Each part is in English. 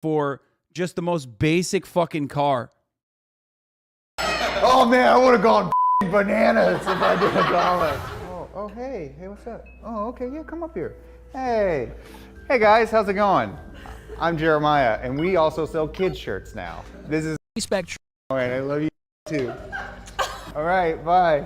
for just the most basic fucking car. Oh man, I would have gone bananas if I did $1. Oh, hey, what's up? Oh, okay, yeah, come up here. Hey guys, how's it going? I'm Jeremiah, and we also sell kids shirts now. This is Spectrum. all right. I love you too. All right, bye.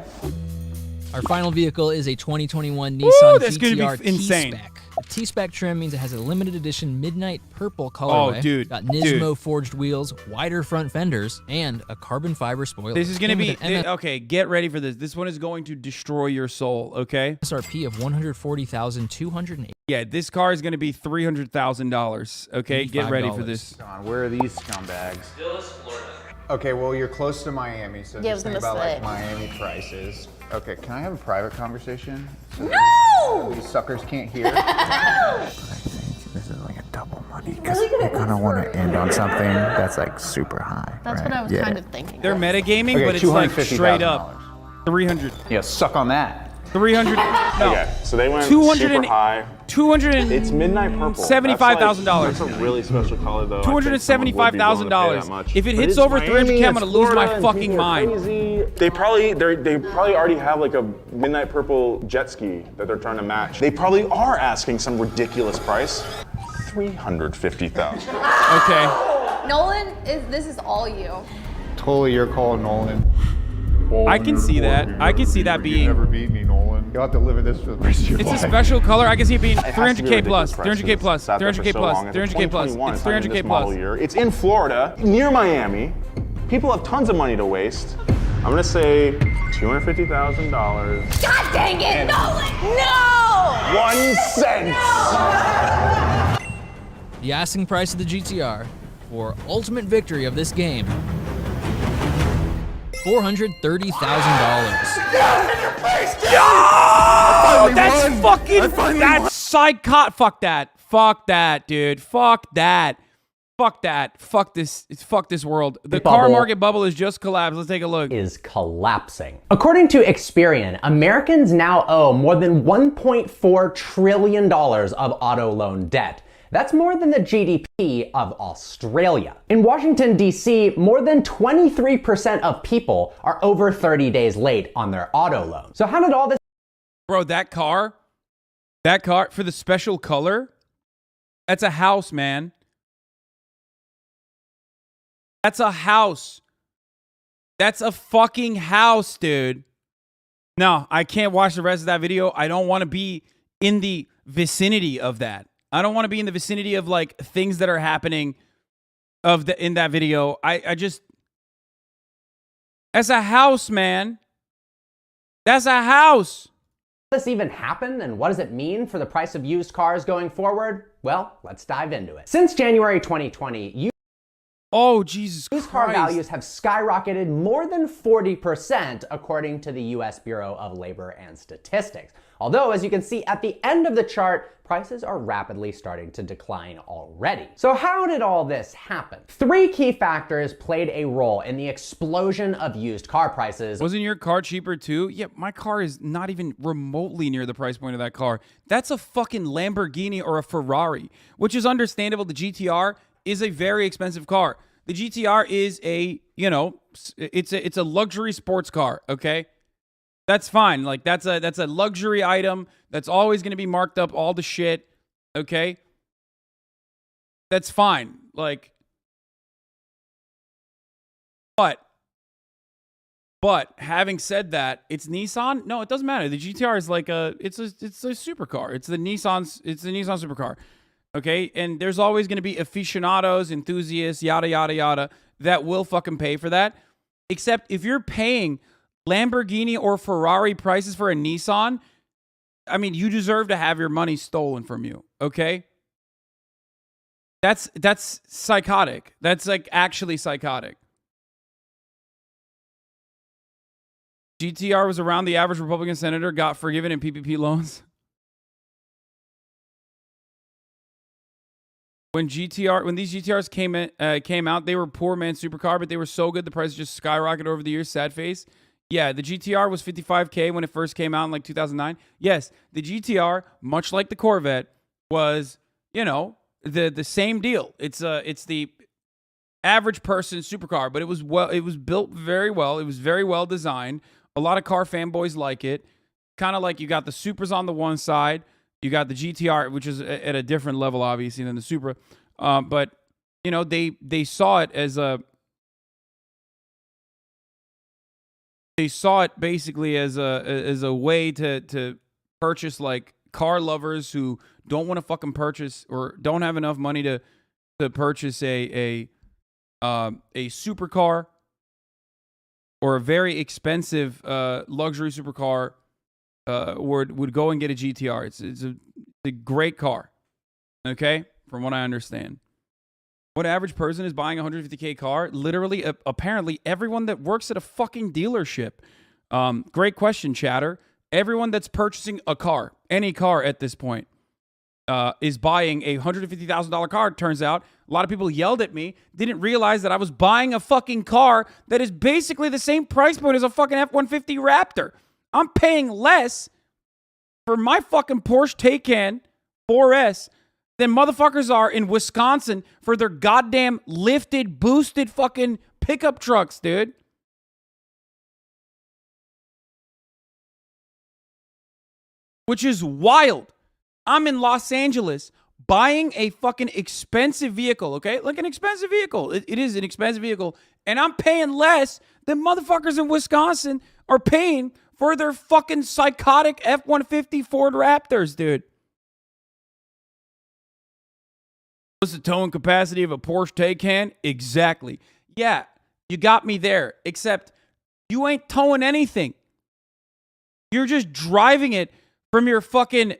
Our final vehicle is a 2021 Nissan that's GTR gonna be insane. T-Spec. The T-Spec trim means it has a limited edition midnight purple colorway. Oh, dude. Got Nismo forged wheels, wider front fenders, and a carbon fiber spoiler. This is going to Came be... with an okay, get ready for this. This one is going to destroy your soul, okay? MSRP of $140,280. Yeah, this car is going to be $300,000, okay? Get ready for this. John, where are these scumbags? Still is Florida. Okay, well, you're close to Miami, so Yeah, I just was think gonna about say. like Miami prices. Okay, can I have a private conversation? So No! these suckers can't hear. I think this is like a double money because I kind of want to end on something that's like super high. That's right? what I was kind of thinking. They're metagaming, Okay, but it's like $250,000. straight up 300. Yeah, suck on that. 300. No. Okay, so they went 200 super high. 200 and It's midnight purple. $75,000. That's a really special color, though. I think someone would be willing to pay $275,000. that much. If it But hits it's over Miami, 300K, I'm it's gonna lose my Florida, and fucking people are mind. crazy. They probably already have like a midnight purple jet ski that they're trying to match. They probably are asking some ridiculous price. $350,000. Okay. Nolan, this is all you. Totally your call, Nolan. I can see that. I can see that You being... never beat me, Nolan. You'll have to live with this for the rest of your It's life. a special color. I can see it being It has to be a 300K plus, ridiculous 300K plus, price. It's 300K sat there for so plus, long. It's 300K plus. 2021. It's not even 300K this model plus. year. It's in Florida, near Miami. People have tons of money to waste. I'm gonna say $250,000. God dang it, Nolan! No! 1 cent. The asking price of the GTR for ultimate victory of this game, $430,000. Oh, that's fucking... That's psychot... Fuck that. Fuck that, dude. Fuck that. Fuck that. Fuck this. Fuck this world. The car market bubble has just collapsed. Let's take a look. Is collapsing. According to Experian, Americans now owe more than $1.4 trillion of auto loan debt. That's more than the GDP of Australia. In Washington, D.C., more than 23% of people are over 30 days late on their auto loan. So how did all this Bro, that car for the special color, that's a house, man. That's a house. That's a fucking house, dude. No, I can't watch the rest of that video. I don't want to be in the vicinity of that. I don't want to be in the vicinity of like things that are happening in that video. I just, that's a house, man. That's a house. even happen, and what does it mean for the price of used cars going forward? Well, let's dive into it. Since January 2020, oh, Jesus used Christ. car values have skyrocketed more than 40% according to the US Bureau of Labor and Statistics. Although, as you can see at the end of the chart, prices are rapidly starting to decline already. So how did all this happen? 3 key factors played a role in the explosion of used car prices. Wasn't your car cheaper too? Yeah, my car is not even remotely near the price point of that car. That's a fucking Lamborghini or a Ferrari, which is understandable. The GTR is a very expensive car. The GTR is a, you know, it's a luxury sports car, okay? That's fine. Like that's a luxury item that's always going to be marked up all the shit, okay? That's fine. Like but having said that, it's Nissan? No, it doesn't matter. The GTR is like it's a supercar. It's the Nissan supercar. Okay? And there's always going to be aficionados, enthusiasts, yada yada yada that will fucking pay for that. Except if you're paying Lamborghini or Ferrari prices for a Nissan, I mean, you deserve to have your money stolen from you, okay? That's psychotic. That's like actually psychotic. GTR was around the average Republican senator got forgiven in PPP loans. When these GTRs came out, they were poor man's supercar, but they were so good the price just skyrocketed over the years. Sad face. Yeah, the GTR was $55K when it first came out in like 2009. Yes, the GTR, much like the Corvette, was, you know, the same deal. It's the average person supercar, but it was built very well. It was very well designed. A lot of car fanboys like it. Kind of like you got the Supras on the one side, you got the GTR, which is at a different level, obviously, than the Supra. But you know, they saw it as basically as a way to purchase, like, car lovers who don't want to fucking purchase or don't have enough money to purchase a supercar or a very expensive luxury supercar. Would go and get a GTR. It's a great car, okay? From what I understand. What average person is buying a $150K car? Literally, apparently, everyone that works at a fucking dealership. Great question, chatter. Everyone that's purchasing a car, any car at this point, is buying a $150,000 car. Turns out, a lot of people yelled at me, didn't realize that I was buying a fucking car that is basically the same price point as a fucking F-150 Raptor. I'm paying less for my fucking Porsche Taycan 4S than motherfuckers are in Wisconsin for their goddamn lifted, boosted fucking pickup trucks, dude. Which is wild. I'm in Los Angeles buying a fucking expensive vehicle, okay? Like an expensive vehicle. It is an expensive vehicle. And I'm paying less than motherfuckers in Wisconsin are paying for their fucking psychotic F-150 Ford Raptors, dude. What's the towing capacity of a Porsche Taycan? Exactly. Yeah, you got me there. Except you ain't towing anything. You're just driving it from your fucking...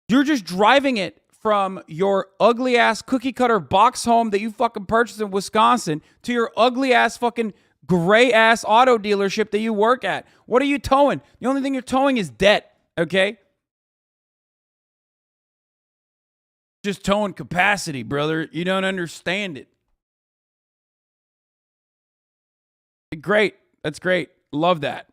You're just driving it from your ugly-ass cookie-cutter box home that you fucking purchased in Wisconsin to your ugly-ass fucking... gray-ass auto dealership that you work at. What are you towing? The only thing you're towing is debt, okay? Just towing capacity, brother. You don't understand it. Great. That's great. Love that.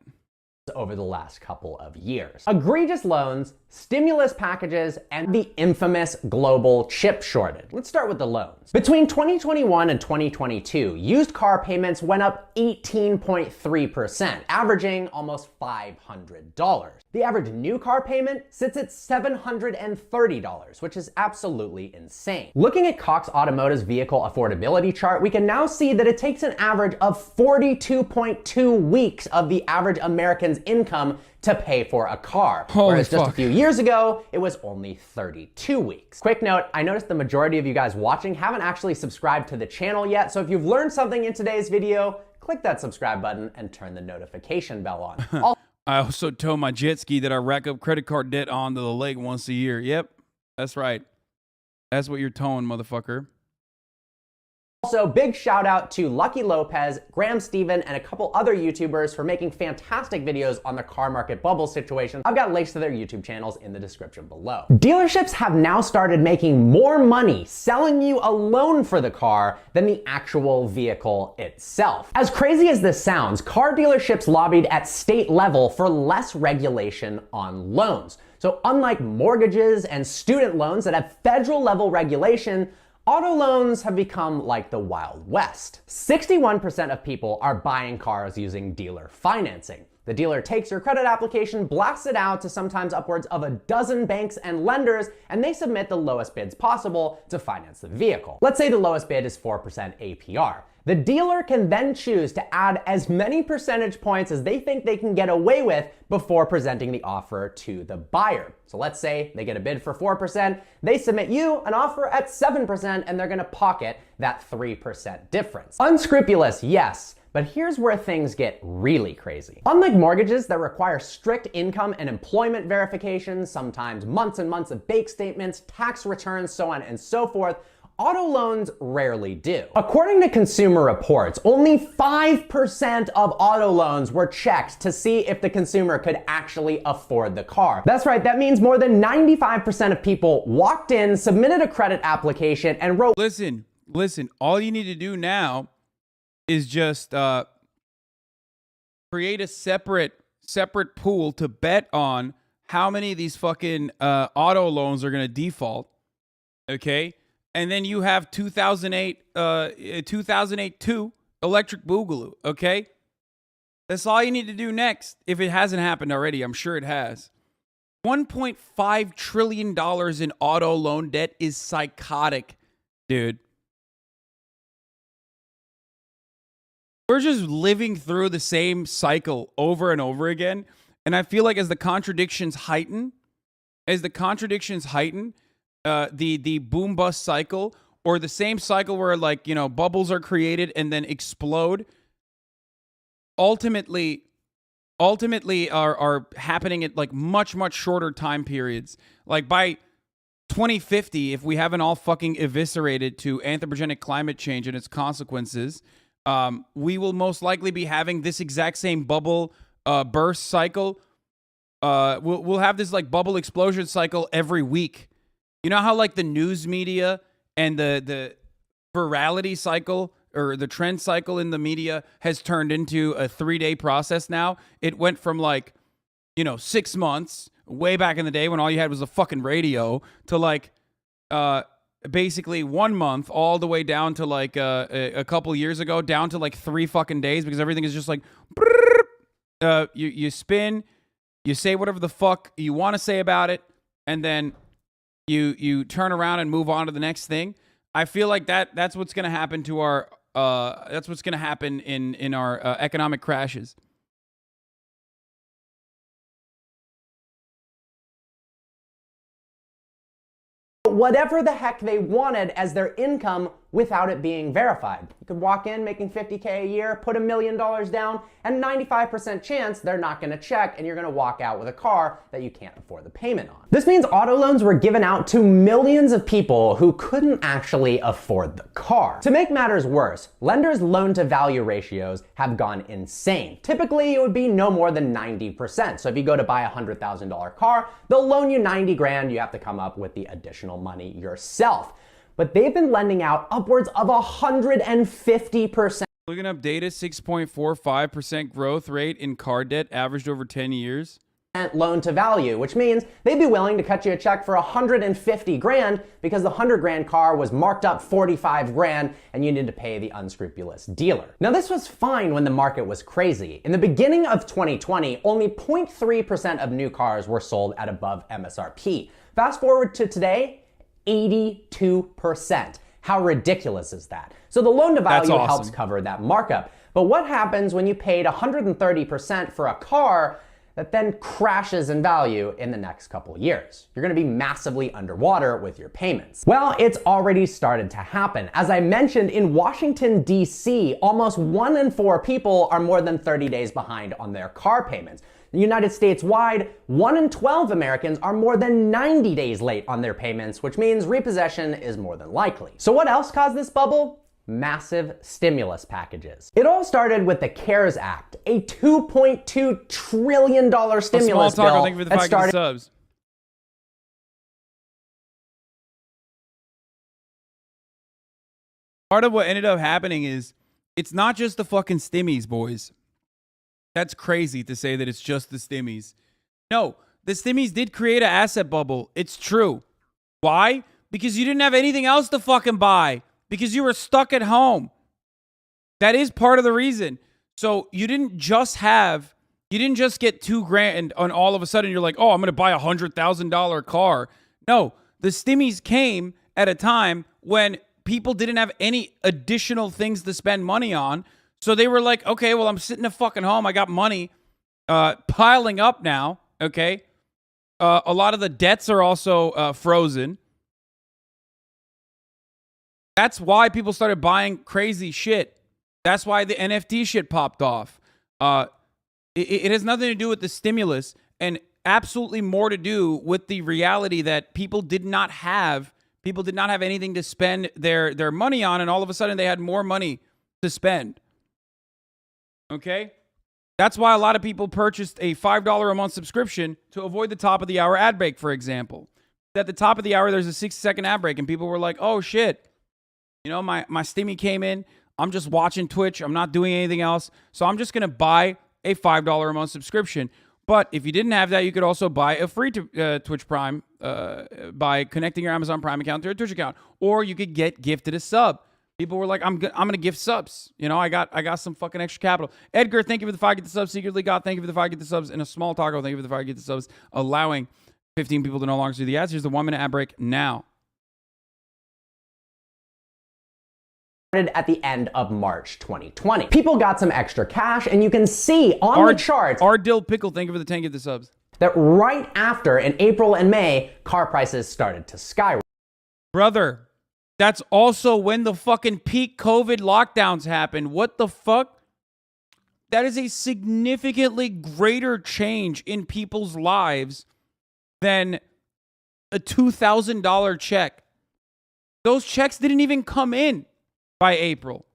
Over the last couple of years. Egregious loans, stimulus packages, and the infamous global chip shortage. Let's start with the loans. Between 2021 and 2022, used car payments went up 18.3%, averaging almost $500. The average new car payment sits at $730, which is absolutely insane. Looking at Cox Automotive's vehicle affordability chart, we can now see that it takes an average of 42.2 weeks of the average American's income to pay for a car. Whereas just a few years ago, it was only 32 weeks. Quick note, I noticed the majority of you guys watching haven't actually subscribed to the channel yet, so if you've learned something in today's video, click that subscribe button and turn the notification bell on. I also tow my jet ski that I rack up credit card debt onto the lake once a year. Yep, that's right. That's what you're towing, motherfucker. Also, big shout out to Lucky Lopez, Graham Stephen, and a couple other YouTubers for making fantastic videos on the car market bubble situation. I've got links to their YouTube channels in the description below. Dealerships have now started making more money selling you a loan for the car than the actual vehicle itself. As crazy as this sounds, car dealerships lobbied at state level for less regulation on loans. So unlike mortgages and student loans that have federal level regulation, auto loans have become like the Wild West. 61% of people are buying cars using dealer financing. The dealer takes your credit application, blasts it out to sometimes upwards of a dozen banks and lenders, and they submit the lowest bids possible to finance the vehicle. Let's say the lowest bid is 4% APR. The dealer can then choose to add as many percentage points as they think they can get away with before presenting the offer to the buyer. So let's say they get a bid for 4%, they submit you an offer at 7%, and they're gonna pocket that 3% difference. Unscrupulous, yes, but here's where things get really crazy. Unlike mortgages that require strict income and employment verifications, sometimes months and months of bank statements, tax returns, so on and so forth, auto loans rarely do. According to Consumer Reports, only 5% of auto loans were checked to see if the consumer could actually afford the car. That's right, that means more than 95% of people walked in, submitted a credit application, and wrote... Listen, all you need to do now is just create a separate pool to bet on how many of these fucking auto loans are gonna default, okay? And then you have 2008 2 Electric Boogaloo, okay? That's all you need to do next. If it hasn't happened already, I'm sure it has. $1.5 trillion in auto loan debt is psychotic, dude. We're just living through the same cycle over and over again. And I feel like as the contradictions heighten, the boom bust cycle, or the same cycle where, like, you know, bubbles are created and then explode, ultimately are happening at like much shorter time periods. Like by 2050, if we haven't all fucking eviscerated to anthropogenic climate change and its consequences, we will most likely be having this exact same bubble burst cycle. We'll have this like bubble explosion cycle every week. You know how like the news media and the virality cycle or the trend cycle in the media has turned into a 3-day process now? It went from like, 6 months way back in the day when all you had was a fucking radio to like basically 1 month all the way down to like a couple years ago down to like 3 fucking days, because everything is just like you spin, you say whatever the fuck you want to say about it, and then you turn around and move on to the next thing. I feel like that's what's going to happen to our that's what's going to happen in our economic crashes. Whatever the heck they wanted as their income without it being verified. You could walk in making $50K a year, put $1 million down, and 95% chance they're not going to check, and you're going to walk out with a car that you can't afford the payment on. This means auto loans were given out to millions of people who couldn't actually afford the car. To make matters worse, lenders' loan-to-value ratios have gone insane. Typically, it would be no more than 90%. So if you go to buy a $100,000 car, they'll loan you 90 grand. You have to come up with the additional money yourself. But they've been lending out upwards of 150%. Looking up data, 6.45% growth rate in car debt averaged over 10 years. Loan to value, which means they'd be willing to cut you a check for 150 grand because the 100 grand car was marked up 45 grand and you need to pay the unscrupulous dealer. Now, this was fine when the market was crazy. In the beginning of 2020, only 0.3% of new cars were sold at above MSRP. Fast forward to today, 82%. How ridiculous is that? So the loan to value helps cover that markup. But what happens when you paid 130% for a car that then crashes in value in the next couple of years? You're going to be massively underwater with your payments. Well, it's already started to happen. As I mentioned, in Washington, D.C., almost 1 in 4 people are more than 30 days behind on their car payments. In the United States wide, 1 in 12 Americans are more than 90 days late on their payments, which means repossession is more than likely. So what else caused this bubble? Massive stimulus packages. It all started with the CARES Act, a $2.2 trillion stimulus bill thank you for the that started subs. Part of what ended up happening is it's not just the fucking stimmies, boys. That's crazy to say that it's just the stimmies. No, the stimmies did create an asset bubble. It's true. Why? Because you didn't have anything else to fucking buy. Because you were stuck at home. That is part of the reason. So you didn't just get 2 grand and all of a sudden you're like, oh, I'm going to buy a $100,000 car. No, the stimmies came at a time when people didn't have any additional things to spend money on. So they were like, okay, well, I'm sitting at fucking home. I got money piling up now, okay? A lot of the debts are also frozen. That's why people started buying crazy shit. That's why the NFT shit popped off. It has nothing to do with the stimulus and absolutely more to do with the reality that people did not have anything to spend their money on, and all of a sudden they had more money to spend. Okay? That's why a lot of people purchased a $5 a month subscription to avoid the top of the hour ad break, for example. At the top of the hour, there's a 60-second ad break, and people were like, oh, shit. You know, my stimmy came in. I'm just watching Twitch. I'm not doing anything else. So I'm just going to buy a $5 a month subscription. But if you didn't have that, you could also buy a free Twitch Prime by connecting your Amazon Prime account to a Twitch account, or you could get gifted a sub. People were like, I'm gonna gift subs. You know, I got some fucking extra capital. Edgar, thank you for the 5 get the subs. Secretly God, thank you for the 5 get the subs. And a small taco, thank you for the 5 get the subs. Allowing 15 people to no longer see the ads. Here's the 1 minute ad break now. At the end of March 2020. People got some extra cash, and you can see on the charts our dill pickle, thank you for the 10 get the subs. that right after, in April and May, car prices started to skyrocket. Brother, that's also when the fucking peak COVID lockdowns happened. What the fuck? That is a significantly greater change in people's lives than a $2,000 check. Those checks didn't even come in by April.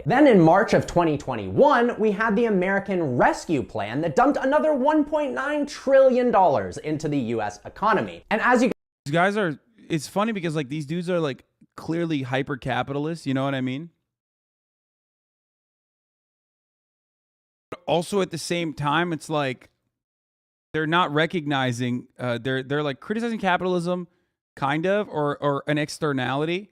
Then in March of 2021, we had the American Rescue Plan that dumped another $1.9 trillion into the US economy. And as you guys are, it's funny because like these dudes are like clearly hyper capitalists, you know what I mean? But also at the same time, it's like they're not recognizing, they're like criticizing capitalism, kind of, or an externality.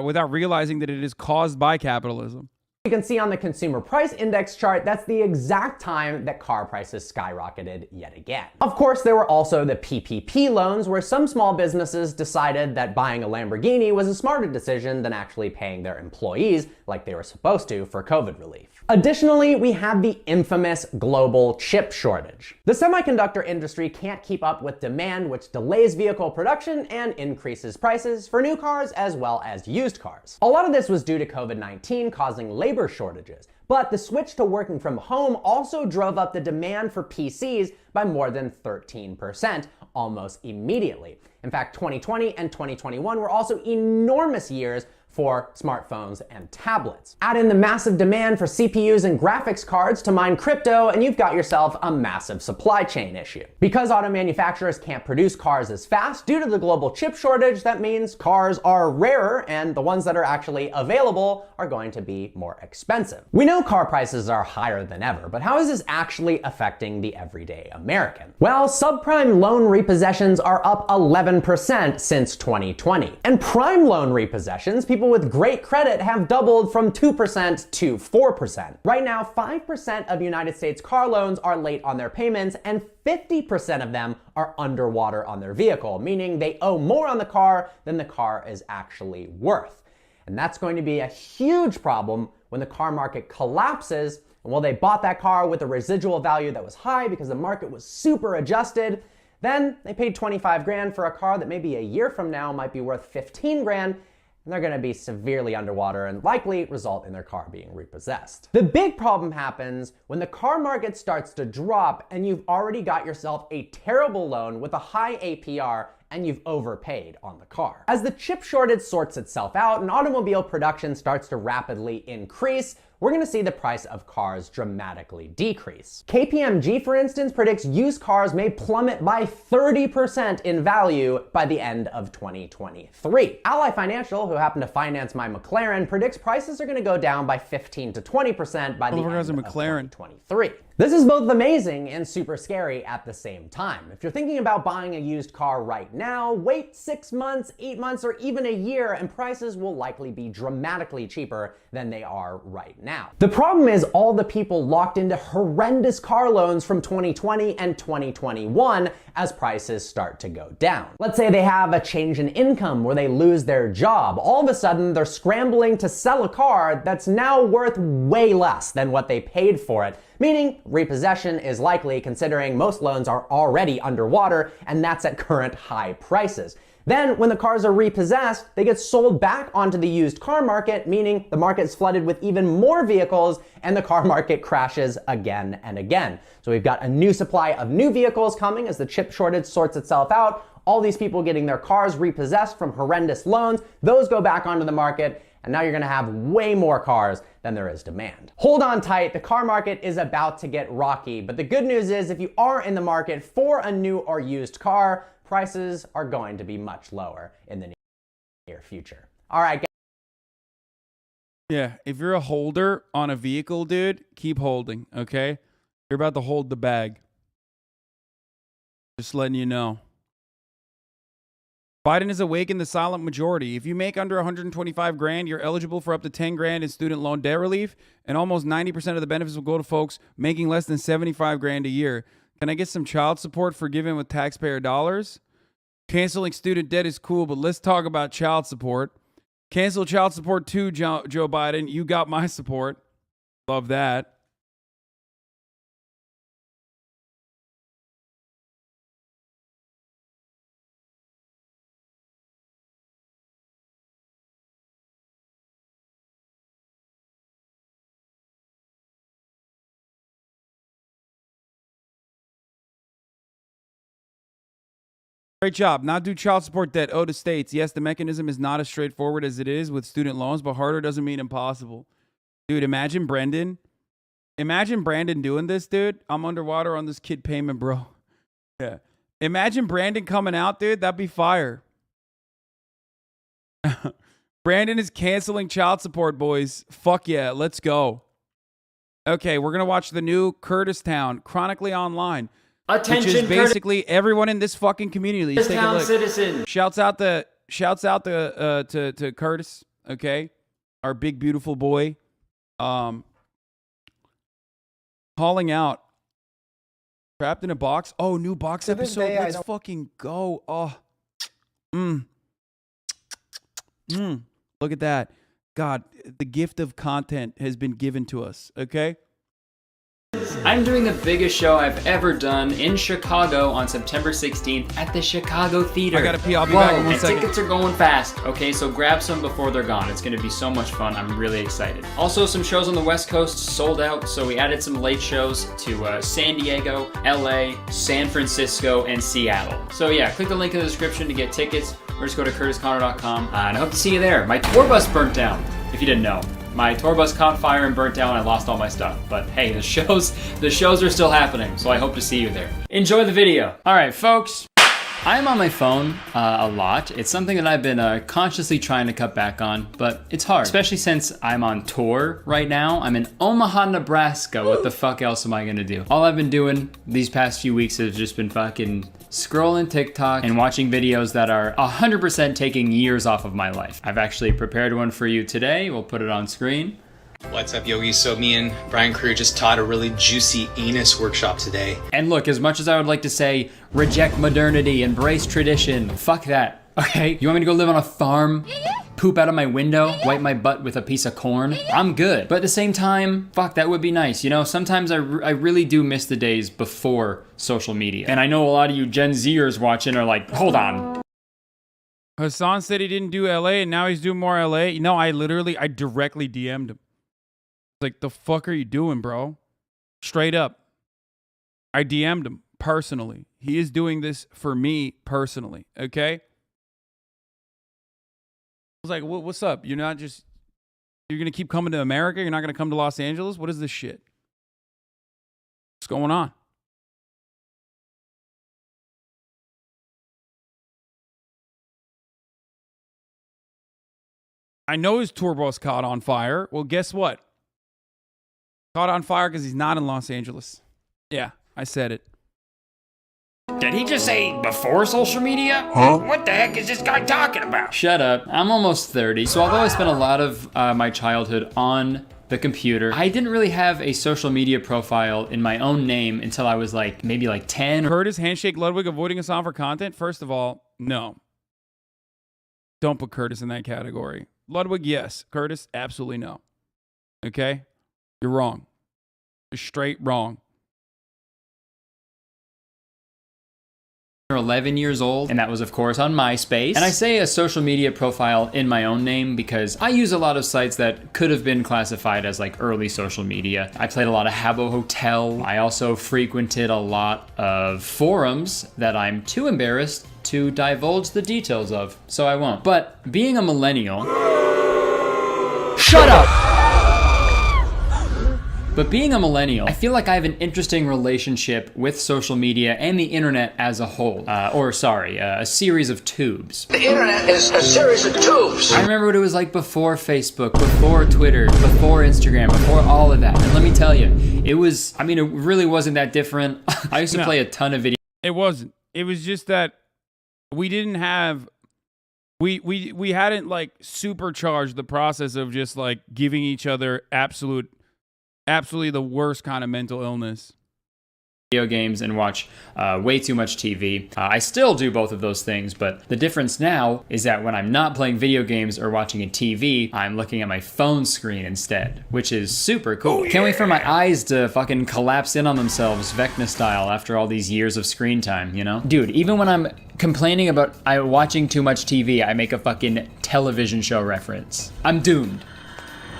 Without realizing that it is caused by capitalism. You can see on the consumer price index chart, that's the exact time that car prices skyrocketed yet again. Of course, there were also the PPP loans, where some small businesses decided that buying a Lamborghini was a smarter decision than actually paying their employees like they were supposed to for COVID relief. Additionally, we have the infamous global chip shortage. The semiconductor industry can't keep up with demand, which delays vehicle production and increases prices for new cars as well as used cars. A lot of this was due to COVID-19 causing labor shortages, but the switch to working from home also drove up the demand for PCs by more than 13% almost immediately. In fact, 2020 and 2021 were also enormous years for smartphones and tablets. Add in the massive demand for CPUs and graphics cards to mine crypto, and you've got yourself a massive supply chain issue. Because auto manufacturers can't produce cars as fast due to the global chip shortage, that means cars are rarer, and the ones that are actually available are going to be more expensive. We know car prices are higher than ever, but how is this actually affecting the everyday American? Well, subprime loan repossessions are up 11% since 2020. And prime loan repossessions, people with great credit, have doubled from 2% to 4%. Right now, 5% of United States car loans are late on their payments, and 50% of them are underwater on their vehicle, meaning they owe more on the car than the car is actually worth. And that's going to be a huge problem when the car market collapses. And while they bought that car with a residual value that was high because the market was super adjusted, then they paid 25 grand for a car that maybe a year from now might be worth 15 grand, and they're gonna be severely underwater and likely result in their car being repossessed. The big problem happens when the car market starts to drop and you've already got yourself a terrible loan with a high APR and you've overpaid on the car. As the chip shortage sorts itself out and automobile production starts to rapidly increase, we're gonna see the price of cars dramatically decrease. KPMG, for instance, predicts used cars may plummet by 30% in value by the end of 2023. Ally Financial, who happened to finance my McLaren, predicts prices are gonna go down by 15 to 20% by the end of 2023. This is both amazing and super scary at the same time. If you're thinking about buying a used car right now, wait 6 months, 8 months, or even a year, and prices will likely be dramatically cheaper than they are right now. The problem is all the people locked into horrendous car loans from 2020 and 2021 as prices start to go down. Let's say they have a change in income where they lose their job. All of a sudden, they're scrambling to sell a car that's now worth way less than what they paid for it, meaning repossession is likely considering most loans are already underwater, and that's at current high prices. Then, when the cars are repossessed, they get sold back onto the used car market, meaning the market's flooded with even more vehicles and the car market crashes again and again. So we've got a new supply of new vehicles coming as the chip shortage sorts itself out. All these people getting their cars repossessed from horrendous loans, those go back onto the market, and now you're gonna have way more cars than there is demand. Hold on tight, the car market is about to get rocky, but the good news is if you are in the market for a new or used car, prices are going to be much lower in the near future. All right, guys. Yeah, if you're a holder on a vehicle, dude, keep holding, okay? You're about to hold the bag. Just letting you know. Biden is awake in the silent majority. If you make under 125 grand, you're eligible for up to 10 grand in student loan debt relief, and almost 90% of the benefits will go to folks making less than 75 grand a year. Can I get some child support for giving with taxpayer dollars? Canceling student debt is cool, but let's talk about child support. Cancel child support too, Joe Biden. You got my support. Love that. Great job. Not do child support debt owed to states. Yes, the mechanism is not as straightforward as it is with student loans, but harder doesn't mean impossible. Dude, imagine Brendan. Imagine Brandon doing this, dude. I'm underwater on this kid payment, bro. Yeah. Imagine Brandon coming out, dude. That'd be fire. Brandon is canceling child support, boys. Fuck yeah. Let's go. Okay, we're going to watch the new Curtistown, Chronically Online. Attention, which is basically everyone in this fucking community. Let's take a look. Citizen. Shouts out to Curtis, okay? Our big beautiful boy. Calling out. Trapped in a box. Oh, new box episode. Let's fucking go. Oh. Look at that. God, the gift of content has been given to us, okay? I'm doing the biggest show I've ever done in Chicago on September 16th at the Chicago Theater. I gotta pee. I'll be back in 1 second. Tickets are going fast, okay? So grab some before they're gone. It's gonna be so much fun. I'm really excited. Also, some shows on the West Coast sold out, so we added some late shows to San Diego, LA, San Francisco, and Seattle. So yeah, click the link in the description to get tickets, or just go to curtisconnor.com, and I hope to see you there. My tour bus burnt down, if you didn't know. My tour bus caught fire and burnt down and I lost all my stuff. But hey, the shows are still happening, so I hope to see you there. Enjoy the video. All right, folks. I'm on my phone a lot. It's something that I've been consciously trying to cut back on, but it's hard, especially since I'm on tour right now. I'm in Omaha, Nebraska. What the fuck else am I gonna do? All I've been doing these past few weeks has just been fucking scrolling TikTok and watching videos that are 100% taking years off of my life. I've actually prepared one for you today. We'll put it on screen. What's up, Yogi? So me and Brian Crew just taught a really juicy anus workshop today. And look, as much as I would like to say, reject modernity, embrace tradition, fuck that, okay? You want me to go live on a farm? Poop out of my window, wipe my butt with a piece of corn? I'm good. But at the same time, fuck, that would be nice. You know, sometimes I really do miss the days before social media. And I know a lot of you Gen Zers watching are like, hold on. Hasan said he didn't do LA and now he's doing more LA. You know, I directly DM'd him. Like, the fuck are you doing, bro? Straight up. I DM'd him personally. He is doing this for me personally, okay? I was like, what's up? You're going to keep coming to America? You're not going to come to Los Angeles? What is this shit? What's going on? I know his tour bus caught on fire. Well, guess what? Caught on fire because he's not in Los Angeles. Yeah, I said it. Did he just say before social media? Huh? What the heck is this guy talking about? Shut up. I'm almost 30, so although I spent a lot of my childhood on the computer, I didn't really have a social media profile in my own name until I was maybe 10. Curtis, handshake Ludwig, avoiding Hasan for content? First of all, no. Don't put Curtis in that category. Ludwig, yes. Curtis, absolutely no. Okay? You're wrong. You're straight wrong. 11 years old, and that was of course on MySpace. And I say a social media profile in my own name because I use a lot of sites that could have been classified as early social media. I played a lot of Habbo Hotel. I also frequented a lot of forums that I'm too embarrassed to divulge the details of, so I won't. But being a millennial... Shut up! But being a millennial, I feel like I have an interesting relationship with social media and the internet as a whole. A series of tubes. The internet is a series of tubes. I remember what it was like before Facebook, before Twitter, before Instagram, before all of that. And let me tell you, it really wasn't that different. I used to play a ton of video. It wasn't. It was just that we didn't have, we hadn't like supercharged the process of just like giving each other absolutely the worst kind of mental illness. Video games and watch way too much TV. I still do both of those things, but the difference now is that when I'm not playing video games or watching a TV, I'm looking at my phone screen instead, which is super cool. Can't wait for my eyes to fucking collapse in on themselves, Vecna style, after all these years of screen time, you know? Dude, even when I'm complaining about watching too much TV, I make a fucking television show reference. I'm doomed.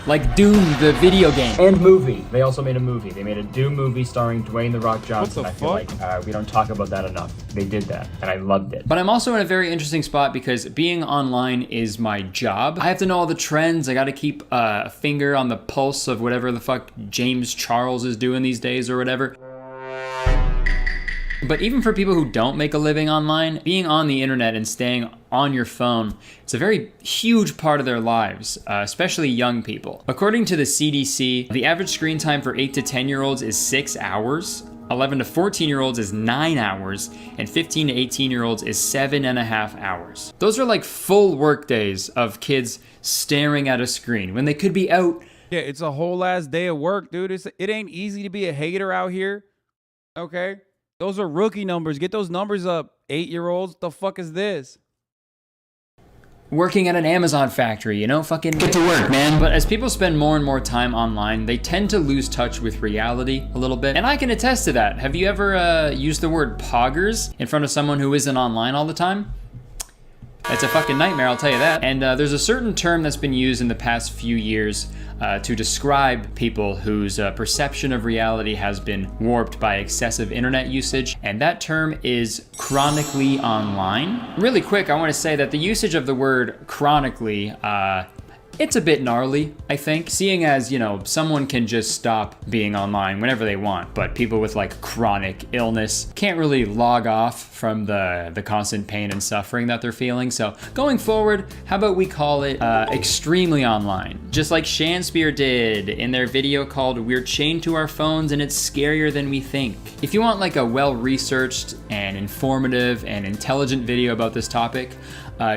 Like Doom, the video game. And movie. They also made a movie. They made a Doom movie starring Dwayne The Rock Johnson. I feel like we don't talk about that enough. They did that, and I loved it. But I'm also in a very interesting spot because being online is my job. I have to know all the trends. I gotta keep a finger on the pulse of whatever the fuck James Charles is doing these days or whatever. But even for people who don't make a living online, being on the internet and staying on your phone, it's a very huge part of their lives, especially young people. According to the CDC, the average screen time for 8 to 10-year-olds is 6 hours, 11 to 14-year-olds is 9 hours, and 15 to 18-year-olds is 7.5 hours. Those are like full work days of kids staring at a screen when they could be out. Yeah, it's a whole ass day of work, dude. It ain't easy to be a hater out here, okay? Those are rookie numbers. Get those numbers up, 8-year-olds. The fuck is this? Working at an Amazon factory, you know, fucking get to work, man. But as people spend more and more time online, they tend to lose touch with reality a little bit. And I can attest to that. Have you ever used the word poggers in front of someone who isn't online all the time? It's a fucking nightmare, I'll tell you that. And there's a certain term that's been used in the past few years to describe people whose perception of reality has been warped by excessive internet usage, and that term is chronically online. Really quick, I want to say that the usage of the word chronically, it's a bit gnarly, I think, seeing as, you know, someone can just stop being online whenever they want, but people with like chronic illness can't really log off from the constant pain and suffering that they're feeling. So going forward, how about we call it extremely online? Just like Shanspeare did in their video called "We're Chained to Our Phones and It's Scarier Than We Think." If you want like a well-researched and informative and intelligent video about this topic,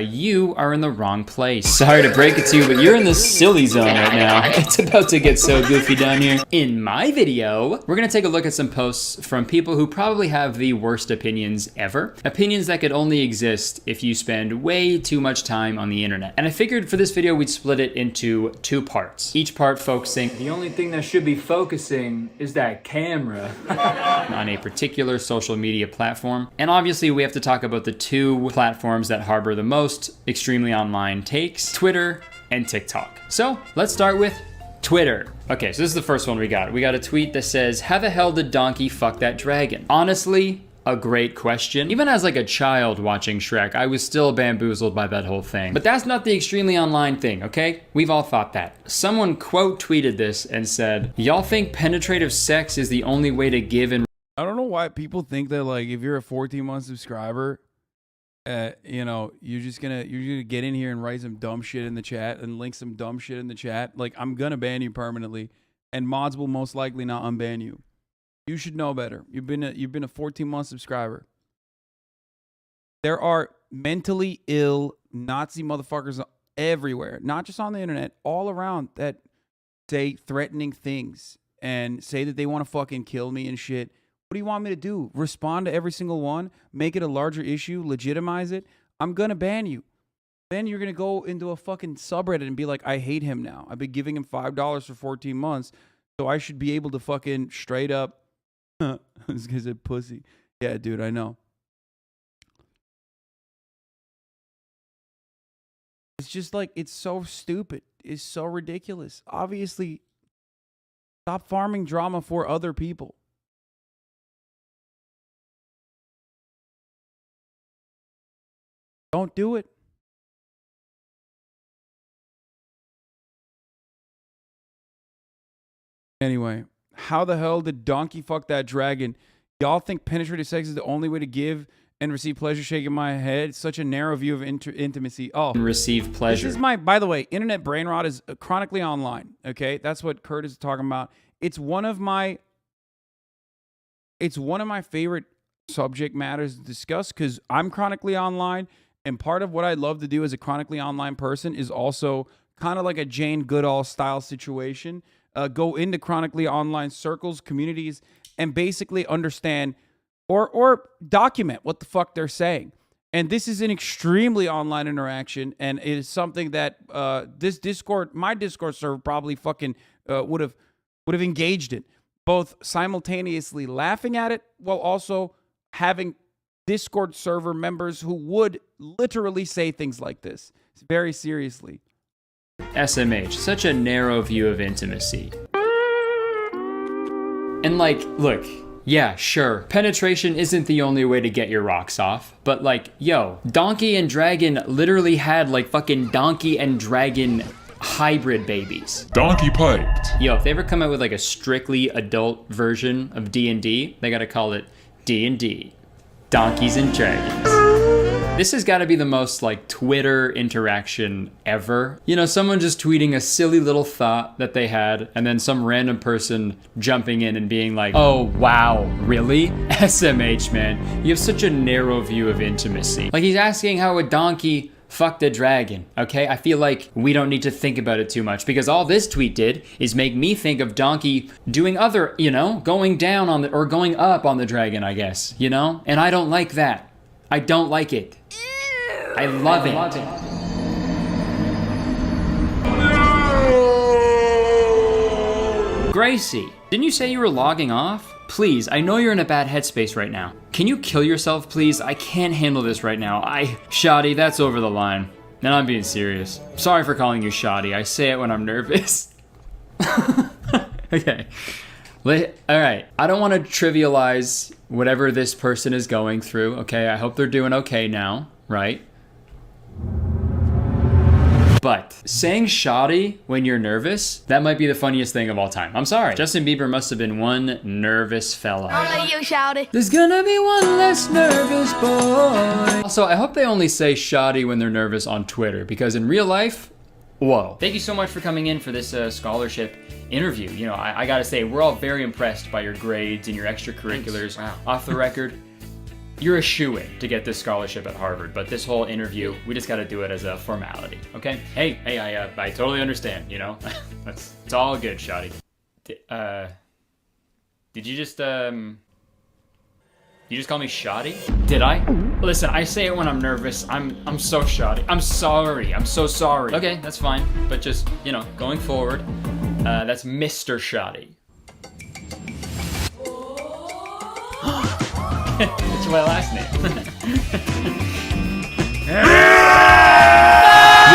you are in the wrong place. Sorry to break it to you, but you're in the silly zone right now. It's about to get so goofy down here. In my video, we're gonna take a look at some posts from people who probably have the worst opinions ever. Opinions that could only exist if you spend way too much time on the internet. And I figured for this video, we'd split it into 2 parts. Each part focusing, the only thing that should be focusing is that camera, on a particular social media platform. And obviously we have to talk about the 2 platforms that harbor the most extremely online takes, Twitter and TikTok. So let's start with Twitter. Okay, so this is the first one we got. We got a tweet that says, "How the hell did Donkey fuck that dragon?" Honestly, a great question. Even as like a child watching Shrek, I was still bamboozled by that whole thing. But that's not the extremely online thing, okay? We've all thought that. Someone quote tweeted this and said, "Y'all think penetrative sex is the only way to give and..." I don't know why people think that like if you're a 14-month subscriber, you know, you're gonna get in here and write some dumb shit in the chat and link some dumb shit in the chat. Like, I'm gonna ban you permanently, and mods will most likely not unban you. You should know better. You've been a 14-month subscriber. There are mentally ill Nazi motherfuckers everywhere, not just on the internet, all around, that say threatening things and say that they want to fucking kill me and shit. What do you want me to do? Respond to every single one? Make it a larger issue? Legitimize it? I'm gonna ban you. Then you're gonna go into a fucking subreddit and be like, I hate him now. I've been giving him $5 for 14 months, so I should be able to fucking straight up. This guy's a pussy. Yeah, dude, I know. It's just like, it's so stupid. It's so ridiculous. Obviously, stop farming drama for other people. Don't do it. Anyway, How the hell did donkey fuck that dragon? Y'all think penetrative sex is the only way to give and receive pleasure? Shaking my head. Such a narrow view of intimacy. Oh, receive pleasure. This is my, by the way, internet brain rot is chronically online. Okay, that's what Kurt is talking about. It's one of my favorite subject matters to discuss because I'm chronically online, and part of what I love to do as a chronically online person is also kind of like a Jane Goodall style situation. Go into chronically online circles, communities, and basically understand or document what the fuck they're saying. And this is an extremely online interaction, and it is something that my Discord server probably fucking would have engaged in, both simultaneously laughing at it while also having Discord server members who would literally say things like this very seriously. SMH, such a narrow view of intimacy. And like, look, yeah, sure, penetration isn't the only way to get your rocks off, but like, yo, Donkey and Dragon literally had like fucking Donkey and Dragon hybrid babies. Donkey piped. Yo, if they ever come out with like a strictly adult version of D&D, they gotta call it D&D, Donkeys and Dragons. This has got to be the most like Twitter interaction ever. You know, someone just tweeting a silly little thought that they had, and then some random person jumping in and being like, oh, wow, really? SMH, man, you have such a narrow view of intimacy. Like, he's asking how a donkey fucked a dragon, okay? I feel like we don't need to think about it too much, because all this tweet did is make me think of donkey doing other, you know, going down on the, or going up on the dragon, I guess, you know? And I don't like that. I don't like it. I love it. Gracie, didn't you say you were logging off? Please, I know you're in a bad headspace right now. Can you kill yourself, please? I can't handle this right now. Shoddy, that's over the line. And I'm being serious. Sorry for calling you shoddy. I say it when I'm nervous. Okay. Alright, I don't want to trivialize whatever this person is going through, okay? I hope they're doing okay now, right? But saying shoddy when you're nervous, that might be the funniest thing of all time. I'm sorry. Justin Bieber must have been one nervous fella. Only you, Shouty. There's gonna be one less nervous boy. Also, I hope they only say shoddy when they're nervous on Twitter, because in real life, whoa. Thank you so much for coming in for this scholarship interview. You know, I gotta say, we're all very impressed by your grades and your extracurriculars. Wow. Off the record, you're a shoo-in to get this scholarship at Harvard, but this whole interview, we just gotta do it as a formality, okay? Hey, I totally understand, you know? It's all good, Shoddy. Did you just call me shoddy? Did I? Listen, I say it when I'm nervous. I'm so shoddy. I'm sorry. I'm so sorry. Okay, that's fine. But just, you know, going forward, that's Mr. Shoddy. It's my last name.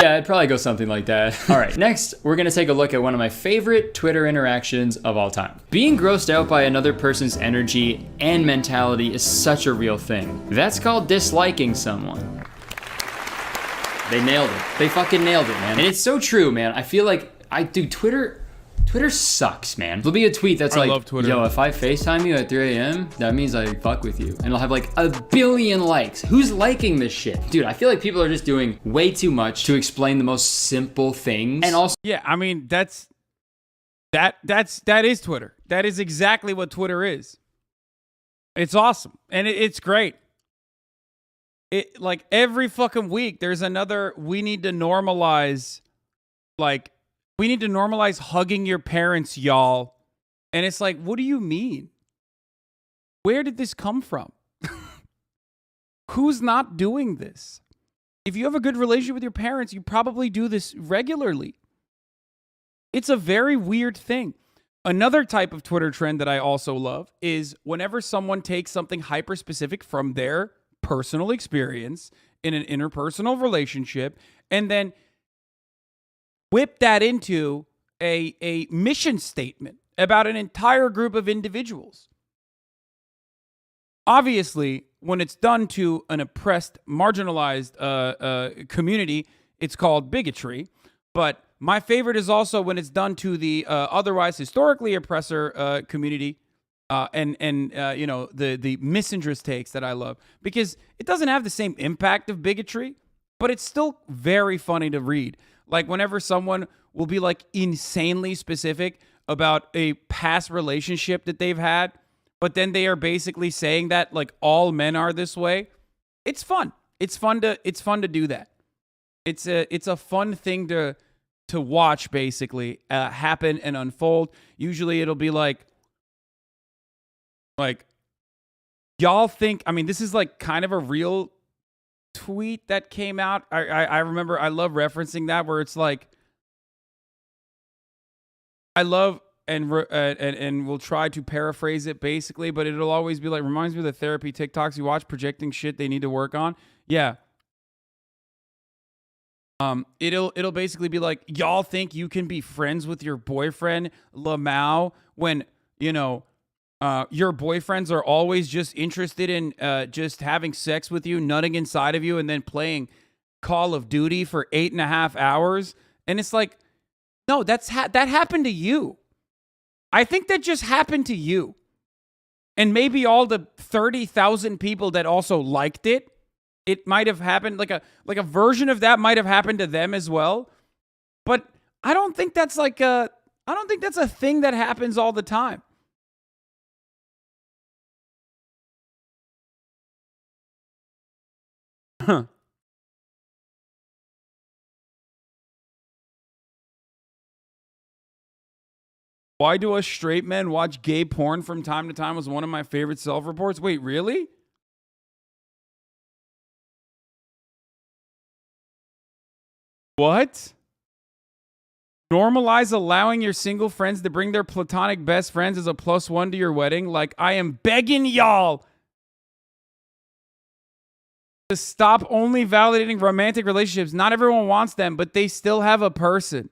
Yeah, it'd probably go something like that. All right, next, we're gonna take a look at one of my favorite Twitter interactions of all time. Being grossed out by another person's energy and mentality is such a real thing. That's called disliking someone. They nailed it. They fucking nailed it, man. And it's so true, man. I feel like, Twitter sucks, man. There'll be a tweet that's like, yo, if I FaceTime you at 3 a.m., that means I fuck with you. And it'll have like 1 billion likes. Who's liking this shit? Dude, I feel like people are just doing way too much to explain the most simple things. And also, yeah, I mean, that is Twitter. That is exactly what Twitter is. It's awesome. And it's great. It, like, every fucking week, there's another, we need to normalize hugging your parents, y'all. And it's like, what do you mean? Where did this come from? Who's not doing this? If you have a good relationship with your parents, you probably do this regularly. It's a very weird thing. Another type of Twitter trend that I also love is whenever someone takes something hyper-specific from their personal experience in an interpersonal relationship and then whip that into a mission statement about an entire group of individuals. Obviously, when it's done to an oppressed, marginalized community, it's called bigotry. But my favorite is also when it's done to the otherwise historically oppressor community, and you know, the misinterest takes that I love, because it doesn't have the same impact of bigotry, but it's still very funny to read. Like whenever someone will be like insanely specific about a past relationship that they've had, but then they are basically saying that like all men are this way. It's fun. It's fun to do that. It's a fun thing to watch basically happen and unfold. Usually it'll be like y'all think, I mean, this is like kind of a real tweet that came out. I remember, I love referencing that, where it's like, I love and we'll try to paraphrase it basically, but it'll always be like, reminds me of the therapy TikToks you watch projecting shit they need to work on. Yeah. It'll basically be like, y'all think you can be friends with your boyfriend Lamau when, you know, your boyfriends are always just interested in just having sex with you, nutting inside of you, and then playing Call of Duty for 8.5 hours. And it's like, no, that happened to you. I think that just happened to you. And maybe all the 30,000 people that also liked it, it might have happened, like a version of that might have happened to them as well. But I don't think that's I don't think that's a thing that happens all the time. Huh. Why do us straight men watch gay porn from time to time was one of my favorite self-reports. Wait, really? What? Normalize allowing your single friends to bring their platonic best friends as a +1 to your wedding. Like, I am begging y'all to stop only validating romantic relationships. Not everyone wants them, but they still have a person.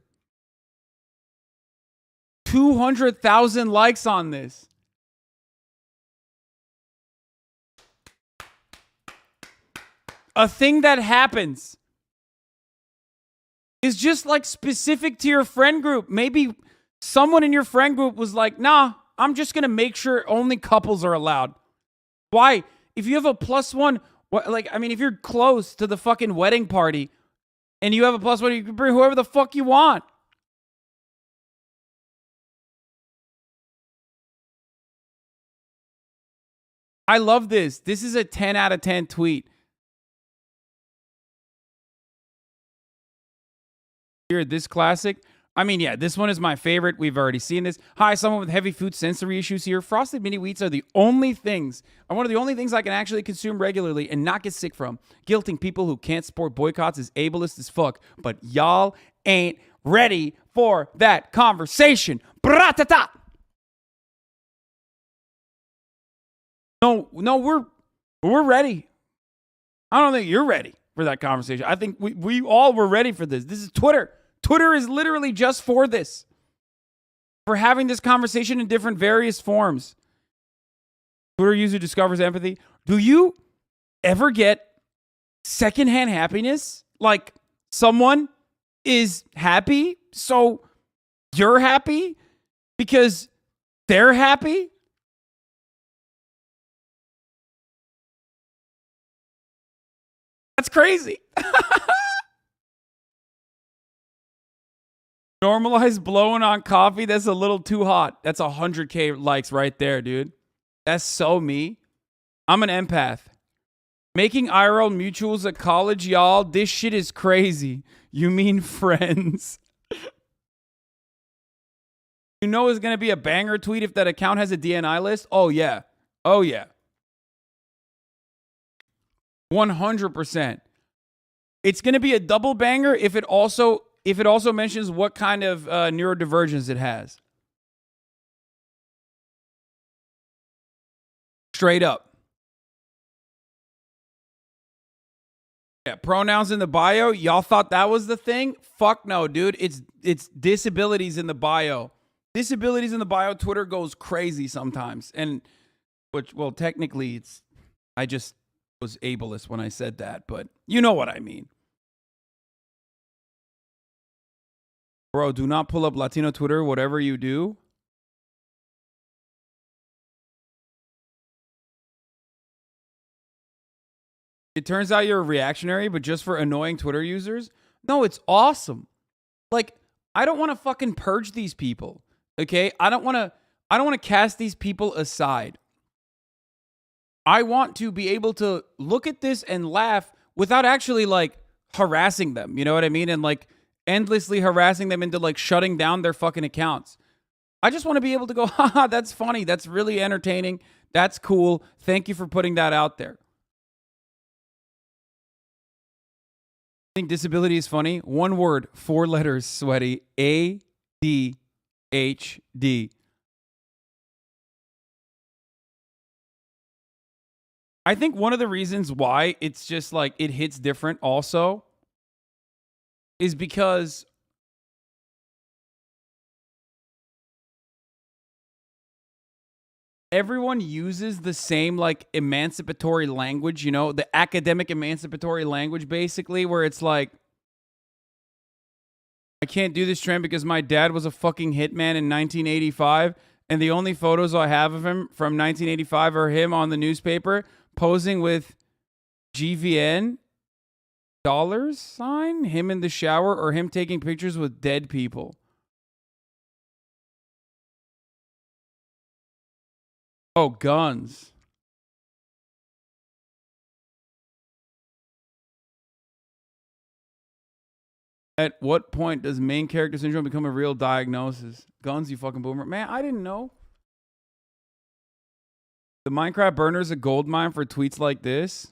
200,000 likes on this. A thing that happens is just like specific to your friend group. Maybe someone in your friend group was like, nah, I'm just going to make sure only couples are allowed. Why? If you have a +1, like, I mean, if you're close to the fucking wedding party and you have a +1, you can bring whoever the fuck you want. I love this. This is a 10 out of 10 tweet. Here, this classic. I mean, yeah, this one is my favorite. We've already seen this. Hi, someone with heavy food sensory issues here. Frosted mini wheats are the only things, are one of the only things I can actually consume regularly and not get sick from. Guilting people who can't support boycotts is ableist as fuck, but y'all ain't ready for that conversation. Bra-ta-ta! No, we're ready. I don't think you're ready for that conversation. I think we all were ready for this. This is Twitter. Twitter is literally just for this. For having this conversation in different various forms. Twitter user discovers empathy. Do you ever get secondhand happiness? Like someone is happy, so you're happy because they're happy? That's crazy. Normalize blowing on coffee. That's a little too hot. That's 100K likes right there, dude. That's so me. I'm an empath. Making IRL mutuals at college, y'all. This shit is crazy. You mean friends? You know it's going to be a banger tweet if that account has a DNI list? Oh, yeah. Oh, yeah. 100%. It's going to be a double banger if it also mentions what kind of neurodivergence it has. Straight up. Yeah, pronouns in the bio. Y'all thought that was the thing? Fuck no, dude. It's disabilities in the bio. Disabilities in the bio. Twitter goes crazy sometimes. And technically I just was ableist when I said that, but you know what I mean. Bro, do not pull up Latino Twitter, whatever you do. It turns out you're a reactionary, but just for annoying Twitter users? No, it's awesome. Like, I don't want to fucking purge these people. Okay? I don't want to cast these people aside. I want to be able to look at this and laugh without actually like harassing them. You know what I mean? And like endlessly harassing them into like shutting down their fucking accounts. I just want to be able to go, haha, that's funny. That's really entertaining. That's cool. Thank you for putting that out there. Think disability is funny? One word, 4 letters, sweaty. ADHD. I think one of the reasons why it's just like it hits different also is because everyone uses the same like emancipatory language, you know, the academic emancipatory language basically, where it's like, I can't do this trend because my dad was a fucking hitman in 1985 and the only photos I have of him from 1985 are him on the newspaper posing with GVN $, him in the shower, or him taking pictures with dead people. Oh, guns. At what point does main character syndrome become a real diagnosis? Guns, you fucking boomer. Man, I didn't know. The Minecraft burner is a gold mine for tweets like this.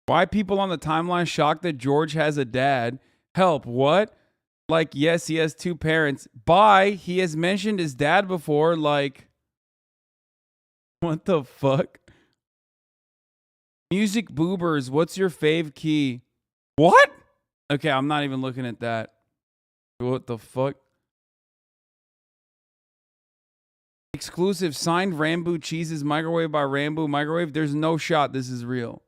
Why people on the timeline shocked that George has a dad? Help, what? Like, yes, he has 2 parents. Bye, he has mentioned his dad before. Like, what the fuck? Music boobers, what's your fave key? What? Okay, I'm not even looking at that. What the fuck? Exclusive signed Rambo cheeses microwave by Rambo microwave. There's no shot this is real.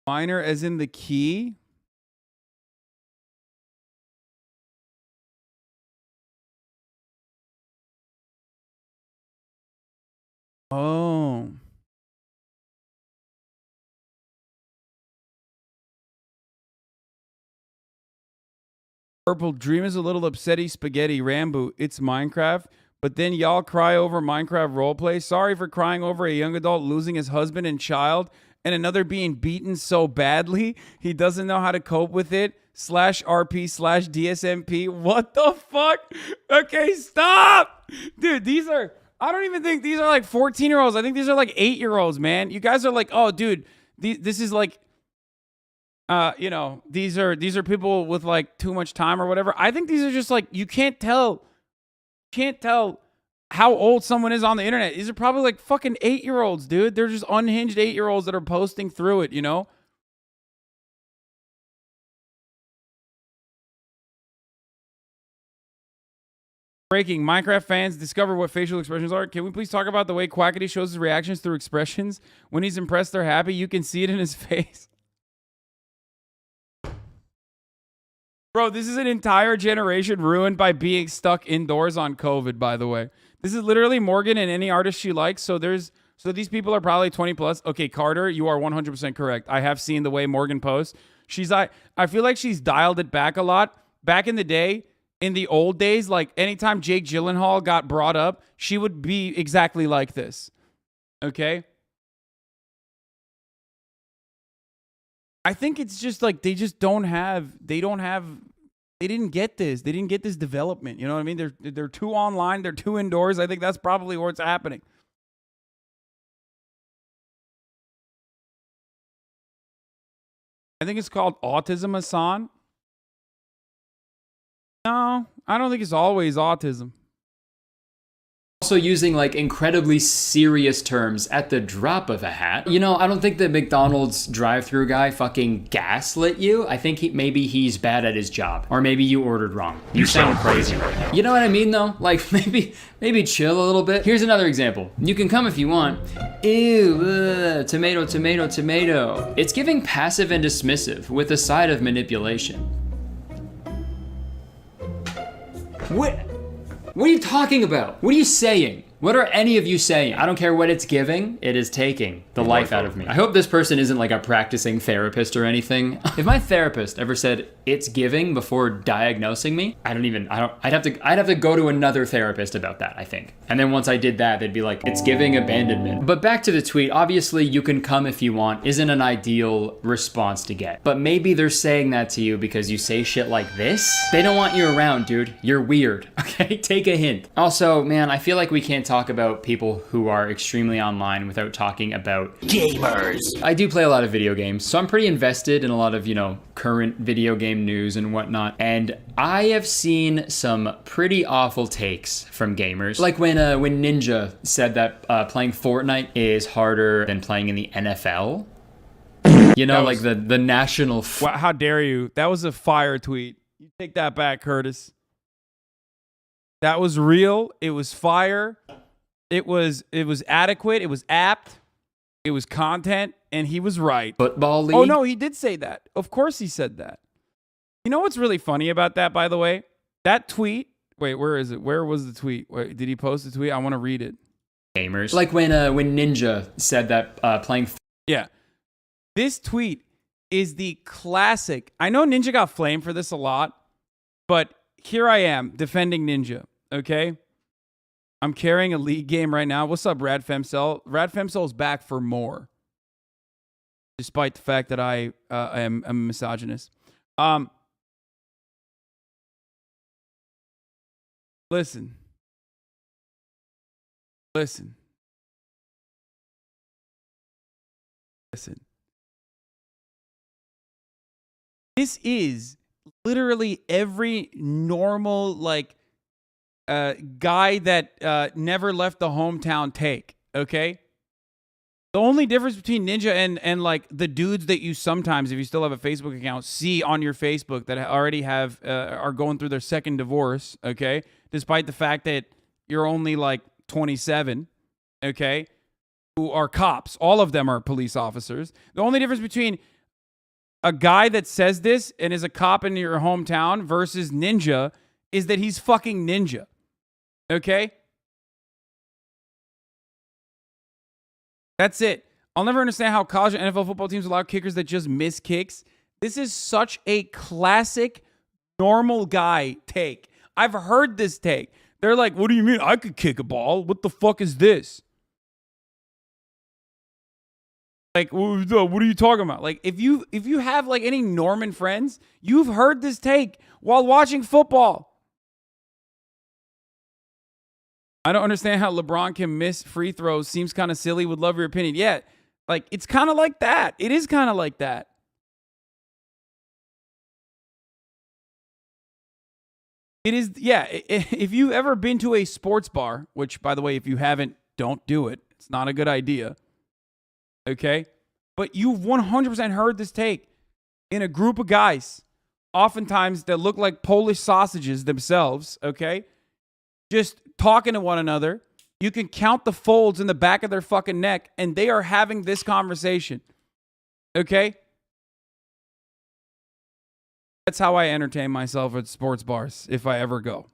Minor as in the key? Oh. Purple Dream is a little upsetty spaghetti Rambo. It's Minecraft. But then y'all cry over Minecraft roleplay. Sorry for crying over a young adult losing his husband and child and another being beaten so badly he doesn't know how to cope with it. /RP/DSMP. What the fuck? Okay, stop. Dude, these are, I don't even think these are like 14-year-olds. I think these are like 8-year-olds, man. You guys are like, oh, dude, this is like, you know, these are people with like too much time or whatever. I think these are just like, you can't tell how old someone is on the internet. These are probably like fucking 8-year-olds, dude. They're just unhinged 8-year-olds that are posting through it, you know? Breaking. Minecraft fans discover what facial expressions are. Can we please talk about the way Quackity shows his reactions through expressions? When he's impressed or happy, you can see it in his face. Bro, this is an entire generation ruined by being stuck indoors on COVID, by the way. This is literally Morgan and any artist she likes. So these people are probably 20 plus. Okay, Carter, you are 100% correct. I have seen the way Morgan posts. I feel like she's dialed it back a lot. Back in the day, in the old days, like anytime Jake Gyllenhaal got brought up, she would be exactly like this. Okay? I think it's just like they didn't get this. They didn't get this development. You know what I mean? They're too online, they're too indoors. I think that's probably what's happening. I think it's called autism, Hasan. No, I don't think it's always autism. Also using like incredibly serious terms at the drop of a hat. You know, I don't think the McDonald's drive-thru guy fucking gaslit you. I think maybe he's bad at his job. Or maybe you ordered wrong. You sound crazy right now. You know what I mean though? Like maybe chill a little bit. Here's another example. You can come if you want. Ew, tomato, tomato, tomato. It's giving passive and dismissive with a side of manipulation. What are you talking about? What are you saying? What are any of you saying? I don't care what it's giving, it is taking the life out of me. I hope this person isn't like a practicing therapist or anything. If my therapist ever said it's giving before diagnosing me, I'd have to go to another therapist about that, I think. And then once I did that, they'd be like, it's giving abandonment. But back to the tweet, obviously you can come if you want isn't an ideal response to get. But maybe they're saying that to you because you say shit like this. They don't want you around, dude. You're weird, okay? Take a hint. Also, man, I feel like we can't talk about people who are extremely online without talking about gamers. I do play a lot of video games, so I'm pretty invested in a lot of, you know, current video game news and whatnot. And I have seen some pretty awful takes from gamers. Like when Ninja said that playing Fortnite is harder than playing in the NFL. You know, like the national... Wow, how dare you? That was a fire tweet. You take that back, Curtis. That was real. It was fire. It was adequate. It was apt. It was content, and he was right. Football league? Oh, no, he did say that. Of course he said that. You know what's really funny about that, by the way? That tweet... Wait, where is it? Where was the tweet? Wait, did he post the tweet? I want to read it. Gamers. Like when Ninja said that playing... Yeah. This tweet is the classic... I know Ninja got flamed for this a lot, but here I am defending Ninja, okay? I'm carrying a league game right now. What's up, Rad Femcel? Rad Femcel is back for more, despite the fact that I am a misogynist. Listen. This is literally every normal, like, guy that never left the hometown take, okay? The only difference between Ninja and like the dudes that you sometimes, if you still have a Facebook account, see on your Facebook that already have are going through their second divorce, okay? Despite the fact that you're only like 27, okay? Who are cops. All of them are police officers. The only difference between a guy that says this and is a cop in your hometown versus Ninja is that he's fucking Ninja. Okay? That's it. I'll never understand how college and NFL football teams allow kickers that just miss kicks. This is such a classic normal guy take. I've heard this take. They're like, what do you mean I could kick a ball? What the fuck is this? Like, what are you talking about? Like, if you have like any Norman friends, you've heard this take while watching football. I don't understand how LeBron can miss free throws. Seems kind of silly. Would love your opinion. Yeah, like, it's kind of like that. It is kind of like that. It is, yeah. If you've ever been to a sports bar, which, by the way, if you haven't, don't do it. It's not a good idea. Okay? But you've 100% heard this take in a group of guys, oftentimes that look like Polish sausages themselves, okay? Just talking to one another. You can count the folds in the back of their fucking neck, and they are having this conversation. Okay? That's how I entertain myself at sports bars, if I ever go.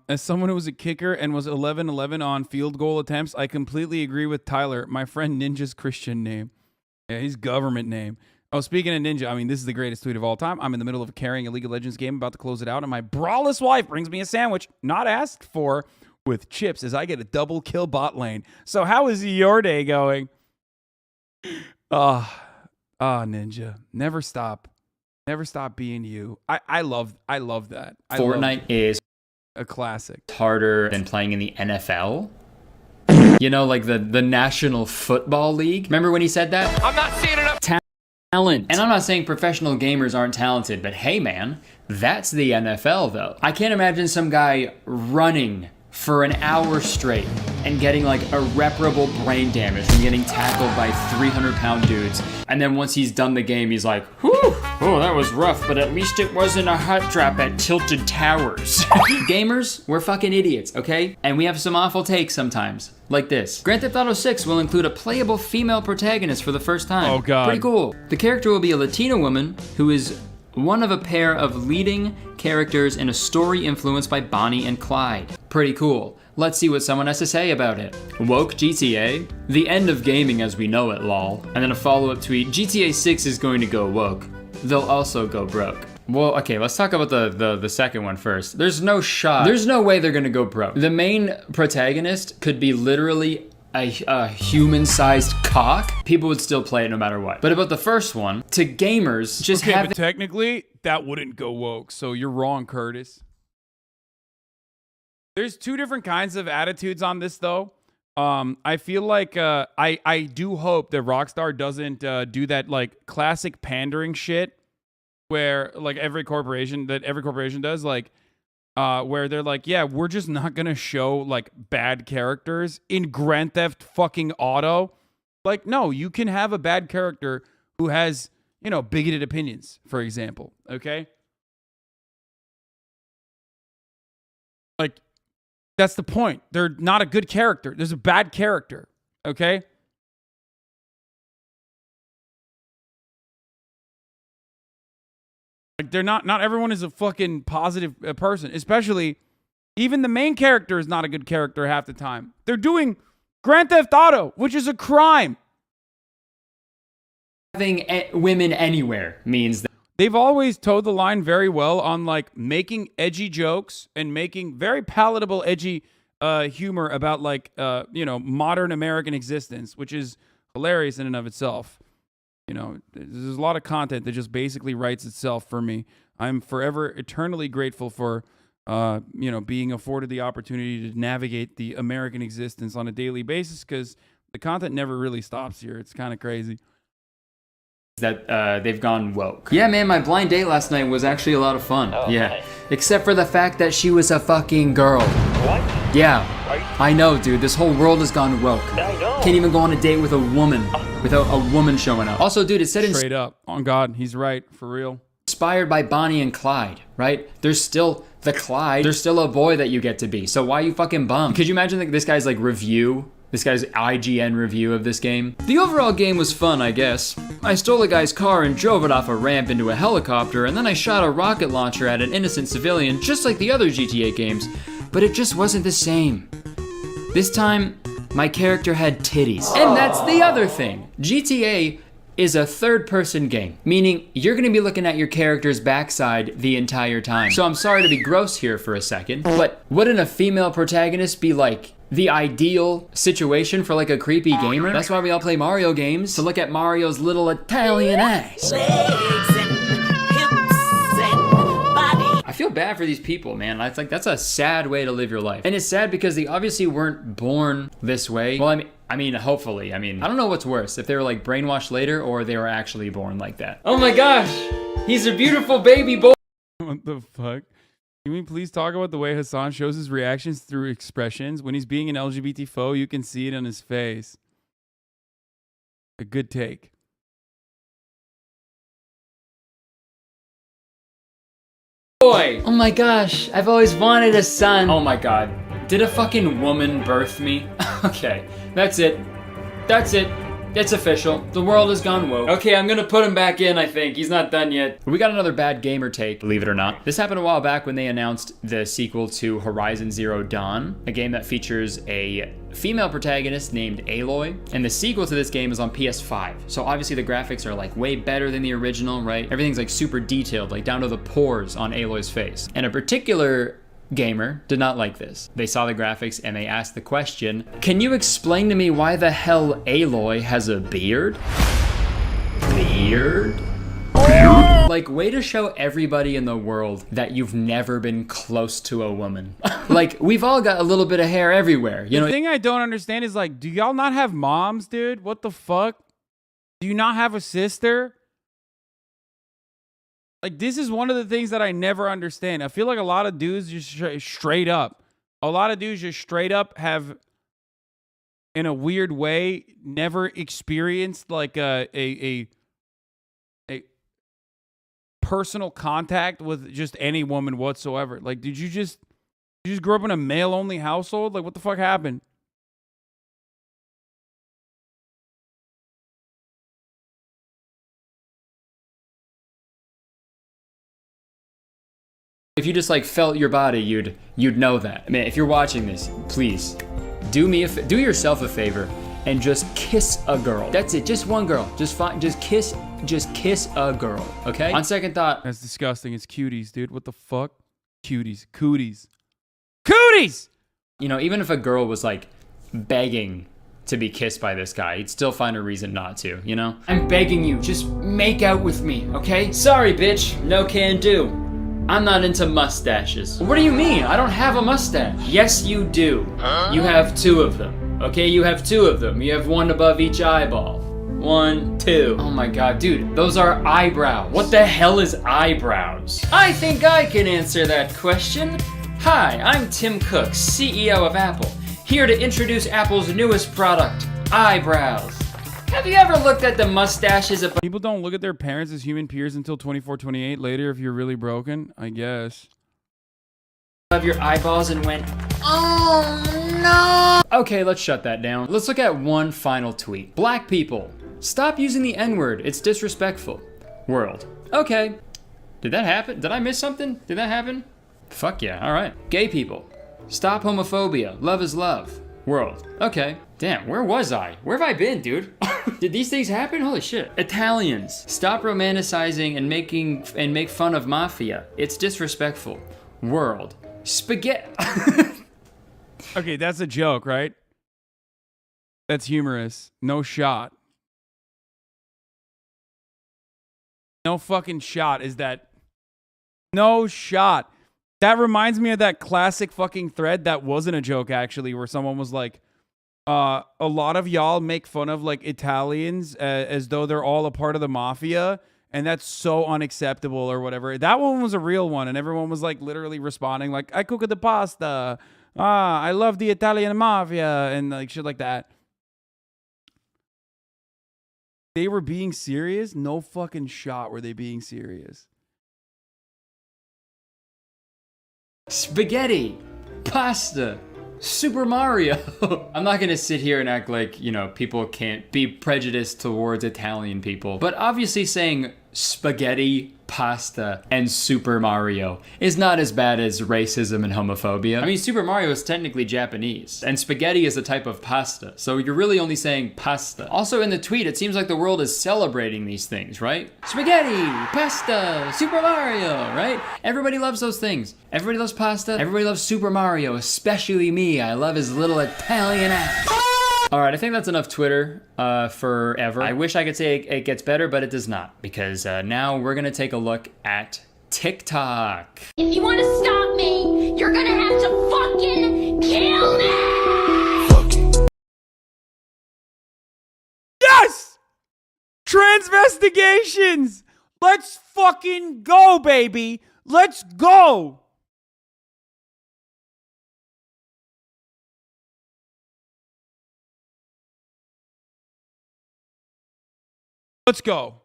As someone who was a kicker and was 11-11 on field goal attempts, I completely agree with Tyler. My friend Ninja's Christian name. Yeah, he's government name. Oh, speaking of Ninja, I mean, this is the greatest tweet of all time. I'm in the middle of carrying a League of Legends game, about to close it out, and my braless wife brings me a sandwich, not asked for, with chips as I get a double kill bot lane. So how is your day going? Ninja. Never stop. Never stop being you. I love that. Fortnite is a classic. Harder than playing in the NFL. You know, like the National Football League. Remember when he said that? I'm not seeing enough talent. And I'm not saying professional gamers aren't talented, but hey man, that's the NFL though. I can't imagine some guy running for an hour straight and getting like irreparable brain damage from getting tackled by 300-pound dudes. And then once he's done the game, he's like, whew, oh, that was rough, but at least it wasn't a hot drop at Tilted Towers. Gamers, we're fucking idiots, okay? And we have some awful takes sometimes, like this. Grand Theft Auto 6 will include a playable female protagonist for the first time. Oh God. Pretty cool. The character will be a Latina woman who is one of a pair of leading characters in a story influenced by Bonnie and Clyde. Pretty cool. Let's see what someone has to say about it. Woke GTA? The end of gaming as we know it, lol. And then a follow-up tweet, GTA 6 is going to go woke. They'll also go broke. Well, okay, let's talk about the second one first. There's no shot. There's no way they're gonna go broke. The main protagonist could be literally a human-sized cock. People would still play it no matter what. But about the first one, to gamers, just okay, have but technically, that wouldn't go woke, so you're wrong, Curtis. There's two different kinds of attitudes on this, though. I feel like I do hope that Rockstar doesn't do that like classic pandering shit where like every corporation does, like where they're like, yeah, we're just not gonna show like bad characters in Grand Theft fucking Auto. Like, no, you can have a bad character who has, you know, bigoted opinions, for example. Okay, like. That's the point. They're not a good character. There's a bad character, okay? Like they're not everyone is a fucking positive person, especially even the main character is not a good character half the time. They're doing Grand Theft Auto, which is a crime. having women anywhere means that they've always towed the line very well on like making edgy jokes and making very palatable edgy humor about like modern American existence, which is hilarious in and of itself. You know, there's a lot of content that just basically writes itself for me. I'm forever eternally grateful for being afforded the opportunity to navigate the American existence on a daily basis, because the content never really stops here. It's kind of crazy. That they've gone woke. Yeah, man, my blind date last night was actually a lot of fun. Oh, yeah. nice. Except for the fact that she was a fucking girl. What? Yeah. I know, dude. This whole world has gone woke. I know. Can't even go on a date with a woman without a woman showing up. Also, dude, it said Straight up. On God, he's right. For real. Inspired by Bonnie and Clyde, right? There's still the Clyde. There's still a boy that you get to be. So why are you fucking bummed? Could you imagine like, this guy's like review? This guy's IGN review of this game. The overall game was fun, I guess. I stole a guy's car and drove it off a ramp into a helicopter, and then I shot a rocket launcher at an innocent civilian, just like the other GTA games, but it just wasn't the same. This time, my character had titties. And that's the other thing. GTA is a third-person game, meaning you're gonna be looking at your character's backside the entire time. So I'm sorry to be gross here for a second, but wouldn't a female protagonist be like the ideal situation for like a creepy gamer? That's why we all play Mario games, to look at Mario's little Italian ass. I feel bad for these people, man. I think that's a sad way to live your life. And it's sad because they obviously weren't born this way. Well, I mean, hopefully. I don't know what's worse, if they were like brainwashed later or they were actually born like that. Oh my gosh, he's a beautiful baby boy. What the fuck? Can we please talk about the way Hasan shows his reactions through expressions? When he's being an LGBT foe, you can see it on his face. A good take. Boy. Oh my gosh, I've always wanted a son. Oh my god. Did a fucking woman birth me? Okay, that's it. That's it. It's official. The world has gone woke. Okay, I'm gonna put him back in, I think. He's not done yet. We got another bad gamer take, believe it or not. This happened a while back when they announced the sequel to Horizon Zero Dawn, a game that features a female protagonist named Aloy. And the sequel to this game is on PS5. So obviously the graphics are like way better than the original, right? Everything's like super detailed, like down to the pores on Aloy's face. And a particular gamer did not like this. They saw the graphics and they asked the question, can you explain to me why the hell Aloy has a beard? Beard? Like, way to show everybody in the world that you've never been close to a woman. Like, we've all got a little bit of hair everywhere, you know? The thing I don't understand is, like, do y'all not have moms, dude? What the fuck? Do you not have a sister? Like, this is one of the things that I never understand. I feel like a lot of dudes just straight up have, in a weird way, never experienced like a personal contact with just any woman whatsoever. Like, did you just grow up in a male-only household? Like, what the fuck happened? If you just like felt your body, you'd know that. I mean, if you're watching this, please do yourself a favor and just kiss a girl. That's it, just one girl. Just kiss a girl, okay? On second thought, That's disgusting. It's cuties, dude. What the fuck? Cuties. Cooties. Cooties! you know, even if a girl was like begging to be kissed by this guy, he'd still find a reason not to, you know? I'm begging you, just make out with me, okay? Sorry, bitch, no can do. I'm not into mustaches. What do you mean? I don't have a mustache. Yes, you do. Huh? You have two of them, okay? You have two of them. You have one above each eyeball. 1, 2. Oh my god, dude, those are eyebrows. What the hell is eyebrows? I think I can answer that question. Hi, I'm Tim Cook, CEO of Apple, here to introduce Apple's newest product, eyebrows. Have you ever looked at the mustaches of People don't look at their parents as human peers until 24, 28 later if you're really broken, I guess. your eyeballs and went, oh no! Okay, let's shut that down. Let's look at one final tweet. Black people, stop using the N-word, it's disrespectful. World. Okay. Did that happen? Did I miss something? Did that happen? Fuck yeah, alright. Gay people, stop homophobia, love is love. World. Okay. Damn, where was I? Where have I been, dude? Did these things happen? Holy shit. Italians, stop romanticizing and make fun of mafia. It's disrespectful. World. Spaghetti. Okay, that's a joke, right? That's humorous. No shot. No fucking shot is that. No shot. That reminds me of that classic fucking thread that wasn't a joke, actually, where someone was like, a lot of y'all make fun of like Italians as though they're all a part of the mafia, and that's so unacceptable or whatever. That one was a real one, and everyone was like literally responding like, I cook the pasta. I love the Italian mafia, and like shit like that. They were being serious? No fucking shot were they being serious. Spaghetti, pasta, Super Mario. I'm not gonna sit here and act like, you know, people can't be prejudiced towards Italian people, but obviously saying spaghetti, pasta, and Super Mario is not as bad as racism and homophobia. I mean, Super Mario is technically Japanese, and spaghetti is a type of pasta, so you're really only saying pasta. Also in the tweet, it seems like the world is celebrating these things, right? Spaghetti, pasta, Super Mario, right? Everybody loves those things. Everybody loves pasta, everybody loves Super Mario, especially me. I love his little Italian ass. All right, I think that's enough Twitter forever. I wish I could say it gets better, but it does not, because now we're gonna take a look at TikTok. If you want to stop me, you're gonna have to fucking kill me! Yes! Transvestigations! Let's fucking go, baby! Let's go! Let's go.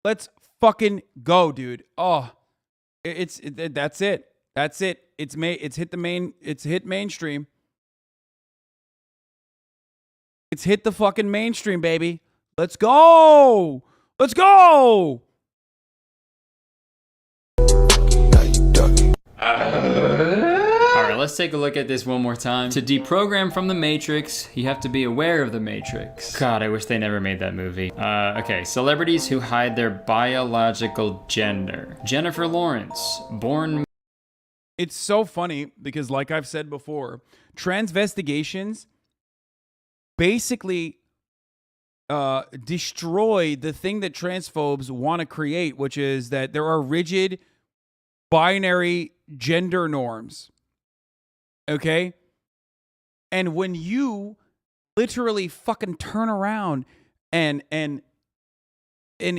Let's fucking go, dude. Oh, that's it. That's it. It's hit mainstream. It's hit the fucking mainstream, baby. Let's go. Let's go. All right, let's take a look at this one more time. To deprogram from the Matrix, you have to be aware of the Matrix. God, I wish they never made that movie. Okay, celebrities who hide their biological gender. Jennifer Lawrence, born... It's so funny because, like I've said before, transvestigations basically destroy the thing that transphobes want to create, which is that there are rigid binary gender norms. Okay? And when you literally fucking turn around and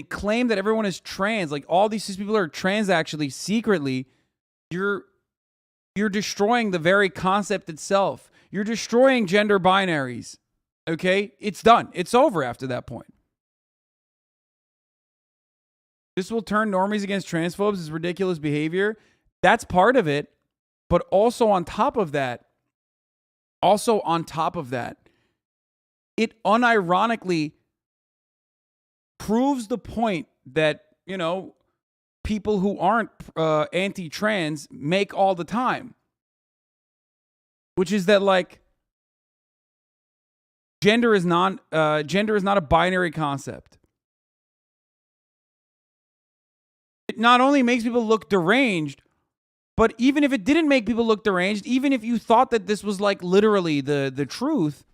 claim that everyone is trans, like all these people are trans actually secretly, you're destroying the very concept itself. You're destroying gender binaries. Okay? It's done. It's over after that point. This will turn normies against transphobes as ridiculous behavior. That's part of it. But also on top of that, it unironically proves the point that, you know, people who aren't anti-trans make all the time. Which is that, like, gender is not a binary concept. It not only makes people look deranged, but even if it didn't make people look deranged, even if you thought that this was like literally the truth,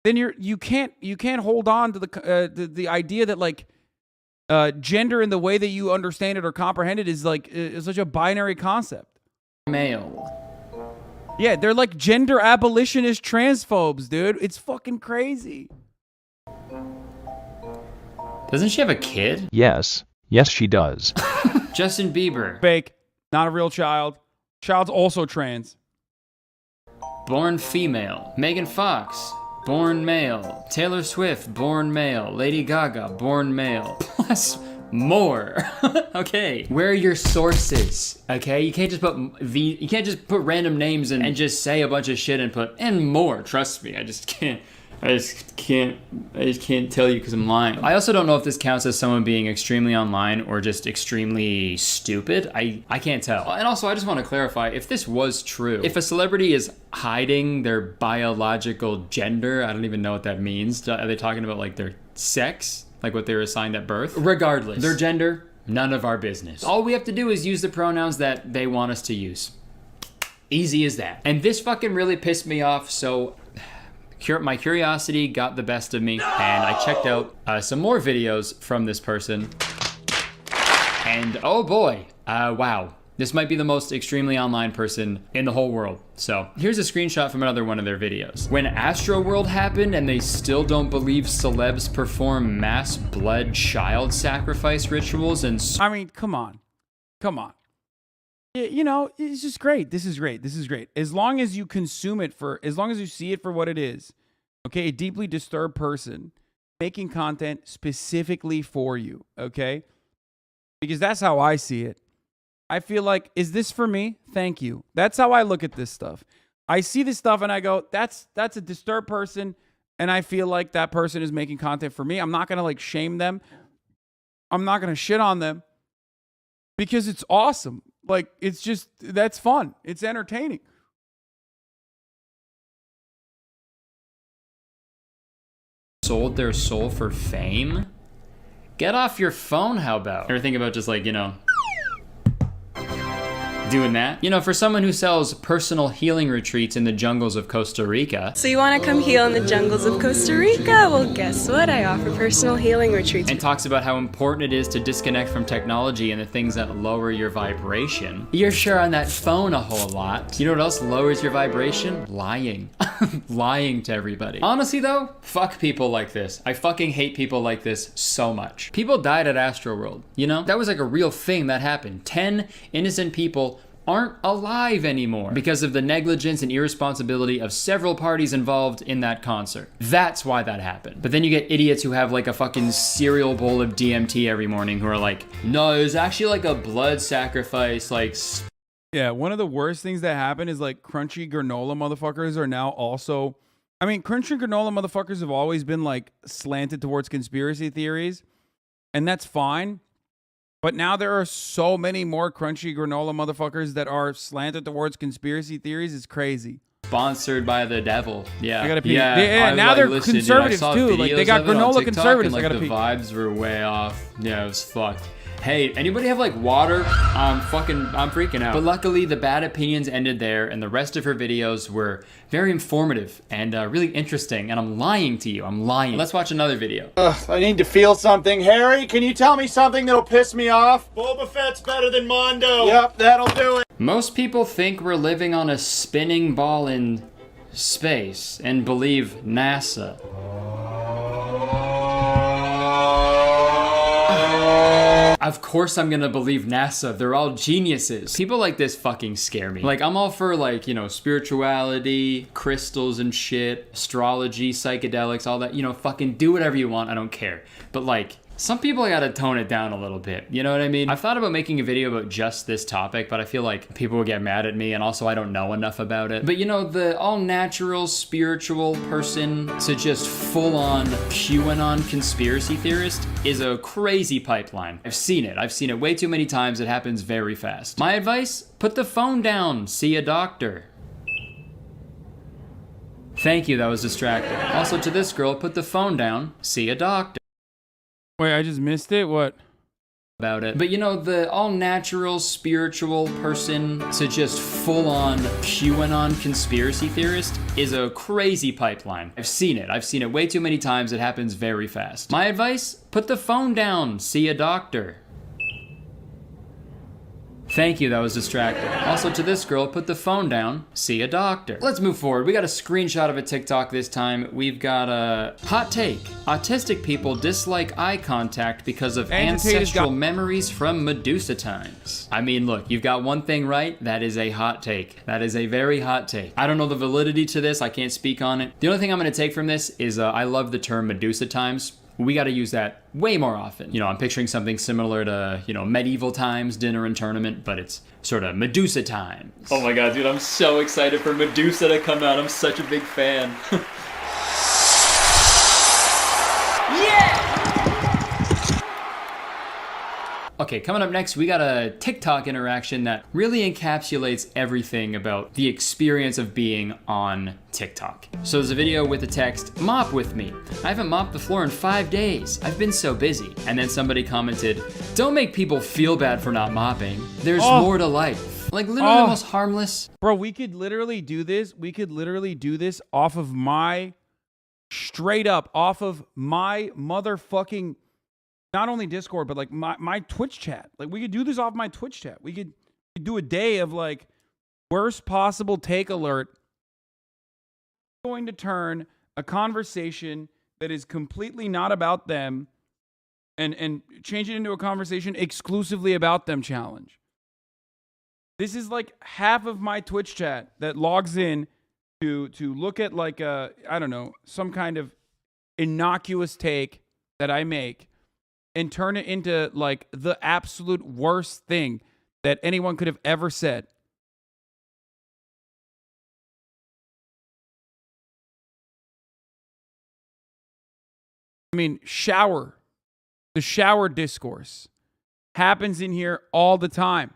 then you can't hold on to the idea that like gender in the way that you understand it or comprehend it is like is such a binary concept. Male. Yeah, they're like gender abolitionist transphobes, dude. It's fucking crazy. Doesn't she have a kid? Yes, she does. Justin Bieber. Fake. Not a real child. Child's also trans. Born female. Megan Fox. Born male. Taylor Swift. Born male. Lady Gaga. Born male. Plus more. Okay. Where are your sources? Okay. You can't just put random names and just say a bunch of shit and put and more. Trust me. I just can't tell you because I'm lying. I also don't know if this counts as someone being extremely online or just extremely stupid. I can't tell. And also, I just want to clarify, if this was true, if a celebrity is hiding their biological gender, I don't even know what that means. Are they talking about like their sex? Like what they were assigned at birth? Regardless, their gender, none of our business. All we have to do is use the pronouns that they want us to use. Easy as that. And this fucking really pissed me off, so my curiosity got the best of me, and I checked out some more videos from this person. And oh boy, wow. This might be the most extremely online person in the whole world. So here's a screenshot from another one of their videos. When Astroworld happened and they still don't believe celebs perform mass blood child sacrifice rituals and I mean, come on. You know, it's just great. This is great. As long as you consume it as long as you see it for what it is. Okay, a deeply disturbed person making content specifically for you, okay? Because that's how I see it. I feel like, is this for me? Thank you. That's how I look at this stuff. I see this stuff and I go, that's a disturbed person, and I feel like that person is making content for me. I'm not going to like shame them. I'm not going to shit on them because it's awesome. Like, it's just, that's fun. It's entertaining. Sold their soul for fame? Get off your phone, how about? Ever think about just like, you know, doing that? You know, for someone who sells personal healing retreats in the jungles of Costa Rica. So you want to come heal in the jungles of Costa Rica? Well, guess what? I offer personal healing retreats. And talks about how important it is to disconnect from technology and the things that lower your vibration. You're sure on that phone a whole lot. You know what else lowers your vibration? Lying. Lying to everybody. Honestly though, fuck people like this. I fucking hate people like this so much. People died at Astroworld, you know? That was like a real thing that happened. 10 innocent people aren't alive anymore because of the negligence and irresponsibility of several parties involved in that concert. That's why that happened. But then you get idiots who have like a fucking cereal bowl of DMT every morning who are like, no, it was actually like a blood sacrifice, like... Yeah, one of the worst things that happen is like crunchy granola motherfuckers are now also... I mean, crunchy granola motherfuckers have always been like slanted towards conspiracy theories, and that's fine. But now there are so many more crunchy granola motherfuckers that are slanted towards conspiracy theories. It's crazy. Sponsored by the devil. Yeah. I gotta pee. Yeah, now they're conservatives too. Like they got granola conservatives. And, I gotta the pee. vibes were way off. Yeah, it was fucked. Hey, anybody have like water? I'm freaking out. But luckily the bad opinions ended there and the rest of her videos were very informative and really interesting. And I'm lying to you, I'm lying. Let's watch another video. I need to feel something. Harry, can you tell me something that'll piss me off? Boba Fett's better than Mondo. Yep, that'll do it. Most people think we're living on a spinning ball in space and believe NASA. Of course I'm gonna believe NASA. They're all geniuses. People like this fucking scare me. Like, I'm all for like, you know, spirituality, crystals and shit, astrology, psychedelics, all that. You know, fucking do whatever you want. I don't care. But like, some people gotta tone it down a little bit. You know what I mean? I've thought about making a video about just this topic, but I feel like people will get mad at me and also I don't know enough about it. But you know, the all natural spiritual person to just full on QAnon conspiracy theorist is a crazy pipeline. I've seen it. I've seen it way too many times. It happens very fast. My advice, put the phone down, see a doctor. Thank you, that was distracting. Also to this girl, put the phone down, see a doctor. Wait, I just missed it? What? About it. But you know, the all natural spiritual person to just full on QAnon conspiracy theorist is a crazy pipeline. I've seen it. I've seen it way too many times. It happens very fast. My advice, put the phone down, see a doctor. Thank you, that was distracting. Also to this girl, put the phone down, see a doctor. Let's move forward. We got a screenshot of a TikTok this time. We've got a hot take. Autistic people dislike eye contact because of ancestral memories from Medusa times. I mean, look, you've got one thing right. That is a hot take. That is a very hot take. I don't know the validity to this. I can't speak on it. The only thing I'm gonna take from this is I love the term Medusa times. We got to use that way more often. You know, I'm picturing something similar to, you know, medieval times, dinner and tournament, but it's sort of Medusa times. Oh my god, dude, I'm so excited for Medusa to come out. I'm such a big fan. Yeah! Okay, coming up next, we got a TikTok interaction that really encapsulates everything about the experience of being on TikTok. So there's a video with the text, "Mop with me. I haven't mopped the floor in 5 days. I've been so busy." And then somebody commented, "Don't make people feel bad for not mopping. There's more to life." Like literally the most harmless. Bro, we could literally do this. We could literally do this off of my, straight up, off of my motherfucking, not only Discord, but like my Twitch chat. Like we could do this off my Twitch chat. We could do a day of like worst possible take alert. Going to turn a conversation that is completely not about them and change it into a conversation exclusively about them challenge. This is like half of my Twitch chat that logs in to look at like a, I don't know, some kind of innocuous take that I make and turn it into like the absolute worst thing that anyone could have ever said. I mean, the shower discourse happens in here all the time.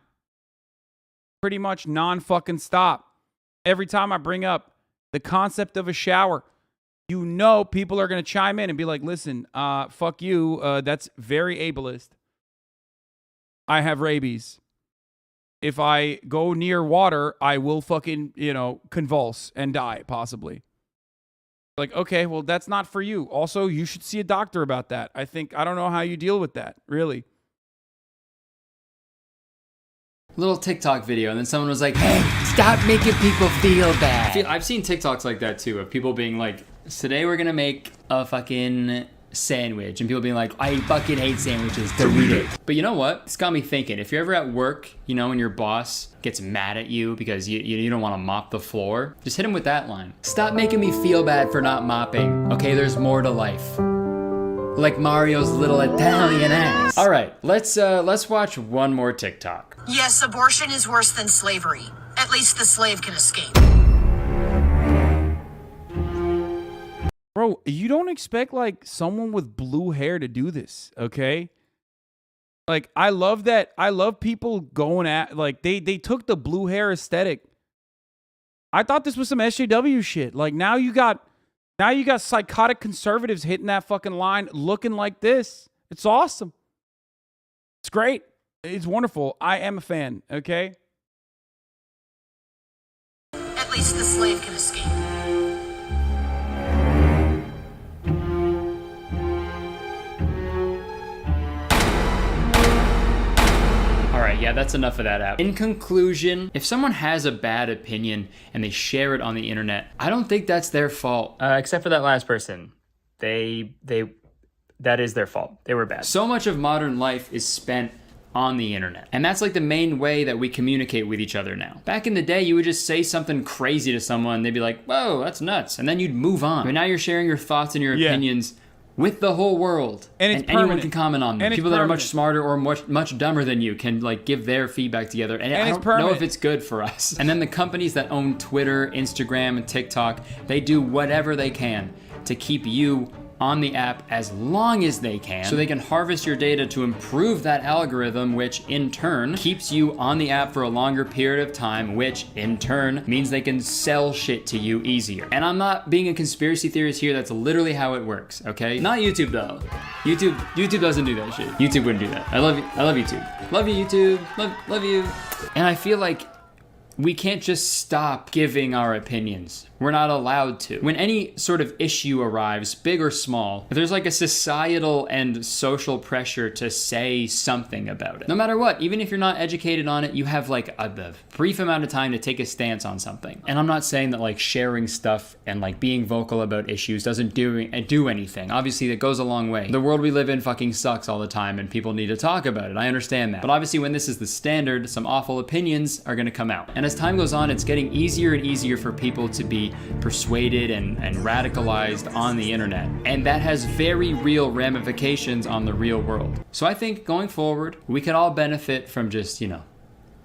Pretty much non-fucking stop. Every time I bring up the concept of a shower, you know people are going to chime in and be like, listen, fuck you. That's very ableist. I have rabies. If I go near water, I will fucking, you know, convulse and die, possibly. Like, okay, well, that's not for you. Also, you should see a doctor about that. I don't know how you deal with that, really. Little TikTok video, and then someone was like, "Hey, stop making people feel bad." I've seen TikToks like that too, of people being like, "Today we're gonna make a fucking sandwich," and people being like, "I fucking hate sandwiches, delete it." But you know what? It's got me thinking. If you're ever at work, you know, and your boss gets mad at you because you don't want to mop the floor, just hit him with that line. "Stop making me feel bad for not mopping. Okay, there's more to life." Like Mario's little Italian ass. All right, let's watch one more TikTok. Yes, abortion is worse than slavery. At least the slave can escape. Bro, you don't expect like someone with blue hair to do this, okay? Like, I love that. I love people going at, like, they took the blue hair aesthetic. I thought this was some SJW shit. Like, now you got psychotic conservatives hitting that fucking line looking like this. It's awesome. It's great. It's wonderful. I am a fan, okay? At least the slave can escape. Alright, yeah, that's enough of that app. In conclusion, if someone has a bad opinion and they share it on the internet, I don't think that's their fault. Except for that last person. That is their fault. They were bad. So much of modern life is spent on the internet. And that's like the main way that we communicate with each other now. Back in the day, you would just say something crazy to someone, they'd be like, whoa, that's nuts. And then you'd move on. But now you're sharing your thoughts and your opinions with the whole world. And anyone can comment on them. And people that are much smarter or much dumber than you can like give their feedback together. And I don't know if it's good for us. And then the companies that own Twitter, Instagram, and TikTok, they do whatever they can to keep you on the app as long as they can so they can harvest your data to improve that algorithm, which in turn keeps you on the app for a longer period of time, which in turn means they can sell shit to you easier. And I'm not being a conspiracy theorist here, that's literally how it works, okay? Not YouTube though. YouTube doesn't do that shit. YouTube wouldn't do that. I love YouTube. Love you, YouTube. Love you. And I feel like we can't just stop giving our opinions. We're not allowed to. When any sort of issue arrives, big or small, if there's like a societal and social pressure to say something about it, no matter what, even if you're not educated on it, you have like a brief amount of time to take a stance on something. And I'm not saying that like sharing stuff and like being vocal about issues doesn't do anything. Obviously that goes a long way. The world we live in fucking sucks all the time and people need to talk about it. I understand that. But obviously when this is the standard, some awful opinions are gonna come out. And as time goes on, it's getting easier and easier for people to be persuaded and radicalized on the internet. And that has very real ramifications on the real world. So I think going forward, we could all benefit from just, you know,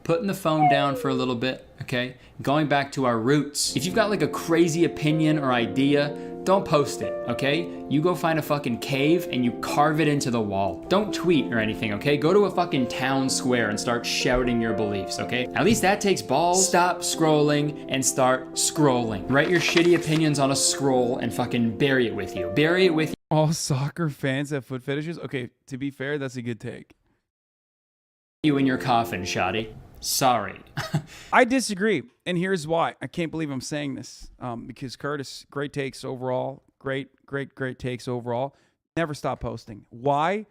putting the phone down for a little bit, okay? Going back to our roots. If you've got like a crazy opinion or idea, don't post it, okay? You go find a fucking cave and you carve it into the wall. Don't tweet or anything, okay? Go to a fucking town square and start shouting your beliefs, okay? At least that takes balls. Stop scrolling and start scrolling. Write your shitty opinions on a scroll and fucking bury it with you. Bury it with you. All soccer fans have foot fetishes? Okay, to be fair, that's a good take. You in your coffin, shoddy. Sorry. I disagree, and here's why. I can't believe I'm saying this, because Curtis, great takes overall. Great takes overall. Never stop posting. Why?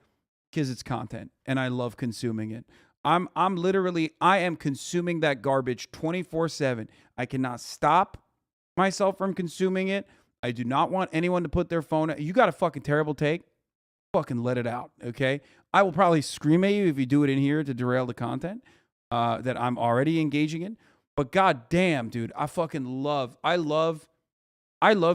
Because it's content, and I love consuming it. I am consuming that garbage 24/7. I cannot stop myself from consuming it. I do not want anyone to put their phone. You got a fucking terrible take? Fucking let it out, okay? I will probably scream at you if you do it in here to derail the content that I'm already engaging in. But god damn, dude, I love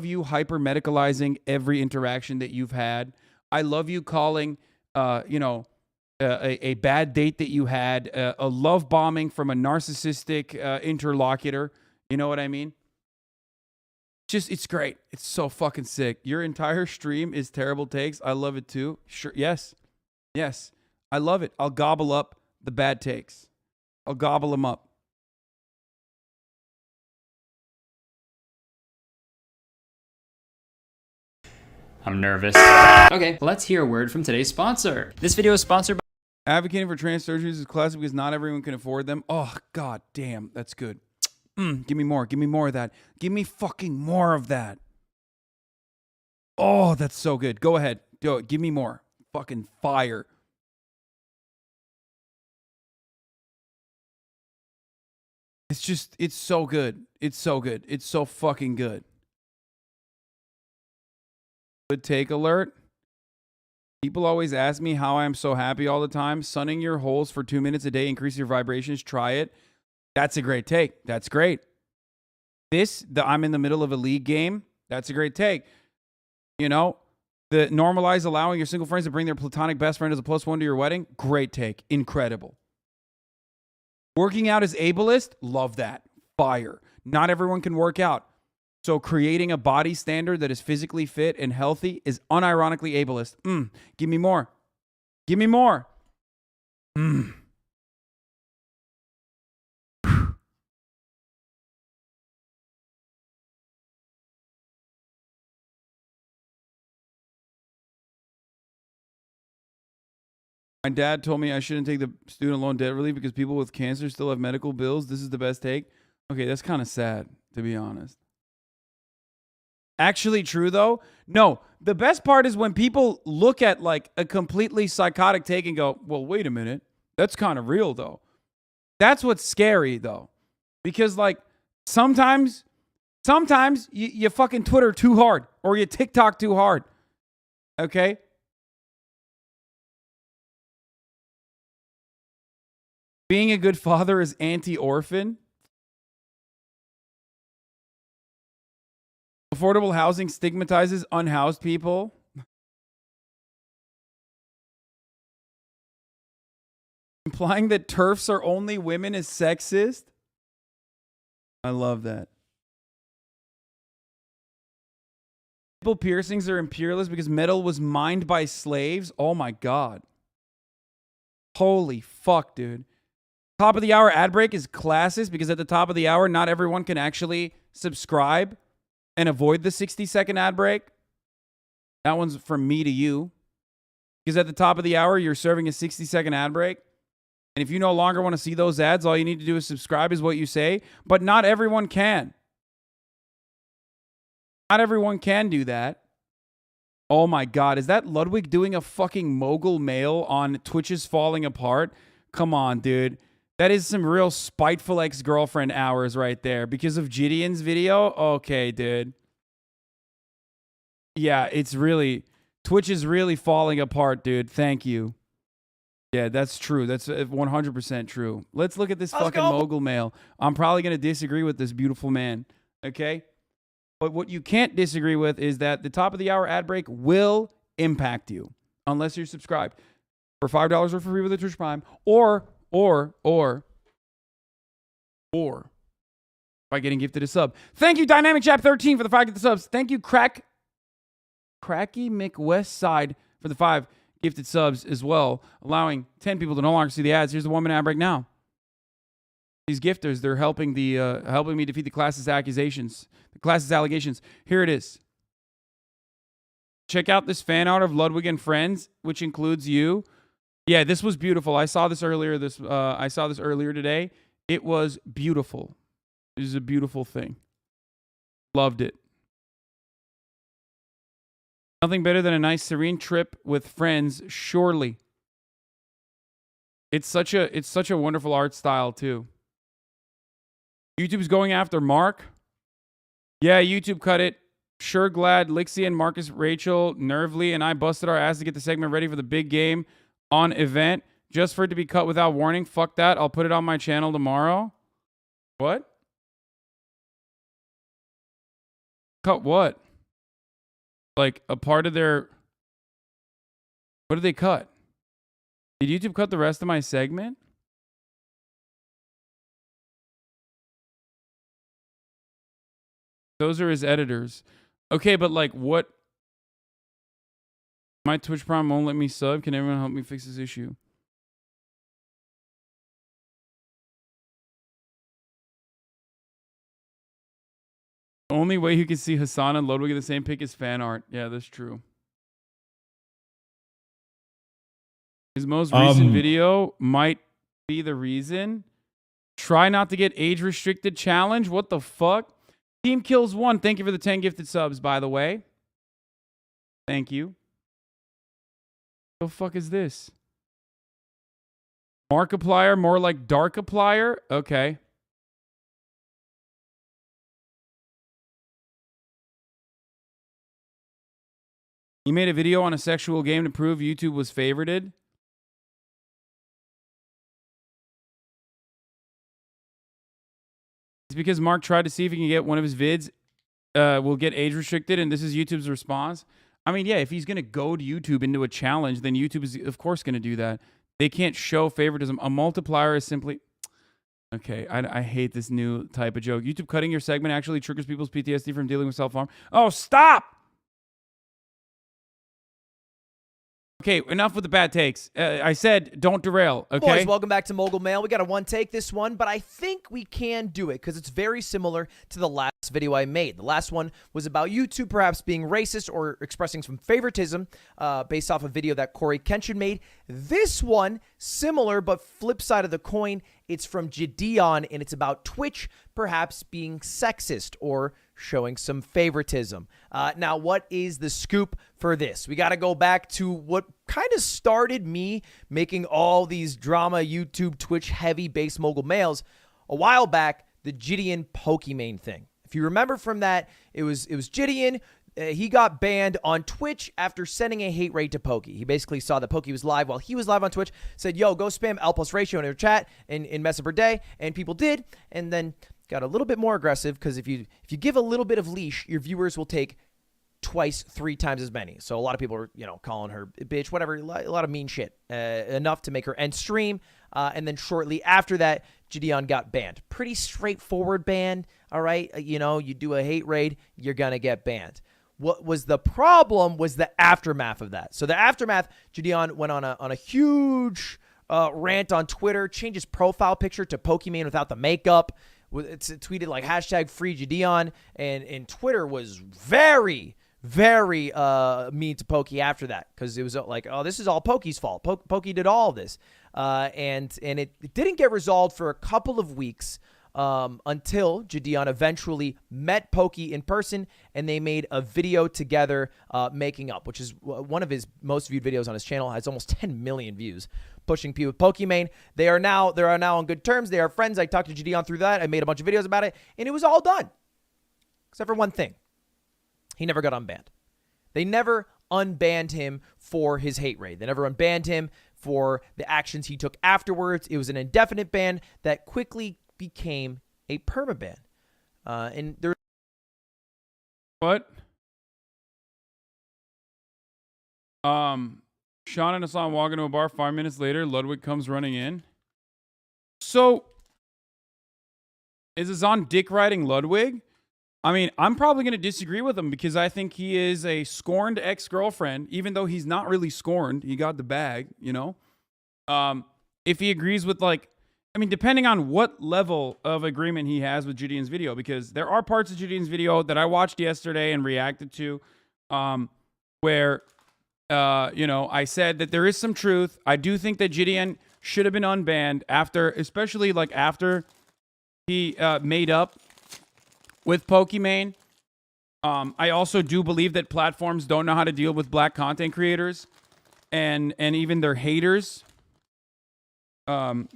you hyper medicalizing every interaction that you've had. I love you calling, a bad date that you had, a love bombing from a narcissistic interlocutor. You know what I mean? It's great. It's so fucking sick. Your entire stream is terrible takes. I love it too. Sure. Yes. I love it. I'll gobble up the bad takes. I'll gobble them up. I'm nervous. Okay, let's hear a word from today's sponsor. This video is sponsored by... Advocating for trans surgeries is classic because not everyone can afford them. Oh, god damn. That's good. Give me more. Give me more of that. Give me fucking more of that. Oh, that's so good. Go ahead. Do it. Give me more. Fucking fire. It's so good. It's so good. It's so fucking good. Good take alert. People always ask me how I'm so happy all the time. Sunning your holes for 2 minutes a day, increase your vibrations. Try it. That's a great take. That's great. I'm in the middle of a league game. That's a great take. You know, the normalize allowing your single friends to bring their platonic best friend as a +1 to your wedding. Great take. Incredible. Working out is ableist. Love that. Fire. Not everyone can work out. So creating a body standard that is physically fit and healthy is unironically ableist. Give me more. Give me more. My dad told me I shouldn't take the student loan debt relief because people with cancer still have medical bills. This is the best take. Okay, that's kind of sad, to be honest. Actually true, though. No, the best part is when people look at like a completely psychotic take and go, well, wait a minute. That's kind of real, though. That's what's scary, though. Because like sometimes you fucking Twitter too hard or you TikTok too hard. Okay? Being a good father is anti-orphan. Affordable housing stigmatizes unhoused people. Implying that TERFs are only women is sexist. I love that. Nipple piercings are imperialist because metal was mined by slaves. Oh my God. Holy fuck, dude. Top of the hour ad break is classist because at the top of the hour, not everyone can actually subscribe and avoid the 60-second ad break. That one's from me to you. Because at the top of the hour, you're serving a 60-second ad break. And if you no longer want to see those ads, all you need to do is subscribe is what you say. But not everyone can. Not everyone can do that. Oh my God. Is that Ludwig doing a fucking mogul mail on Twitch's falling apart? Come on, dude. That is some real spiteful ex-girlfriend hours right there. Because of Gideon's video? Okay, dude. Yeah, it's really... Twitch is really falling apart, dude. Thank you. Yeah, that's true. That's 100% true. Let's look at this fucking mogul mail. I'm probably going to disagree with this beautiful man. Okay? But what you can't disagree with is that the top of the hour ad break will impact you. Unless you're subscribed. For $5 or for free with a Twitch Prime. Or by getting gifted a sub. Thank you, Dynamic Chap 13 for the 5 gifted subs. Thank you, Cracky McWestside for the 5 gifted subs as well, allowing 10 people to no longer see the ads. Here's the 1-minute ad break now. These gifters, they're helping me defeat the classist allegations. Here it is. Check out this fan art of Ludwig and friends, which includes you. Yeah, this was beautiful. I saw this earlier. I saw this earlier today. It was beautiful. It is a beautiful thing. Loved it. Nothing better than a nice serene trip with friends, surely. It's such a wonderful art style too. YouTube's going after Mark. Yeah, YouTube cut it. Sure glad Lixie and Marcus Rachel, Nervely, and I busted our ass to get the segment ready for the big game on event just for it to be cut without warning. Fuck that. I'll put it on my channel tomorrow. What? Cut what? Like a part of their... What did they cut? Did YouTube cut the rest of my segment? Those are his editors. Okay, but like what? My Twitch Prime won't let me sub. Can everyone help me fix this issue? The only way you can see Hasan and Ludwig in the same pic is fan art. Yeah, that's true. His most recent video might be the reason. Try not to get age restricted challenge. What the fuck? Team Kills 1. Thank you for the 10 gifted subs, by the way. Thank you. What the fuck is this? Markiplier, more like Darkiplier? Okay. He made a video on a sexual game to prove YouTube was favorited. It's because Mark tried to see if he can get one of his vids will get age restricted, and this is YouTube's response. I mean, yeah, if he's going to goad YouTube into a challenge, then YouTube is, of course, going to do that. They can't show favoritism. A multiplier is simply... Okay, I hate this new type of joke. YouTube cutting your segment actually triggers people's PTSD from dealing with self-harm. Oh, stop! Okay, enough with the bad takes. I said don't derail, okay? Boys, welcome back to Mogul Mail. We got a one take this one, but I think we can do it because it's very similar to the last video I made. The last one was about YouTube perhaps being racist or expressing some favoritism based off a video that Corey Kenshin made. This one, similar but flip side of the coin, it's from Gideon, and it's about Twitch perhaps being sexist or showing some favoritism. Now, what is the scoop for this? We got to go back to what kind of started me making all these drama, YouTube, Twitch heavy base mogul mails a while back, the Gideon Pokimane thing. If you remember from that, it was Gideon. He got banned on Twitch after sending a hate raid to Pokey. He basically saw that Pokey was live while he was live on Twitch, said, yo, go spam L plus ratio in your chat in message per day, and people did, and then got a little bit more aggressive because if you give a little bit of leash, your viewers will take twice, 3 times as many. So a lot of people are, calling her a bitch, whatever, a lot of mean shit, enough to make her end stream. And then shortly after that, Gideon got banned. Pretty straightforward ban, all right? You do a hate raid, you're going to get banned. What was the problem was the aftermath of that. So the aftermath, Gideon went on a huge rant on Twitter, changed his profile picture to Pokimane without the makeup. It's tweeted like hashtag free Gideon, and Twitter was very, very mean to Pokey after that because it was like, oh, this is all Pokey's fault. Pokey did all of this, and it didn't get resolved for a couple of weeks until Gideon eventually met Pokey in person, and they made a video together making up, which is one of his most viewed videos on his channel. Has almost 10 million views. Pushing P with Pokimane. They are now on good terms. They are friends. I talked to Gideon through that. I made a bunch of videos about it, and it was all done. Except for one thing. He never got unbanned. They never unbanned him for his hate raid. They never unbanned him for the actions he took afterwards. It was an indefinite ban that quickly became a permaban. And there. What? Sean and Hasan walk into a bar. 5 minutes later, Ludwig comes running in. So, is Hasan dick riding Ludwig? I mean, I'm probably going to disagree with him because I think he is a scorned ex-girlfriend, even though he's not really scorned. He got the bag, If he agrees with, depending on what level of agreement he has with Gideon's video, because there are parts of Gideon's video that I watched yesterday and reacted to where, I said that there is some truth. I do think that Gideon should have been unbanned especially after he made up with Pokimane. I also do believe that platforms don't know how to deal with black content creators and even their haters,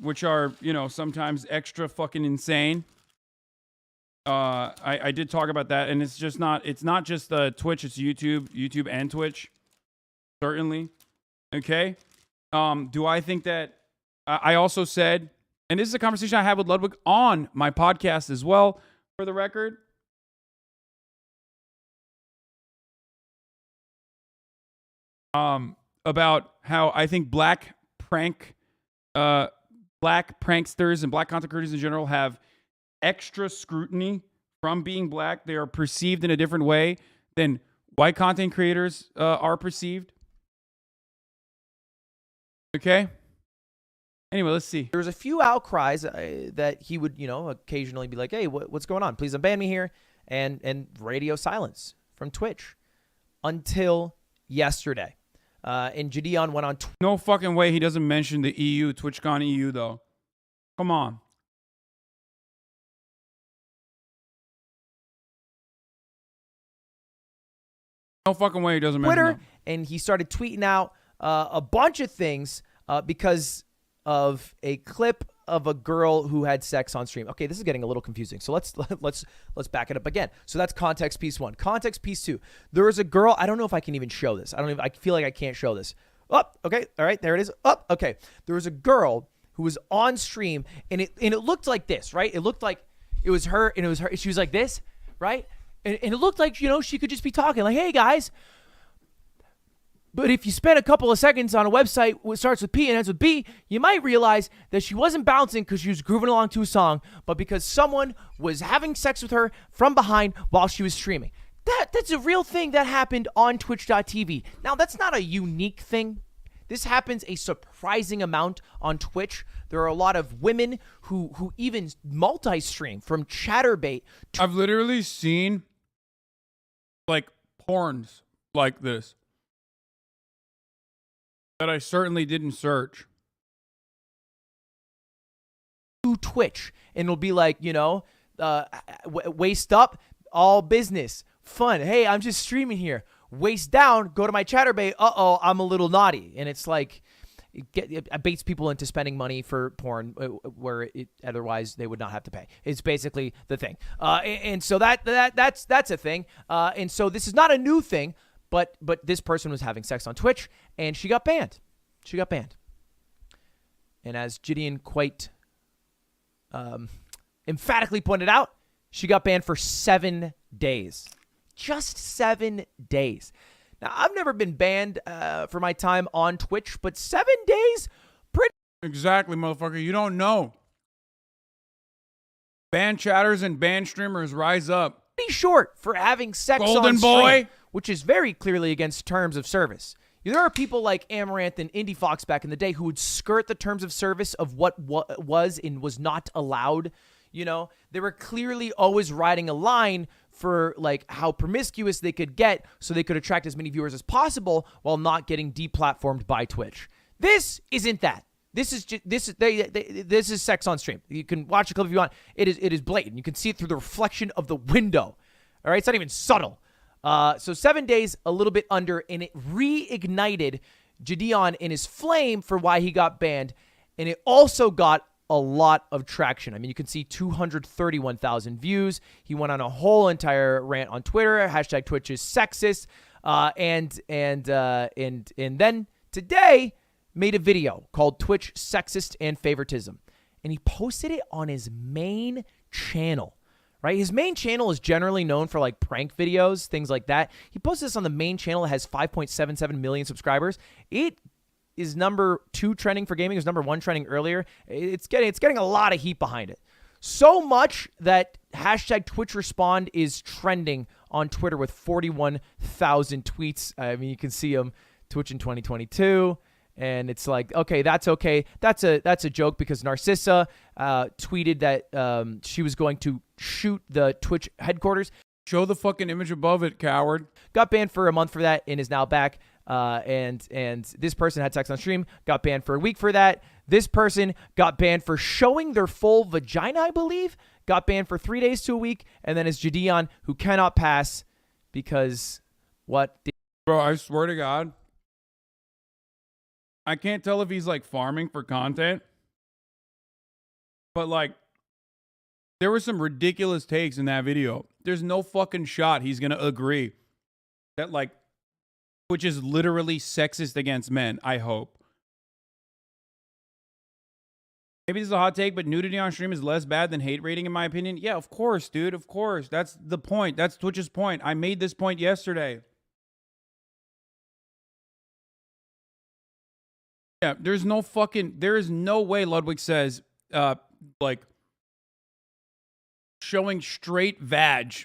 which are, sometimes extra fucking insane. I did talk about that, and it's not just Twitch, it's YouTube and Twitch. Certainly. Okay. Do I think that I also said, and this is a conversation I had with Ludwig on my podcast as well, for the record. About how I think black pranksters and black content creators in general have extra scrutiny from being black. They are perceived in a different way than white content creators are perceived. Okay. Anyway, let's see. There was a few outcries that he would, occasionally be like, hey, what's going on? Please unban me here. And radio silence from Twitch until yesterday. And Gideon went on. No fucking way he doesn't mention the EU, TwitchCon EU, though. Come on. No fucking way he doesn't mention Twitter, them. And he started tweeting out a bunch of things because of a clip of a girl who had sex on stream. Okay, this is getting a little confusing. So let's back it up again. So that's context piece 1. Context piece 2. There was a girl. I don't know if I can even show this. I feel like I can't show this. Okay. All right. There it is. Okay. There was a girl who was on stream, and it looked like this, right? It looked like it was her, and it was her. She was like this, right? And it looked like she could just be talking like, "Hey guys." But if you spend a couple of seconds on a website that starts with P and ends with B, you might realize that she wasn't bouncing because she was grooving along to a song, but because someone was having sex with her from behind while she was streaming. That's a real thing that happened on Twitch.tv. Now, that's not a unique thing This happens a surprising amount on Twitch. There are a lot of women who even multi-stream from Chatterbait. I've literally seen like porns like this that I certainly didn't search. To Twitch, and it'll be like, you know, waist up, all business, fun. Hey, I'm just streaming here. Waist down, go to my Chatterbait. Uh-oh, I'm a little naughty. And it's like, it baits people into spending money for porn where otherwise they would not have to pay. It's basically the thing. And so that's a thing. And so this is not a new thing, but this person was having sex on Twitch, and she got banned. She got banned. And as Gideon quite emphatically pointed out, she got banned for 7 days. Just 7 days. Now, I've never been banned for my time on Twitch, but 7 days? Pretty. Exactly, motherfucker. You don't know. Ban chatters and ban streamers, rise up. Pretty short for having sex Golden on stream, boy. which is very clearly against terms of service. There are people like Amaranth and Indie Fox back in the day who would skirt the terms of service of what was and was not allowed. You know, they were clearly always riding a line for like how promiscuous they could get so they could attract as many viewers as possible while not getting deplatformed by Twitch. This isn't that. This is just, this is sex on stream. You can watch a clip if you want. It is blatant. You can see it through the reflection of the window. All right, it's not even subtle. So 7 days, a little bit under, and it reignited Gideon in his flame for why he got banned, and it also got a lot of traction. I mean, you can see 231,000 views. He went on a whole entire rant on Twitter. Hashtag Twitch is sexist. And then today made a video called Twitch Sexist and Favoritism. And he posted it on his main channel, right? His main channel is generally known for like prank videos, things like that. He posted this on the main channel that has 5.77 million subscribers. It is number 2 trending for gaming. It was number 1 trending earlier. It's getting a lot of heat behind it. So much that hashtag Twitch Respond is trending on Twitter with 41,000 tweets. I mean, you can see him Twitch in 2022. And it's like, okay. That's a joke because Narcissa tweeted that she was going to shoot the Twitch headquarters. Show the fucking image above it, coward. Got banned for a month for that and is now back. And this person had sex on stream, got banned for a week for that. This person got banned for showing their full vagina, I believe. Got banned for 3 days to a week. And then it's Gideon, who cannot pass because what? Bro, I swear to God, I can't tell if he's like farming for content, but like there were some ridiculous takes in that video. There's no fucking shot he's going to agree that like Twitch is literally sexist against men, I hope. Maybe this is a hot take, but nudity on stream is less bad than hate rating in my opinion. Yeah, of course, dude, of course. That's the point. That's Twitch's point. I made this point yesterday. Yeah, there is no way Ludwig says, like, showing straight vag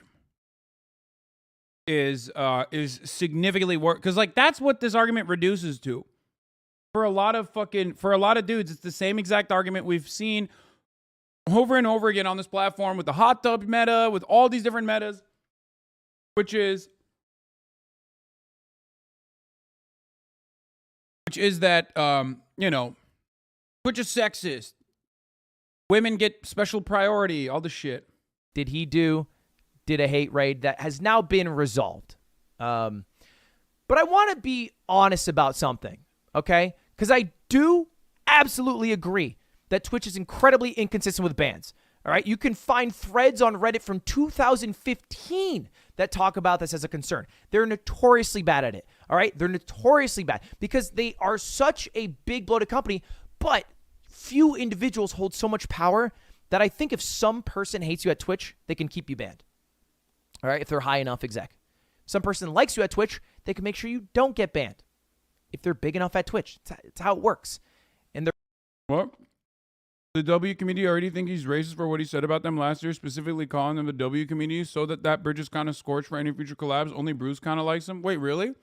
is significantly worse. Because, like, that's what this argument reduces to. For a lot of dudes, it's the same exact argument we've seen over and over again on this platform with the hot tub meta, with all these different metas, which is that, you know, Twitch is sexist. Women get special priority, all the shit. Did a hate raid that has now been resolved. But I want to be honest about something, okay? Because I do absolutely agree that Twitch is incredibly inconsistent with bans. All right, you can find threads on Reddit from 2015 that talk about this as a concern. They're notoriously bad at it. All right, they're notoriously bad because they are such a big bloated company, but few individuals hold so much power that I think if some person hates you at Twitch, they can keep you banned. All right, if they're high enough exec. Some person likes you at Twitch, they can make sure you don't get banned. If they're big enough at Twitch, it's how it works. And they're what? The W community already think he's racist for what he said about them last year, specifically calling them the W community, so that bridge is kind of scorched for any future collabs. Only Bruce kind of likes him. Wait, really?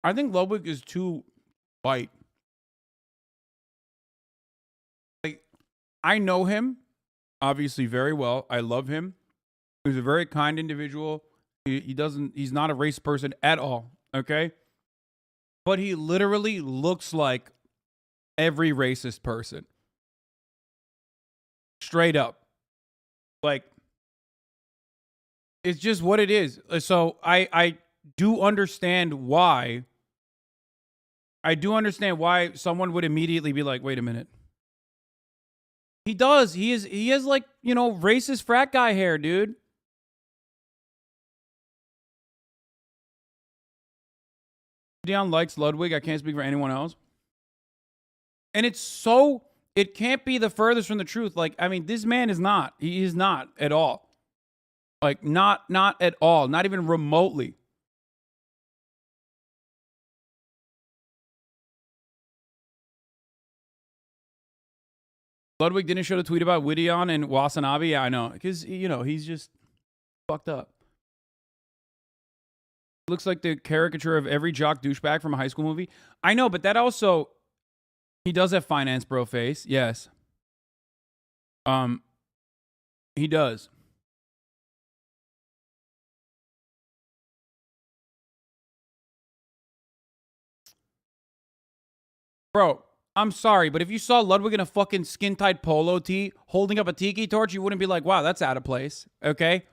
I think Ludwig is too white. Like, I know him, obviously, very well. I love him. He's a very kind individual. He's not a race person at all, okay? But he literally looks like every racist person. Straight up. Like, it's just what it is. So I do understand why. I do understand why someone would immediately be like, wait a minute. He does. He has like, you know, racist frat guy hair, dude. Dion likes Ludwig. I can't speak for anyone else. And it can't be the furthest from the truth. Like, I mean, this man is not. He is not at all. Like, not at all. Not even remotely. Ludwig didn't show the tweet about Whittion and Watanabe. Yeah, I know. Because, you know, he's just fucked up. Looks like the caricature of every jock douchebag from a high school movie. I know, but that also... He does have finance bro face. Yes. He does. Bro, I'm sorry, but if you saw Ludwig in a fucking skin-tight polo tee holding up a tiki torch, you wouldn't be like, wow, that's out of place. Okay?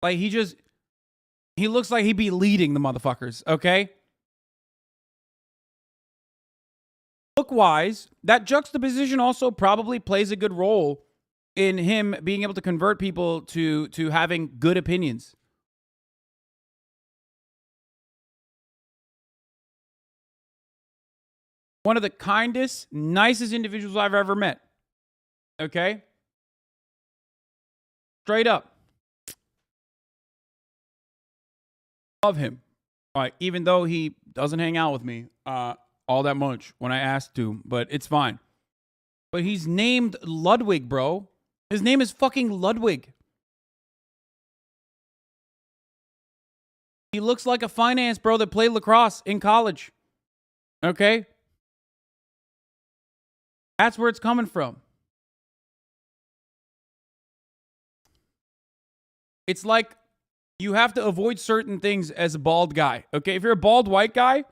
Like, he looks like he'd be leading the motherfuckers. Okay? Look-wise, that juxtaposition also probably plays a good role in him being able to convert people to having good opinions. One of the kindest, nicest individuals I've ever met. Okay? Straight up. Love him. All right, even though he doesn't hang out with me all that much when I asked to, but it's fine. But he's named Ludwig, bro. His name is fucking Ludwig. He looks like a finance bro that played lacrosse in college. Okay? That's where it's coming from. It's like you have to avoid certain things as a bald guy. Okay? If you're a bald white guy,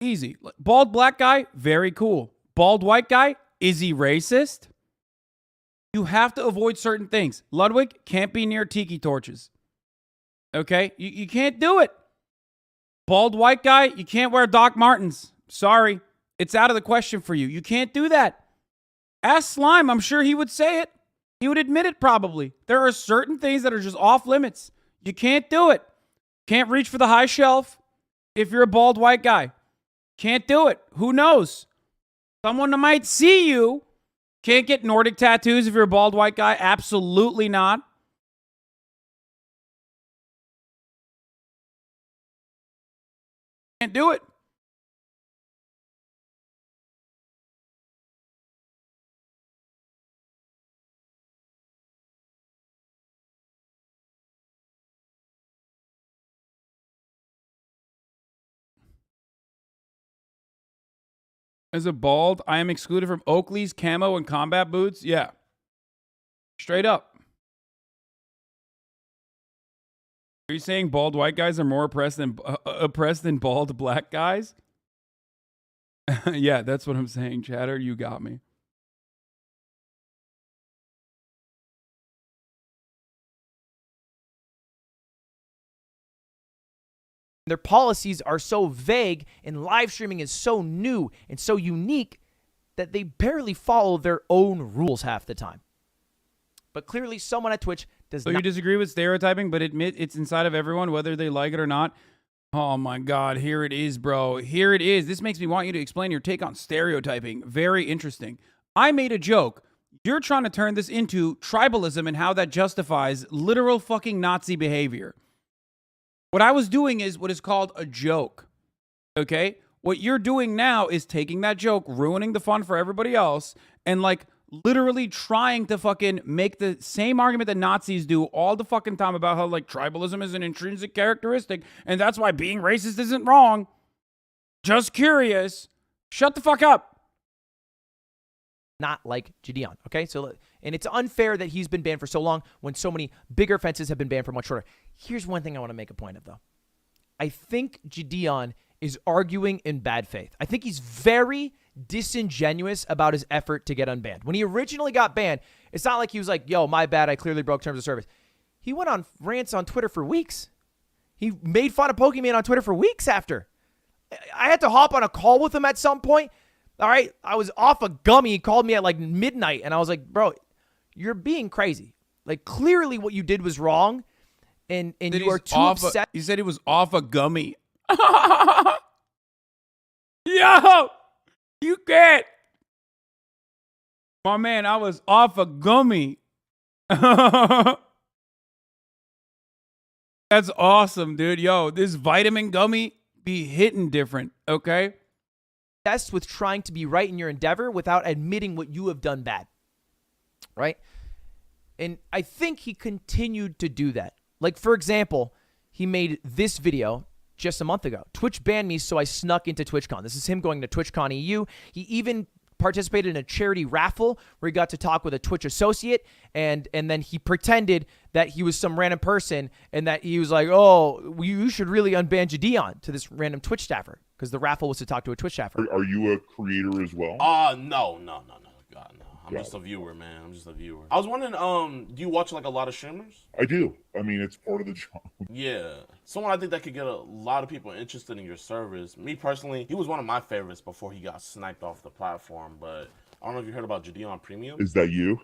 easy. Bald black guy, very cool. Bald white guy, is he racist? You have to avoid certain things. Ludwig can't be near tiki torches. Okay? You can't do it. Bald white guy, you can't wear Doc Martens. Sorry. It's out of the question for you. You can't do that. Ask Slime. I'm sure he would say it. He would admit it probably. There are certain things that are just off limits. You can't do it. Can't reach for the high shelf if you're a bald white guy. Can't do it. Who knows? Someone might see you. Can't get Nordic tattoos if you're a bald white guy. Absolutely not. Can't do it. As a bald, I am excluded from Oakley's camo and combat boots. Yeah. Straight up. Are you saying bald white guys are more oppressed than bald black guys? Yeah, that's what I'm saying, Chatter. You got me. Their policies are so vague and live streaming is so new and so unique that they barely follow their own rules half the time. But clearly someone at Twitch does not. So you disagree with stereotyping, but admit it's inside of everyone, whether they like it or not? Oh my God, here it is, bro. Here it is. This makes me want you to explain your take on stereotyping. Very interesting. I made a joke. You're trying to turn this into tribalism and how that justifies literal fucking Nazi behavior. What I was doing is what is called a joke, okay? What you're doing now is taking that joke, ruining the fun for everybody else, and like literally trying to fucking make the same argument that Nazis do all the fucking time about how like tribalism is an intrinsic characteristic and that's why being racist isn't wrong. Just curious. Shut the fuck up. Not like Gideon, okay? So, and it's unfair that he's been banned for so long when so many bigger offenses have been banned for much shorter. Here's one thing I want to make a point of, though. I think Gideon is arguing in bad faith. I think he's very disingenuous about his effort to get unbanned. When he originally got banned, it's not like he was like, yo, my bad, I clearly broke terms of service. He went on rants on Twitter for weeks. He made fun of Pokemon on Twitter for weeks after. I had to hop on a call with him at some point. All right, I was off a gummy. He called me at like midnight, and I was like, bro, you're being crazy. Like, clearly what you did was wrong, and you are too upset. He said he was off a gummy. Yo, you can't. My man, I was off a gummy. That's awesome, dude. Yo, this vitamin gummy be hitting different, okay? Best with trying to be right in your endeavor without admitting what you have done bad, right? And I think he continued to do that. Like, for example, he made this video just a month ago. Twitch banned me, so I snuck into TwitchCon. This is him going to TwitchCon EU. He even participated in a charity raffle where he got to talk with a Twitch associate, and then he pretended that he was some random person and that he was like, oh, you should really unban Gideon to this random Twitch staffer because the raffle was to talk to a Twitch staffer. Are you a creator as well? No. God, no. I'm just a viewer, man. I'm just a viewer. I was wondering, do you watch like a lot of streamers? I do. I mean, it's part of the job. Yeah. Someone I think that could get a lot of people interested in your service. Me personally, he was one of my favorites before he got sniped off the platform, but I don't know if you heard about Gideon Premium. Is that you?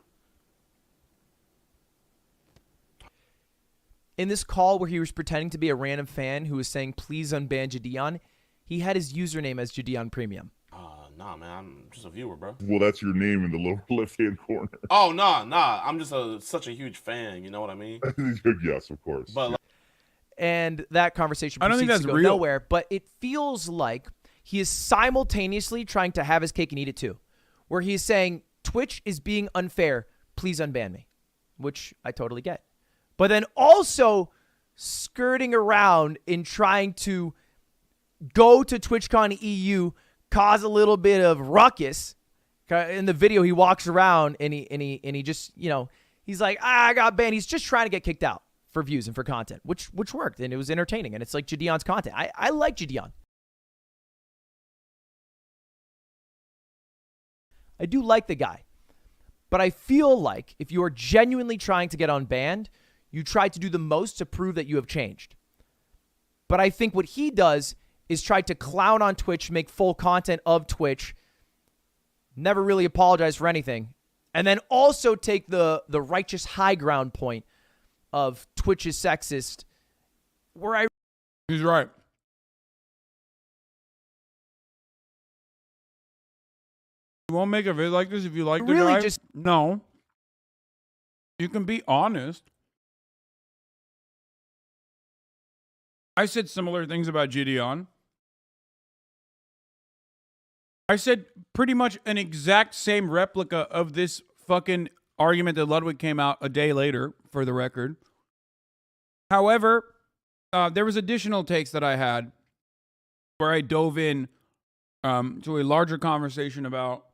In this call where he was pretending to be a random fan who was saying, please unban Gideon, he had his username as Gideon Premium. Nah, man, I'm just a viewer, bro. Well, that's your name in the lower left-hand corner. Oh, nah. I'm just such a huge fan. You know what I mean? Yes, of course. But and that conversation I don't think proceeds that's to go real. nowhere. But it feels like he is simultaneously trying to have his cake and eat it too, where he's saying Twitch is being unfair. Please unban me, which I totally get. But then also skirting around in trying to go to TwitchCon EU, cause a little bit of ruckus. In the video, he walks around and he just, you know, he's like, I got banned. He's just trying to get kicked out for views and for content, which worked, and it was entertaining, and it's like Gideon's content. I like Gideon. I do like the guy, but I feel like if you are genuinely trying to get unbanned, you try to do the most to prove that you have changed. But I think what he does is try to clown on Twitch, make full content of Twitch, never really apologize for anything, and then also take the righteous high ground point of Twitch is sexist, where He's right. You won't make a video like this if you like the Really guy? No. You can be honest. I said similar things about Gideon. I said pretty much an exact same replica of this fucking argument that Ludwig came out a day later, for the record. However, there was additional takes that I had where I dove in to a larger conversation about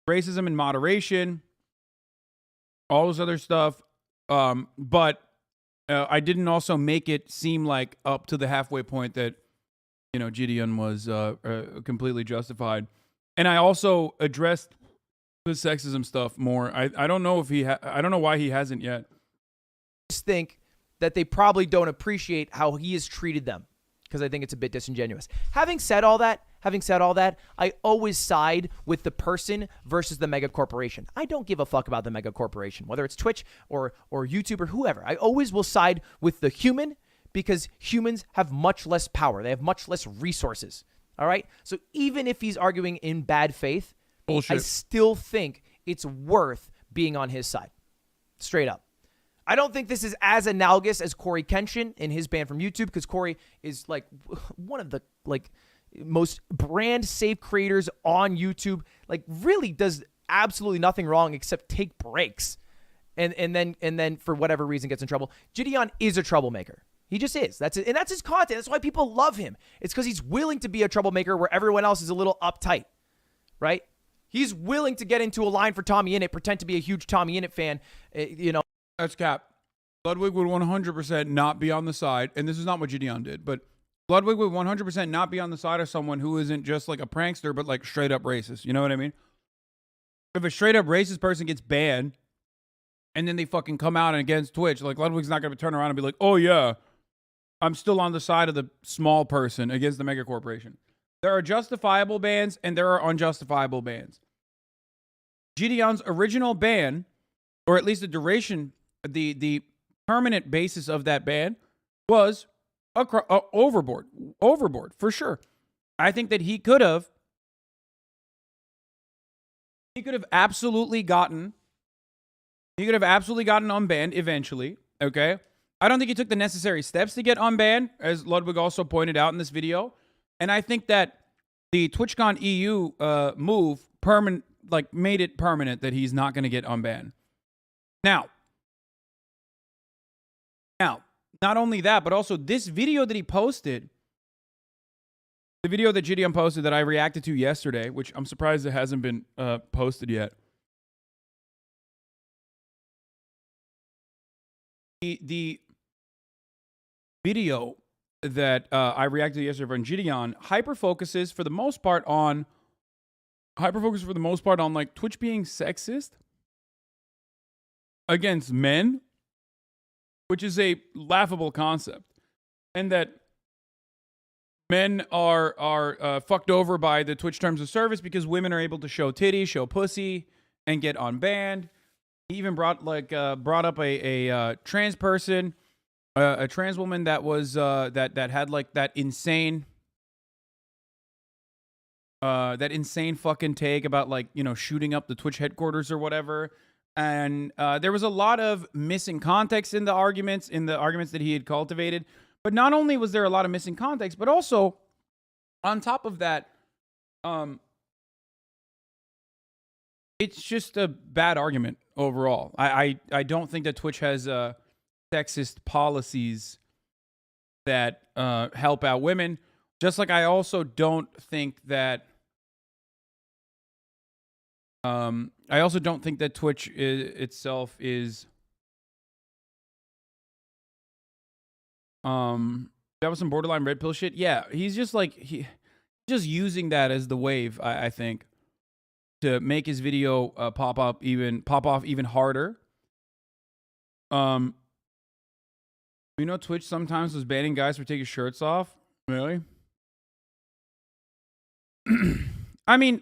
racism and moderation, all this other stuff. But I didn't also make it seem like up to the halfway point that, you know, Gideon was completely justified. And I also addressed the sexism stuff more. I don't know if I don't know why he hasn't yet. I just think that they probably don't appreciate how he has treated them, because I think it's a bit disingenuous. Having said all that, I always side with the person versus the mega corporation. I don't give a fuck about the mega corporation, whether it's Twitch or YouTube or whoever. I always will side with the human, because humans have much less power. They have much less resources. All right? So even if he's arguing in bad faith, bullshit, I still think it's worth being on his side. Straight up. I don't think this is as analogous as Corey Kenshin in his ban from YouTube, because Corey is like one of the most brand safe creators on YouTube. Like, really does absolutely nothing wrong except take breaks. And then for whatever reason gets in trouble. Gideon is a troublemaker. He just is. That's it. And that's his content. That's why people love him. It's because he's willing to be a troublemaker where everyone else is a little uptight, right? He's willing to get into a line for Tommy Innit, pretend to be a huge Tommy Innit fan, you know. That's cap. Ludwig would 100% not be on the side, and this is not what Gideon did, but Ludwig would 100% not be on the side of someone who isn't just like a prankster, but like straight up racist. You know what I mean? If a straight up racist person gets banned, and then they fucking come out and against Twitch, like Ludwig's not going to turn around and be like, oh yeah, I'm still on the side of the small person against the mega corporation. There are justifiable bans and there are unjustifiable bans. Gideon's original ban, or at least the duration, the permanent basis of that ban was overboard for sure. I think that he could have absolutely gotten unbanned eventually, okay? I don't think he took the necessary steps to get unbanned, as Ludwig also pointed out in this video. And I think that the TwitchCon EU move made it permanent that he's not going to get unbanned. Now, not only that, but also this video that he posted, the video that Gideon posted that I reacted to yesterday, which I'm surprised it hasn't been posted yet. The video that I reacted to yesterday from Gideon hyper-focuses for the most part on like Twitch being sexist against men, which is a laughable concept, and that men are fucked over by the Twitch terms of service because women are able to show titties, show pussy, and get unbanned. He even brought up a trans person, a trans woman that was that had like that insane fucking take about like, you know, shooting up the Twitch headquarters or whatever. And there was a lot of missing context in the arguments that he had cultivated. But not only was there a lot of missing context, but also on top of that, it's just a bad argument overall. I don't think that Twitch has sexist policies that help out women. Just like I also don't think that Twitch itself is that was some borderline red pill shit. Yeah, he's just just using that as the wave, I think, to make his video pop off even harder. You know, Twitch sometimes was banning guys for taking shirts off. Really? I mean,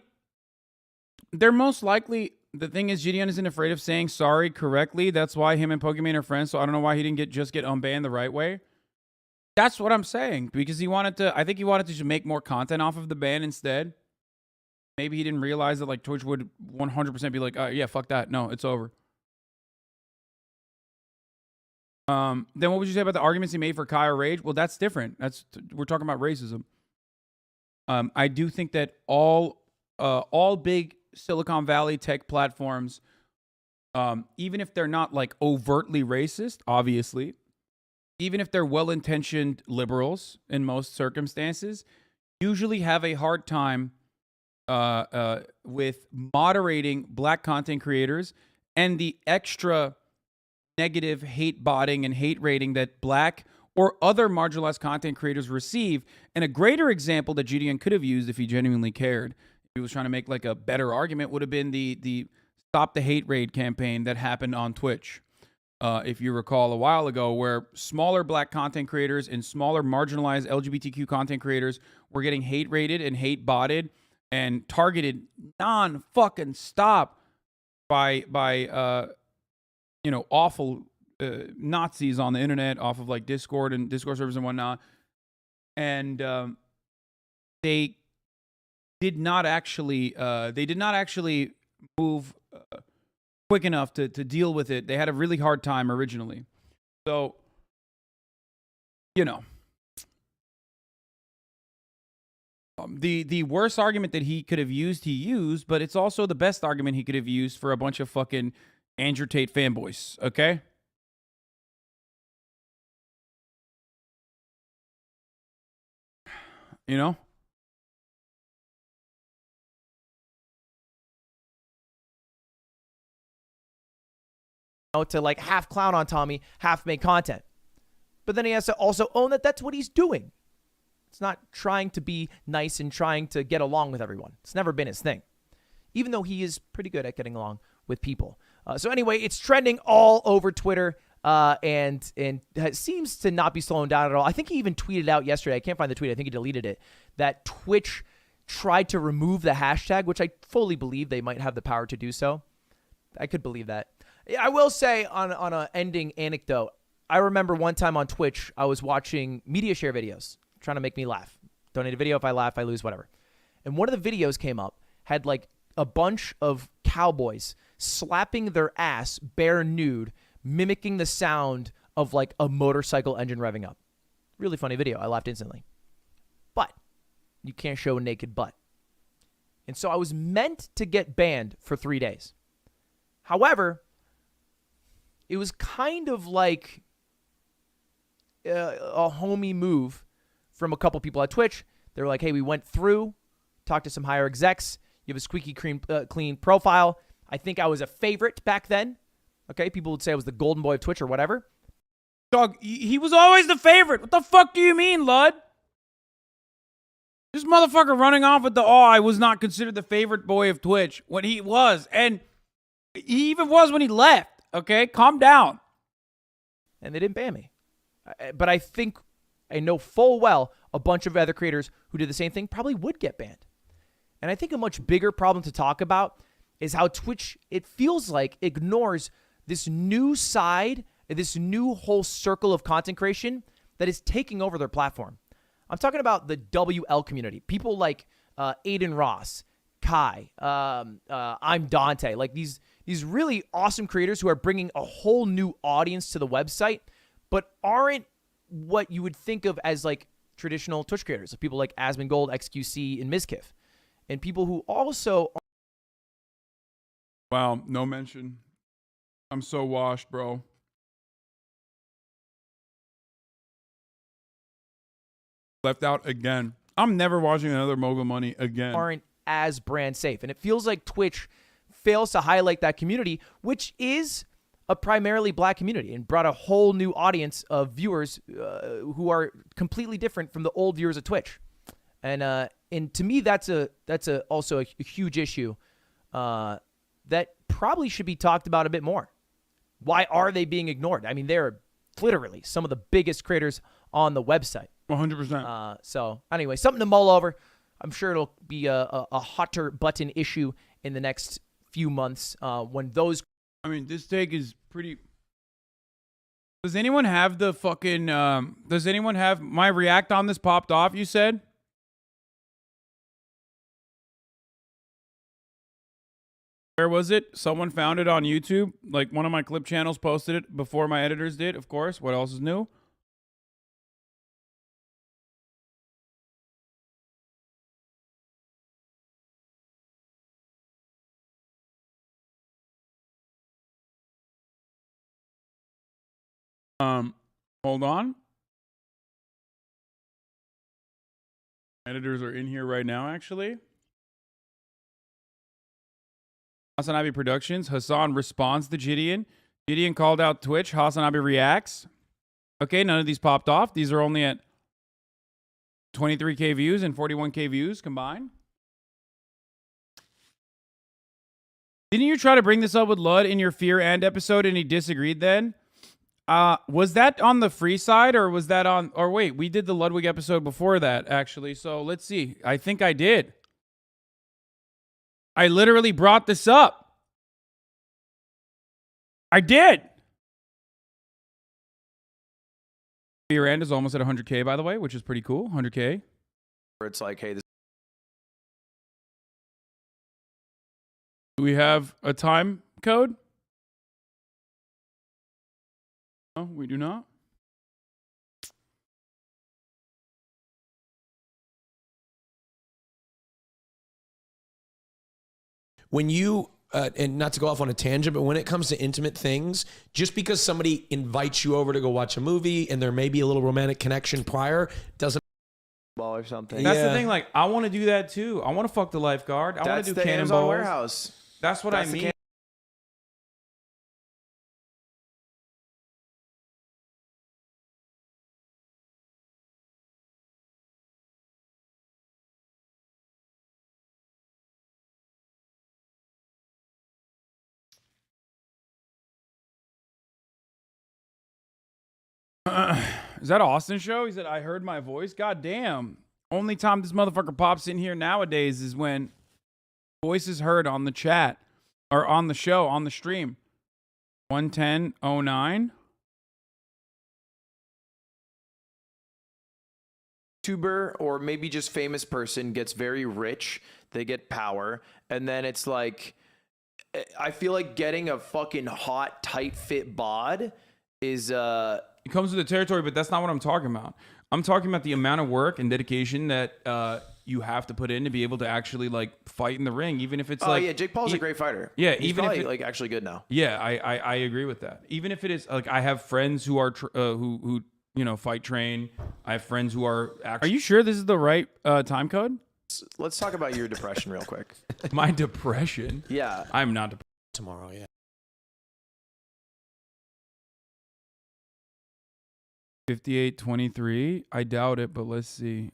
they're most likely. The thing is, Gideon isn't afraid of saying sorry correctly. That's why him and Pokemon are friends. So I don't know why he didn't get unbanned the right way. That's what I'm saying, because I think he wanted to just make more content off of the ban instead. Maybe he didn't realize that like Twitch would 100% be like, yeah, fuck that. No, it's over. Then what would you say about the arguments he made for Kai or Rage? Well, that's different. We're talking about racism. I do think that all big Silicon Valley tech platforms, even if they're not like overtly racist, obviously, even if they're well-intentioned liberals in most circumstances, usually have a hard time with moderating black content creators and the extra negative hate botting and hate rating that black or other marginalized content creators receive. And a greater example that Gideon could have used if he genuinely cared, if he was trying to make like a better argument, would have been the Stop the Hate Raid campaign that happened on Twitch. If you recall a while ago, where smaller black content creators and smaller marginalized LGBTQ content creators were getting hate rated and hate botted and targeted non-fucking stop by awful Nazis on the internet off of like Discord and Discord servers and whatnot. And they did not actually move quick enough to deal with it. They had a really hard time originally. So, you know, The worst argument that he could have used, he used, but it's also the best argument he could have used for a bunch of fucking Andrew Tate fanboys, okay? You know? To like half clown on Tommy, half make content. But then he has to also own that that's what he's doing. It's not trying to be nice and trying to get along with everyone. It's never been his thing, even though he is pretty good at getting along with people. So anyway, it's trending all over Twitter, and it seems to not be slowing down at all. I think he even tweeted out yesterday. I can't find the tweet. I think he deleted it. That Twitch tried to remove the hashtag, which I fully believe they might have the power to do so. I could believe that. I will say on an ending anecdote, I remember one time on Twitch, I was watching media share videos, trying to make me laugh. Donate a video. If I laugh, I lose, whatever. And one of the videos came up, had like a bunch of cowboys slapping their ass bare nude, mimicking the sound of like a motorcycle engine revving up. Really funny video. I laughed instantly. But you can't show a naked butt. And so I was meant to get banned for 3 days. However, it was kind of like a homie move from a couple people at Twitch. They were like, hey, we went through, talked to some higher execs. You have a squeaky clean profile. I think I was a favorite back then. Okay, people would say I was the golden boy of Twitch or whatever. Dog, he was always the favorite. What the fuck do you mean, Lud? This motherfucker running off with I was not considered the favorite boy of Twitch when he was. And he even was when he left. Okay, calm down. And they didn't ban me. But I think, I know full well, a bunch of other creators who did the same thing probably would get banned. And I think a much bigger problem to talk about is how Twitch, it feels like, ignores this new side, this new whole circle of content creation that is taking over their platform. I'm talking about the WL community. People like Aiden Ross, Kai, I'm Dante, like these really awesome creators who are bringing a whole new audience to the website, but aren't what you would think of as like traditional Twitch creators. So people like Asmongold, XQC, and Mizkif. And people who also... Wow, no mention. I'm so washed, bro. Left out again. I'm never watching another Mogul Money again. Aren't as brand safe. And it feels like Twitch fails to highlight that community, which is a primarily black community, and brought a whole new audience of viewers who are completely different from the old viewers of Twitch. And to me, that's also a huge issue that probably should be talked about a bit more. Why are they being ignored? I mean, they're literally some of the biggest creators on the website. 100%. So anyway, something to mull over. I'm sure it'll be a hotter button issue in the next few months when those... I mean, this take is pretty... Does anyone have the fucking... does anyone have... My react on this popped off, you said? Where was it? Someone found it on YouTube. Like, one of my clip channels posted it before my editors did, of course. What else is new? Hold on. Editors are in here right now, actually. Hasan Abi Productions. Hasan responds to Gideon. Gideon called out Twitch. Hasan Abi reacts. Okay, none of these popped off. These are only at 23K views and 41K views combined. Didn't you try to bring this up with Lud in your Fear and episode and he disagreed then? Was that on the free side or was that on... Or wait, we did the Ludwig episode before that, actually. So let's see. I think I did. I literally brought this up. I did. Fear and is almost at 100K, by the way, which is pretty cool. 100K. Where it's like, hey, this... Do we have a time code? No, we do not. when you and not to go off on a tangent, but when it comes to intimate things, just because somebody invites you over to go watch a movie and there may be a little romantic connection prior, doesn't ball or something. That's the thing. Like, I want to do that too. I want to fuck the lifeguard. I want to do the Amazon cannonballs. warehouse. That's what I mean. Is that Austin show? He said, I heard my voice. God damn. Only time this motherfucker pops in here nowadays is when voice is heard on the chat or on the show, on the stream. 11009. YouTuber or maybe just famous person gets very rich, they get power, and then it's like, I feel like getting a fucking hot, tight fit bod is It comes with the territory, but that's not what I'm talking about. I'm talking about the amount of work and dedication that you have to put in to be able to actually like fight in the ring, even if it's yeah, Jake Paul's a great fighter. Yeah, he's even probably, if like actually good now. Yeah, I agree with that. Even if it is like I have friends who are who fight train. I have friends who are. Are you sure this is the right time code? Let's talk about your depression real quick. My depression. Yeah, I'm not depressed. Tomorrow, yeah. 5823. I doubt it, but let's see.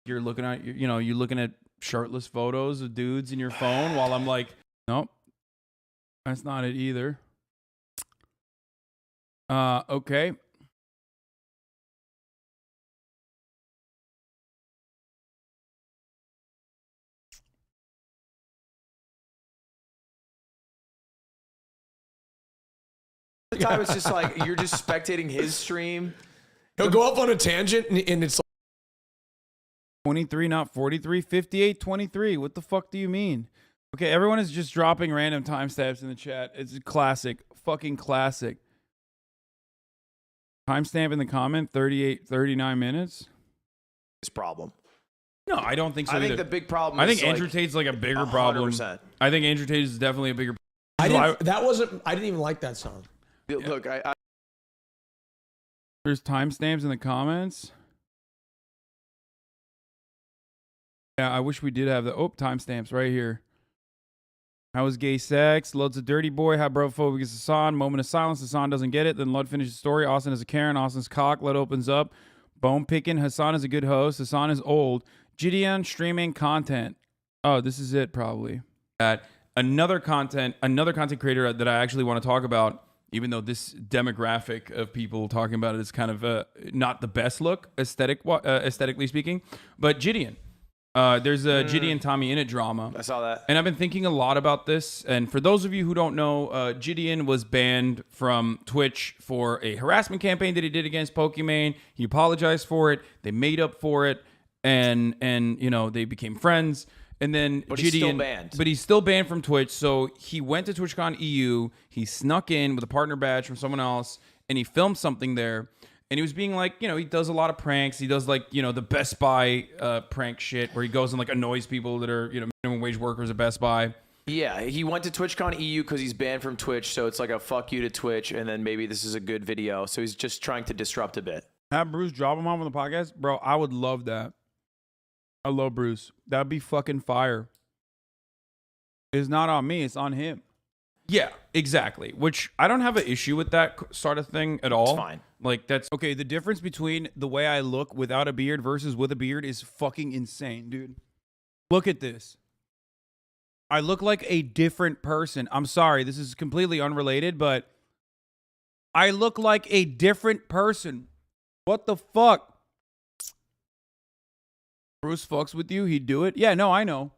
You're looking at you're looking at shirtless photos of dudes in your phone while I'm like, nope, that's not it either. Okay. The time it's just like you're just spectating his stream. He'll go off on a tangent and it's like 23, not 43. 5823. What the fuck do you mean? Okay, everyone is just dropping random timestamps in the chat. It's a classic. Fucking classic. Timestamp in the comment, 39 minutes. His problem. No, I don't think so. I think either. the big problem I think is Andrew like Tate's like a bigger problem. 100%. I think Andrew Tate is definitely a bigger I didn't even like that song. Look, I There's timestamps in the comments. Yeah, I wish we did have the timestamps right here. How was gay sex? Loads of dirty boy. How brophobic is Hasan? Moment of silence. Hasan doesn't get it. Then Lud finishes the story. Austin is a Karen. Austin's cock. Lud opens up. Bone picking. Hasan is a good host. Hasan is old. Gideon streaming content. Oh, this is it probably. Another content creator that I actually want to talk about, even though this demographic of people talking about it is kind of not the best look aesthetically speaking, but Gideon. There's a Gideon Tommy Innit drama. I saw that. And I've been thinking a lot about this. And for those of you who don't know, Gideon was banned from Twitch for a harassment campaign that he did against Pokimane. He apologized for it. They made up for it. And they became friends. And then But Gideon, he's still banned. But he's still banned from Twitch. So he went to TwitchCon EU. He snuck in with a partner badge from someone else. And he filmed something there. And he was being like, he does a lot of pranks. He does like, the Best Buy prank shit where he goes and like annoys people that are, minimum wage workers at Best Buy. Yeah, he went to TwitchCon EU because he's banned from Twitch, so it's like a fuck you to Twitch, and then maybe this is a good video. So he's just trying to disrupt a bit. Have Bruce drop him off on the podcast? Bro, I would love that. I love Bruce. That'd be fucking fire. It's not on me, it's on him. Yeah, exactly. Which I don't have an issue with that sort of thing at all. It's fine. Like that's okay. The difference between the way I look without a beard versus with a beard is fucking insane, dude. Look at this. I look like a different person. I'm sorry, this is completely unrelated, but I look like a different person. What the fuck? Bruce fucks with you, he'd do it? Yeah, no, I know.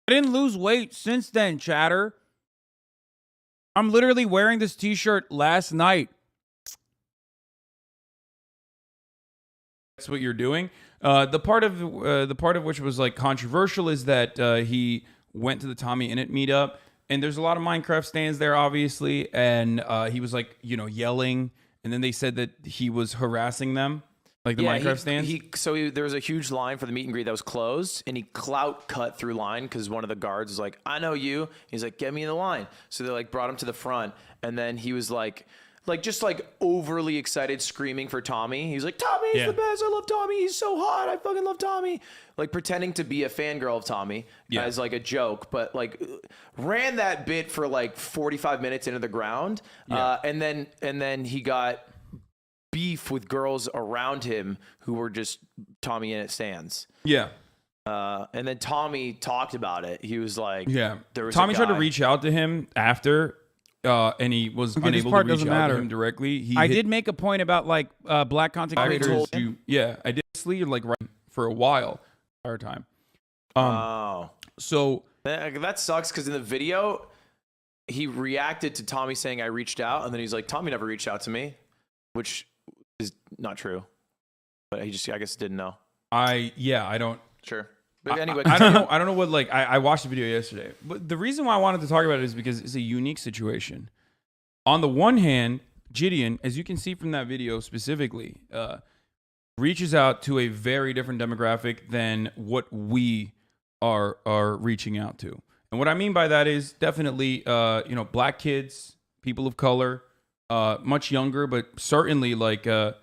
I didn't lose weight since then, chatter. I'm literally wearing this t-shirt last night. that's what you're doing. The part of which was like controversial is that he went to the Tommy Innit meetup, and there's a lot of Minecraft stands there, obviously, and he was like, yelling, and then they said that he was harassing them, like the Minecraft stands. There was a huge line for the meet and greet that was closed, and he clout cut through line because one of the guards was like, "I know you." He's like, "Get me in the line." So they like brought him to the front, and then he was like just overly excited, screaming for Tommy. He's like, "Tommy's the best. I love Tommy. He's so hot. I fucking love Tommy." Like pretending to be a fangirl of Tommy as like a joke, but like ran that bit for like 45 minutes into the ground, and then he got beef with girls around him who were just Tommy Innit stands. Yeah. And then Tommy talked about it. He was like, there was Tommy tried to reach out to him after. And he was unable to reach out to him directly. I did make a point about like black content creators. I did sleep like right for a while, entire time. So that sucks because in the video, he reacted to Tommy saying I reached out, and then he's like, Tommy never reached out to me, which is not true. But he just, I guess, didn't know. I don't. Sure. But anyway, I don't know. I don't know what I watched the video yesterday, but the reason why I wanted to talk about it is because it's a unique situation. On the one hand, Gideon, as you can see from that video specifically, reaches out to a very different demographic than what we are reaching out to. And what I mean by that is definitely black kids, people of color, much younger, but certainly there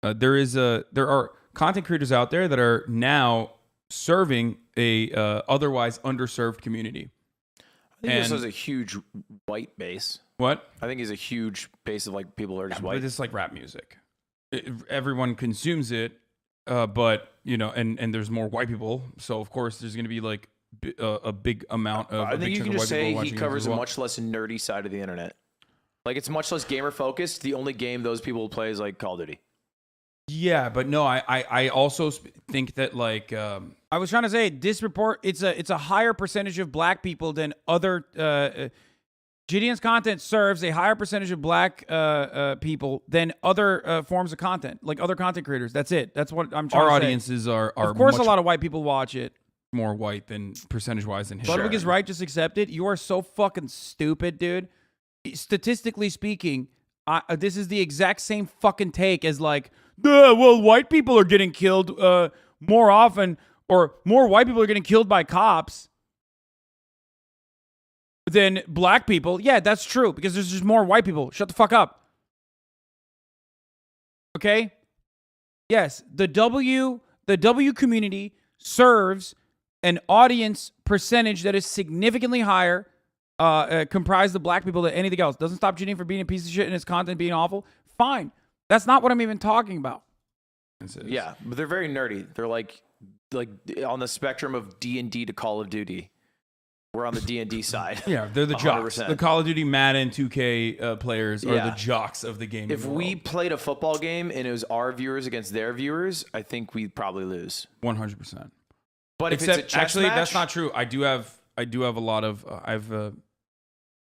are content creators out there that are now serving a otherwise underserved community. I think this has a huge white base. What? I think he's a huge base of like people who are just white. But it's like rap music. Everyone consumes it, but and there's more white people, so of course there's going to be like a big amount of. I think you can just say he covers a much less nerdy side of the internet. Like it's much less gamer focused. The only game those people play is like Call of Duty. Yeah, but no, I also think that like I was trying to say it's a higher percentage of black people than other Gideon's content serves a higher percentage of black people than other forms of content, like other content creators. That's it. That's what I'm trying our to say. audiences are of course a lot of white people watch it. More white than percentage wise than him. Ludwig is right, just accept it. You are so fucking stupid, dude. Statistically speaking, this is the exact same fucking take as like, well, white people are getting killed more often, or more white people are getting killed by cops than black people. Yeah, that's true, because there's just more white people. Shut the fuck up. Okay? Yes, the W community serves an audience percentage that is significantly higher, comprised of black people than anything else. Doesn't stop Gideon from being a piece of shit and his content being awful. Fine. That's not what I'm even talking about. Yeah, but they're very nerdy. They're like on the spectrum of D&D to Call of Duty. We're on the D&D side. Yeah, they're the jocks. 100%. The Call of Duty, Madden, 2K players are the jocks of the game. If we played a football game and it was our viewers against their viewers, I think we'd probably lose. 100%. But if it's a chess actually, match, that's not true. I do have a lot of. I've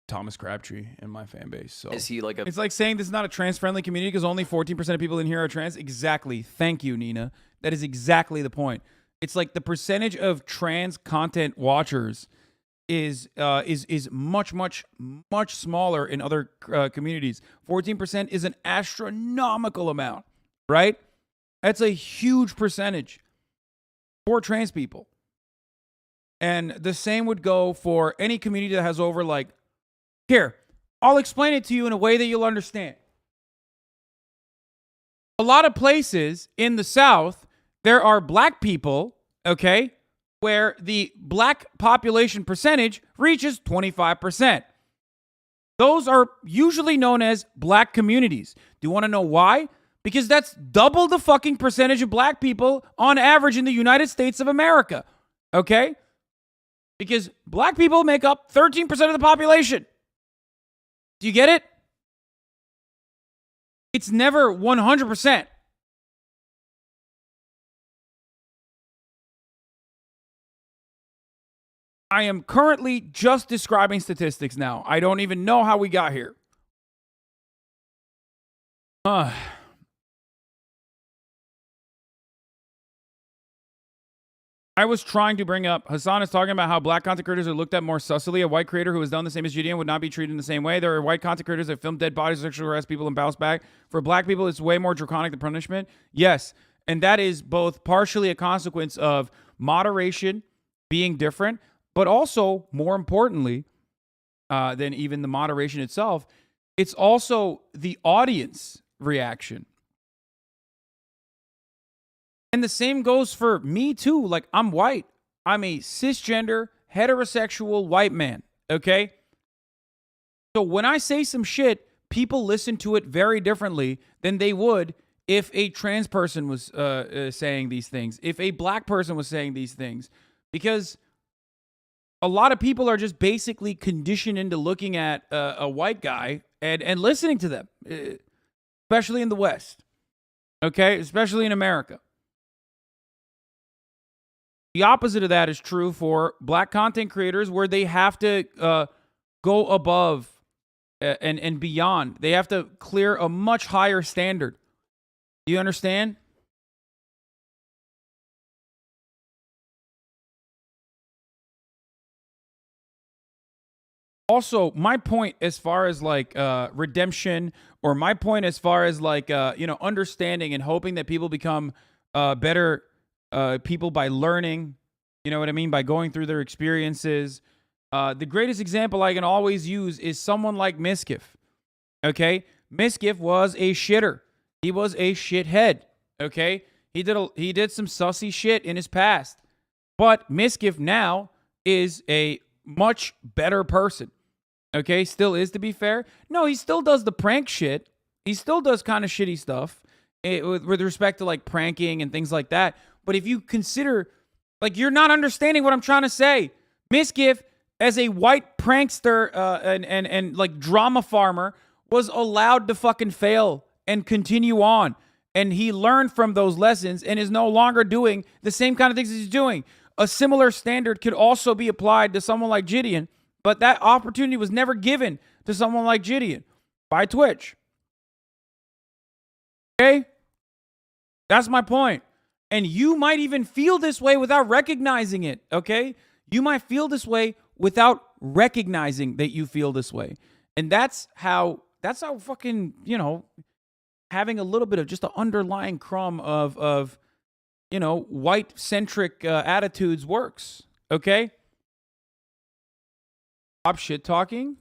Thomas Crabtree in my fan base. So is he like a? It's like saying this is not a trans-friendly community because only 14% of people in here are trans. Exactly. Thank you, Nina. That is exactly the point. It's like the percentage of trans content watchers is much smaller in other communities. 14% is an astronomical amount, right? That's a huge percentage for trans people. And the same would go for any community that has over like, here, I'll explain it to you in a way that you'll understand. A lot of places in the South, there are black people, okay, where the black population percentage reaches 25%. Those are usually known as black communities. Do you want to know why? Because that's double the fucking percentage of black people on average in the United States of America, okay? Because black people make up 13% of the population. Do you get it? It's never 100%. I am currently just describing statistics now. I don't even know how we got here. I was trying to bring up, Hasan is talking about how black content creators are looked at more sussily. A white creator who has done the same as Gideon would not be treated in the same way. There are white content creators that film dead bodies, sexually harass people, and bounce back. For black people, it's way more draconic the punishment. Yes, and that is both partially a consequence of moderation being different, but also, more importantly, than even the moderation itself, it's also the audience reaction. And the same goes for me too. Like, I'm white. I'm a cisgender, heterosexual white man. Okay? So when I say some shit, people listen to it very differently than they would if a trans person was saying these things, if a black person was saying these things. Because a lot of people are just basically conditioned into looking at a white guy and listening to them, especially in the West. Okay? Especially in America. The opposite of that is true for black content creators, where they have to go above and beyond. They have to clear a much higher standard. You understand? Also, my point as far as like redemption, or my point as far as like understanding and hoping that people become better people by learning, you know what I mean, by going through their experiences. The greatest example I can always use is someone like Miskiff. Okay, Miskiff was a shitter. He was a shithead. Okay, he did some sussy shit in his past, but Miskiff now is a much better person. Okay, still is, to be fair. No, he still does the prank shit. He still does kind of shitty stuff with respect to like pranking and things like that. But if you consider, like, you're not understanding what I'm trying to say. Miskiff, as a white prankster and like drama farmer, was allowed to fucking fail and continue on. And he learned from those lessons and is no longer doing the same kind of things he's doing. A similar standard could also be applied to someone like Gideon, but that opportunity was never given to someone like Gideon by Twitch. Okay? That's my point. And you might even feel this way without recognizing it, okay? You might feel this way without recognizing that you feel this way. And that's how fucking, having a little bit of just an underlying crumb of white-centric attitudes works, okay? Stop shit-talking?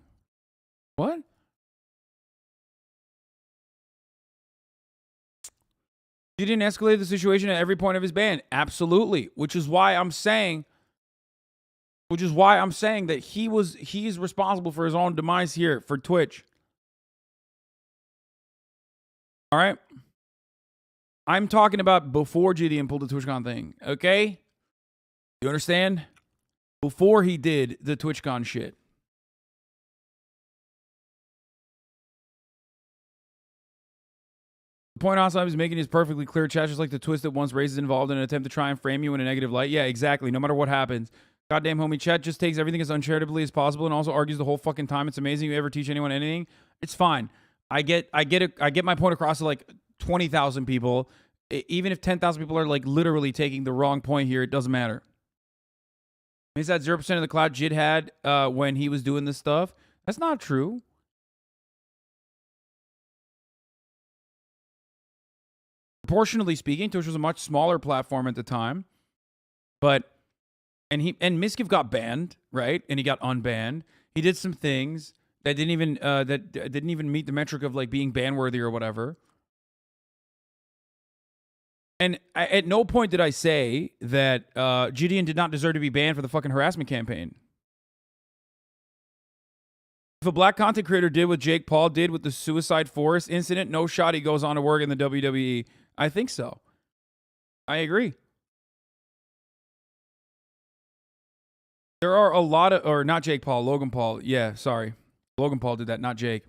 What? He didn't escalate the situation at every point of his ban. Absolutely. Which is why I'm saying that he's responsible for his own demise here for Twitch. All right? I'm talking about before GDM pulled the TwitchCon thing, okay? You understand? Before he did the TwitchCon shit. The point Hasan is making is perfectly clear. Chat just like the twist that once race is involved in an attempt to try and frame you in a negative light. Yeah, exactly. No matter what happens. Goddamn homie, chat just takes everything as uncharitably as possible and also argues the whole fucking time. It's amazing you ever teach anyone anything. It's fine. I get my point across to like 20,000 people. Even if 10,000 people are like literally taking the wrong point here, it doesn't matter. He's at 0% of the clout Jid had when he was doing this stuff. That's not true. Proportionally speaking, Twitch was a much smaller platform at the time, and Miskiff got banned, right? And he got unbanned. He did some things that didn't even meet the metric of like being ban worthy or whatever. And at no point did I say that Gideon did not deserve to be banned for the fucking harassment campaign. If a black content creator did what Jake Paul did with the Suicide Forest incident, no shot he goes on to work in the WWE. I think so. I agree. There are a lot of, or not Jake Paul, Logan Paul. Yeah, sorry. Logan Paul did that, not Jake.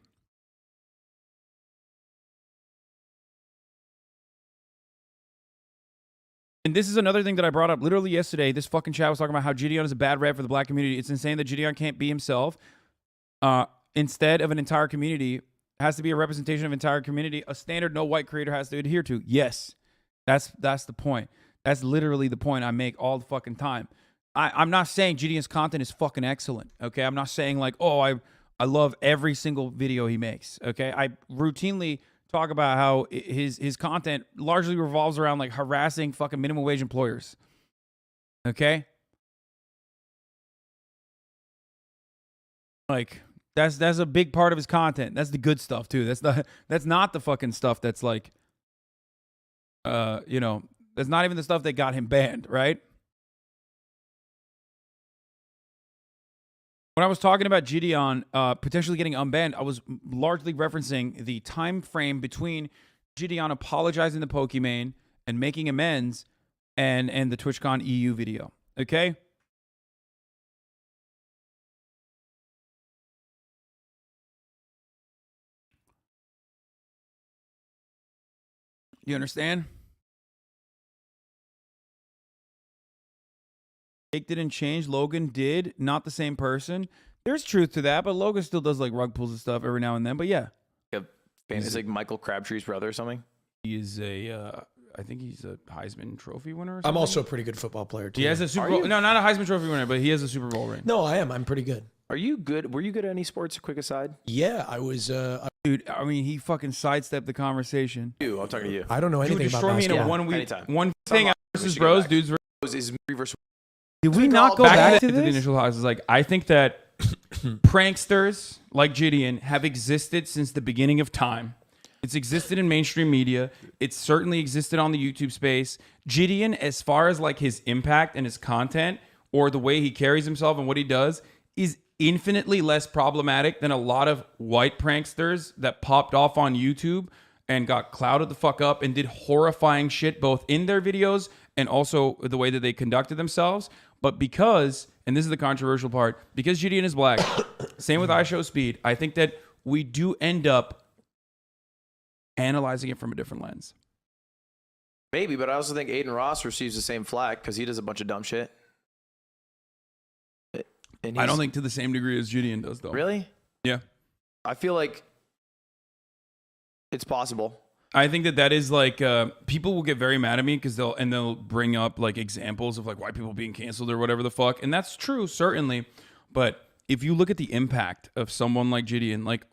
And this is another thing that I brought up literally yesterday. This fucking chat was talking about how Gideon is a bad rep for the black community. It's insane that Gideon can't be himself. Instead of an entire community, has to be a representation of entire community, a standard no white creator has to adhere to. Yes, that's the point. That's literally the point I make all the fucking time. I'm not saying GDN's content is fucking excellent, okay? I'm not saying like, oh, I love every single video he makes, okay? I routinely talk about how his content largely revolves around like harassing fucking minimum wage employers, okay? Like that's a big part of his content. That's the good stuff too. That's not the fucking stuff that's like, you know, that's not even the stuff that got him banned, right? When I was talking about Gideon potentially getting unbanned, I was largely referencing the time frame between Gideon apologizing to Pokimane and making amends and the TwitchCon EU video. Okay? You understand? Jake didn't change. Logan did. Not the same person. There's truth to that, but Logan still does like rug pulls and stuff every now and then. But yeah. It's like Michael Crabtree's brother or something. He is I think he's a Heisman Trophy winner or something. I'm also a pretty good football player too. He has a Super Bowl. No, not a Heisman Trophy winner, but he has a Super Bowl ring. No, I am. I'm pretty good. Are you good? Were you good at any sports? Quick aside. Yeah, I was. Dude, I mean, he fucking sidestepped the conversation. I'm talking to you. I don't know anything about basketball. You destroy me in a 1 week. Anytime. One thing versus bros, dudes versus. Is versus. Did we not go back to the initial houses? Like, I think that pranksters like Gideon have existed since the beginning of time. It's existed in mainstream media. It's certainly existed on the YouTube space. Gideon, as far as like his impact and his content or the way he carries himself and what he does, is infinitely less problematic than a lot of white pranksters that popped off on YouTube and got clouded the fuck up and did horrifying shit both in their videos and also the way that they conducted themselves. But because, and this is the controversial part, because Gideon is black, same with iShowSpeed, I think that we do end up analyzing it from a different lens. Maybe, but I also think Aiden Ross receives the same flack because he does a bunch of dumb shit. And I don't think to the same degree as Gideon does, though. Really? Yeah. I feel like it's possible. I think that is like people will get very mad at me because they'll bring up like examples of like white people being canceled or whatever the fuck, and that's true certainly. But if you look at the impact of someone like Gideon, like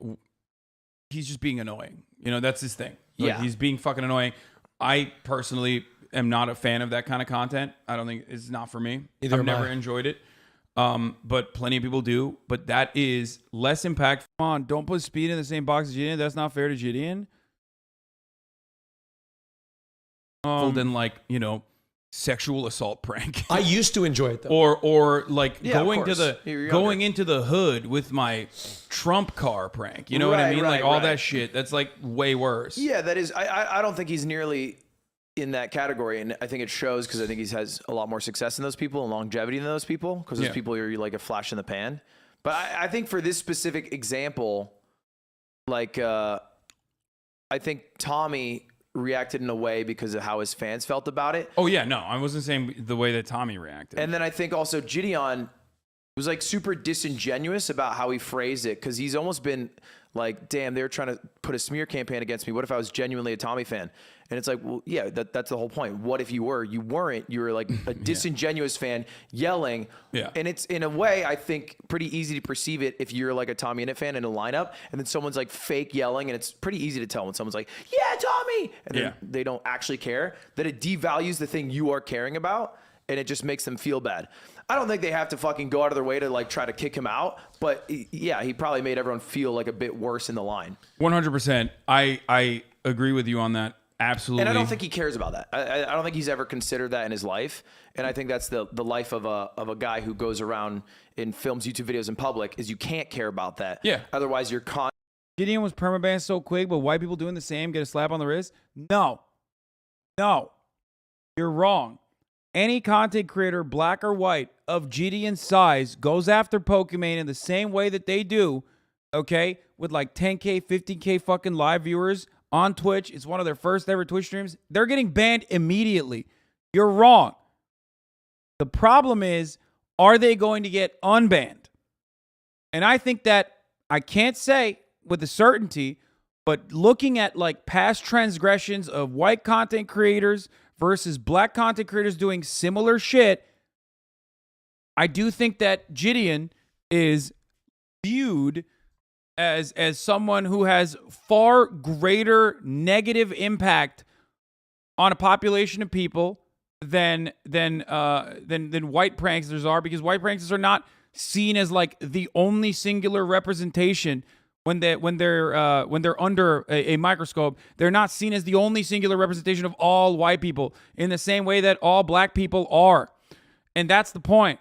he's just being annoying. You know, that's his thing. Like, yeah, he's being fucking annoying. I personally am not a fan of that kind of content. I don't think it's not for me. I've never enjoyed it. But plenty of people do. But that is less impact. Come on, don't put Speed in the same box as Gideon. That's not fair to Gideon. Than like, you know, sexual assault prank. I used to enjoy it though. Or like Yeah, going of to course. the You're going into the hood with my Trump car prank. You know what I Right, mean? right, Like all right. that shit. That's like way worse. Yeah, that is. I don't think he's nearly in that category, and I think it shows because I think he has a lot more success than those people and longevity than those people. Because those Yeah. people are like a flash in the pan. But I think for this specific example, like I think Tommy reacted in a way because of how his fans felt about it. Oh yeah, no, I wasn't saying the way that Tommy reacted. And then I think also Gideon was like super disingenuous about how he phrased it because he's almost been like, damn, they were trying to put a smear campaign against me. What if I was genuinely a Tommy fan? And it's like, well, yeah, that's the whole point. What if you were? You weren't. You were like a disingenuous fan yelling. Yeah. And it's, in a way, I think, pretty easy to perceive it if you're like a Tommy Innit fan in a lineup and then someone's like fake yelling, and it's pretty easy to tell when someone's like, yeah, Tommy! And then they don't actually care, that it devalues the thing you are caring about, and it just makes them feel bad. I don't think they have to fucking go out of their way to like try to kick him out, but yeah, he probably made everyone feel like a bit worse in the line. 100%. I agree with you on that. Absolutely. And I don't think he cares about that. I don't think he's ever considered that in his life. And I think that's the life of a guy who goes around and films YouTube videos in public, is you can't care about that. Yeah. Otherwise you're Gideon was permabanned so quick, but white people doing the same get a slap on the wrist? No. You're wrong. Any content creator, black or white, of Gideon's size goes after Pokimane in the same way that they do, okay, with like 10K, 15K fucking live viewers on Twitch. It's one of their first ever Twitch streams. They're getting banned immediately. You're wrong. The problem is, are they going to get unbanned? And I think that I can't say with a certainty, but looking at like past transgressions of white content creators versus black content creators doing similar shit, I do think that Gideon is viewed as someone who has far greater negative impact on a population of people than white pranksters are, because white pranksters are not seen as like the only singular representation when they're under a microscope. They're not seen as the only singular representation of all white people in the same way that all black people are. And that's the point.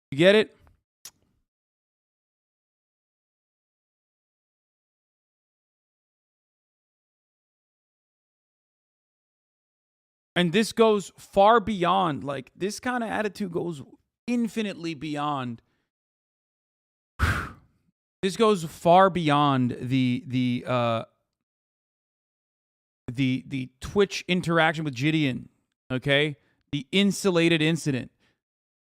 You get it? And this goes far beyond, like, this kind of attitude goes infinitely beyond. This goes far beyond the Twitch interaction with Gideon, okay? The insulated incident.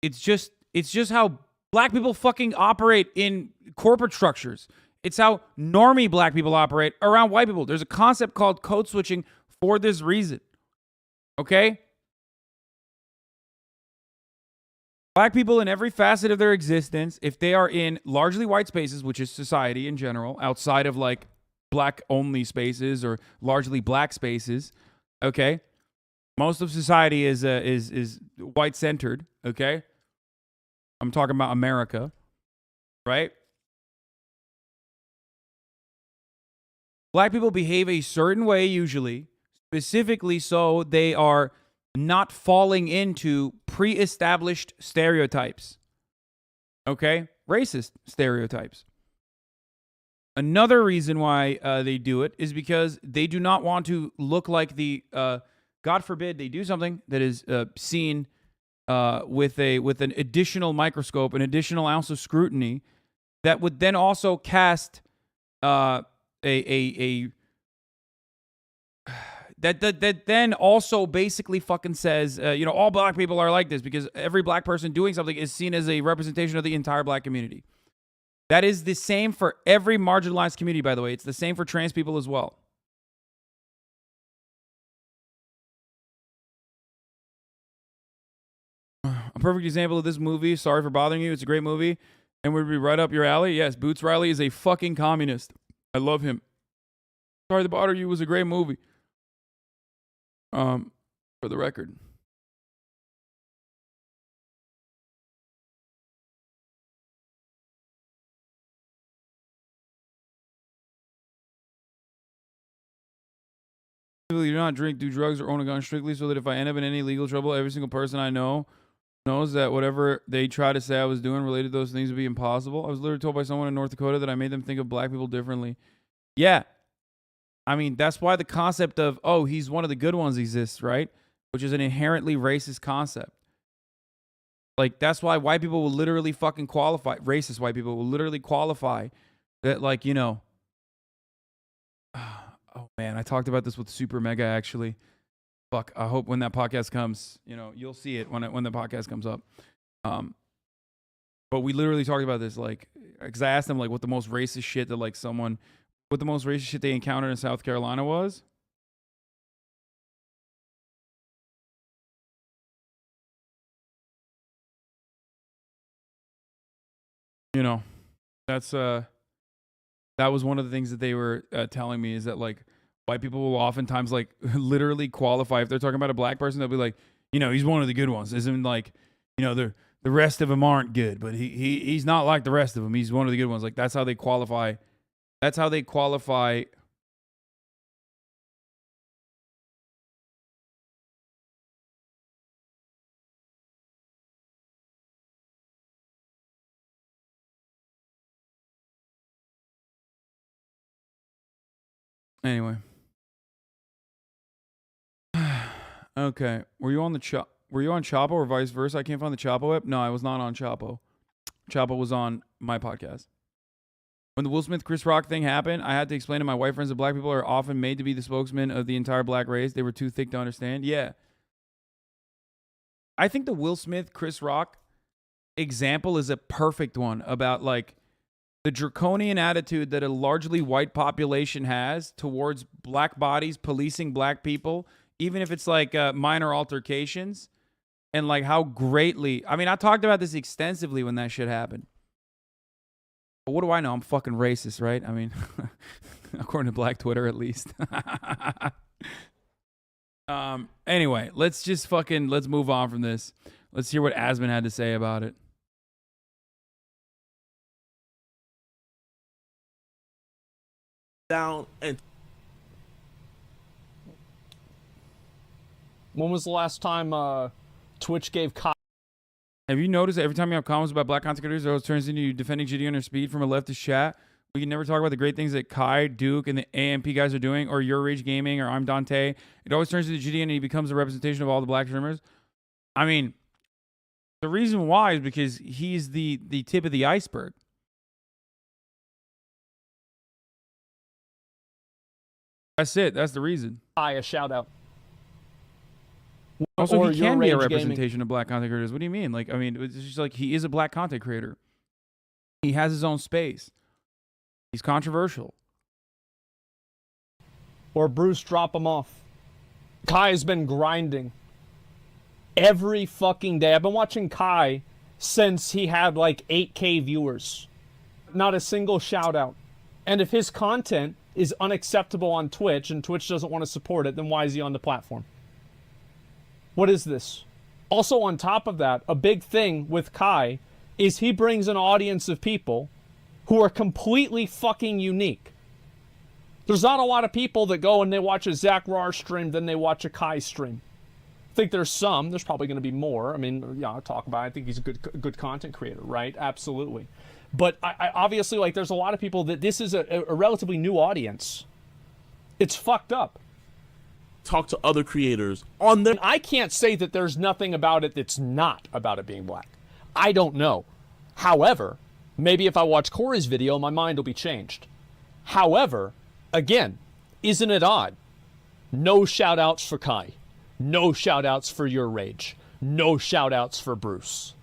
It's just how black people fucking operate in corporate structures. It's how normie black people operate around white people. There's a concept called code switching for this reason. Okay? Black people in every facet of their existence, if they are in largely white spaces, which is society in general, outside of like black only spaces or largely black spaces, okay? Most of society is white centered, okay? I'm talking about America, right? Black people behave a certain way usually, specifically so they are not falling into pre-established stereotypes. Okay? Racist stereotypes. Another reason why they do it is because they do not want to look like the, God forbid they do something that is seen with an additional microscope, an additional ounce of scrutiny that would then also cast that then also basically fucking says, all black people are like this because every black person doing something is seen as a representation of the entire black community. That is the same for every marginalized community, by the way. It's the same for trans people as well. A perfect example of this movie, Sorry for Bothering You, it's a great movie, and would be right up your alley. Yes, Boots Riley is a fucking communist. I love him. Sorry to Bother You was a great movie. For the record. Do not drink, do drugs, or own a gun strictly so that if I end up in any legal trouble, every single person I know knows that whatever they try to say I was doing related to those things would be impossible. I was literally told by someone in North Dakota that I made them think of black people differently. Yeah. I mean, that's why the concept of, oh, he's one of the good ones exists, right? Which is an inherently racist concept. Like, that's why white people will literally fucking qualify, racist white people will literally qualify that, like, oh man, I talked about this with Super Mega actually. Fuck, I hope when that podcast comes, you'll see it when the podcast comes up. But we literally talked about this, like, because I asked them, like, what the most racist shit that, like, what the most racist shit they encountered in South Carolina was. That was one of the things that they were telling me, is that, like, white people will oftentimes, like, literally qualify if they're talking about a black person. They'll be like, he's one of the good ones. Isn't like, the rest of them aren't good, but he's not like the rest of them. He's one of the good ones. Like, that's how they qualify. That's how they qualify. Anyway. Okay. Were you on Chapo or vice versa? I can't find the Chapo app. No, I was not on Chapo. Chapo was on my podcast. When the Will Smith Chris Rock thing happened, I had to explain to my white friends that black people are often made to be the spokesman of the entire black race. They were too thick to understand. Yeah. I think the Will Smith Chris Rock example is a perfect one about, like, the draconian attitude that a largely white population has towards black bodies policing black people, even if it's like minor altercations, and like how greatly. I mean, I talked about this extensively when that shit happened. But what do I know? I'm fucking racist, right? I mean, according to Black Twitter, at least. Anyway, let's move on from this. Let's hear what Asman had to say about it. Down and when was the last time Twitch gave Have you noticed that every time you have comments about black content creators, it always turns into you defending Gideon or Speed from a leftist chat? We can never talk about the great things that Kai, Duke, and the AMP guys are doing, or Your Rage Gaming, or I'm Dante. It always turns into Gideon and he becomes a representation of all the black streamers. I mean, the reason why is because he's the tip of the iceberg. That's it. That's the reason. A shout out. Also, Or he Your can be a Rage representation Gaming. of black content creators. What do you mean? Like, I mean, it's just like he is a black content creator. He has his own space. He's controversial. Or Bruce, drop him off. Kai has been grinding every fucking day. I've been watching Kai since he had like 8K viewers. Not a single shout out. And if his content is unacceptable on Twitch and Twitch doesn't want to support it, then why is he on the platform? What is this? Also, on top of that, a big thing with Kai is he brings an audience of people who are completely fucking unique. There's not a lot of people that go and they watch a Zach Rar stream than they watch a Kai stream. I think there's some. There's probably going to be more. I mean, yeah, I'll talk about it. I think he's a good content creator, right? Absolutely. But I obviously, like, there's a lot of people that this is a relatively new audience. It's fucked up. Talk to other creators on their... I can't say that there's nothing about it that's not about it being black. I don't know. However, maybe if I watch Corey's video, my mind will be changed. However, again, isn't it odd? No shout outs for Kai. No shout outs for Your Rage. No shout outs for Bruce.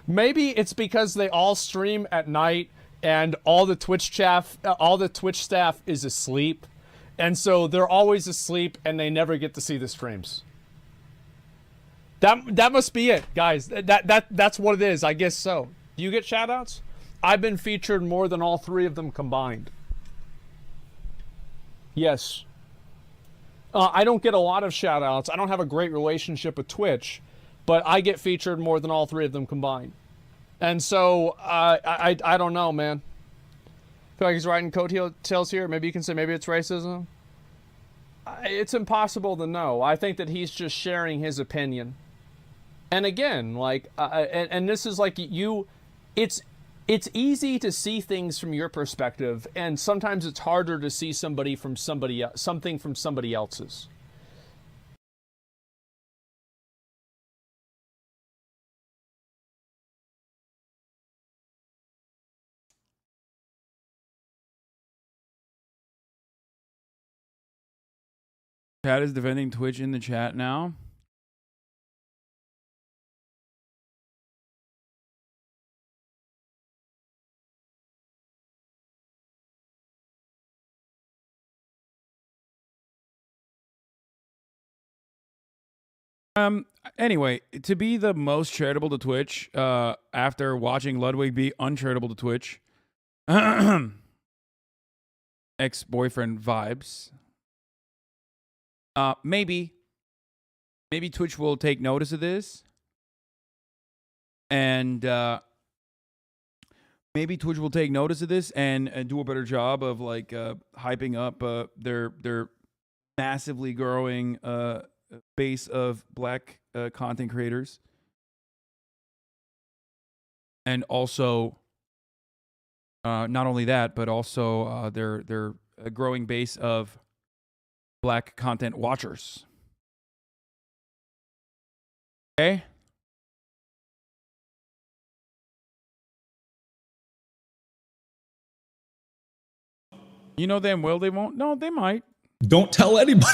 Maybe it's because they all stream at night and all the Twitch staff is asleep, and so they're always asleep and they never get to see the streams. That must be it, guys. That's what it is. I guess so. Do you get shoutouts? I've been featured more than all three of them combined. Yes. I don't get a lot of shoutouts. I don't have a great relationship with Twitch, but I get featured more than all three of them combined. And so, I don't know, man. I feel like he's riding coattails here. Maybe you can say maybe it's racism. It's impossible to know. I think that he's just sharing his opinion. And again, like, and this is like it's easy to see things from your perspective, and sometimes it's harder to see something from somebody else's. Chad is defending Twitch in the chat now. Anyway, to be the most charitable to Twitch, after watching Ludwig be uncharitable to Twitch, ex-boyfriend vibes. Maybe Twitch will take notice of this, and maybe Twitch will take notice of this and do a better job of like hyping up their massively growing base of black content creators, and also not only that, but also their growing base of black content watchers. Okay. You know damn well they won't. No, they might. Don't tell anybody.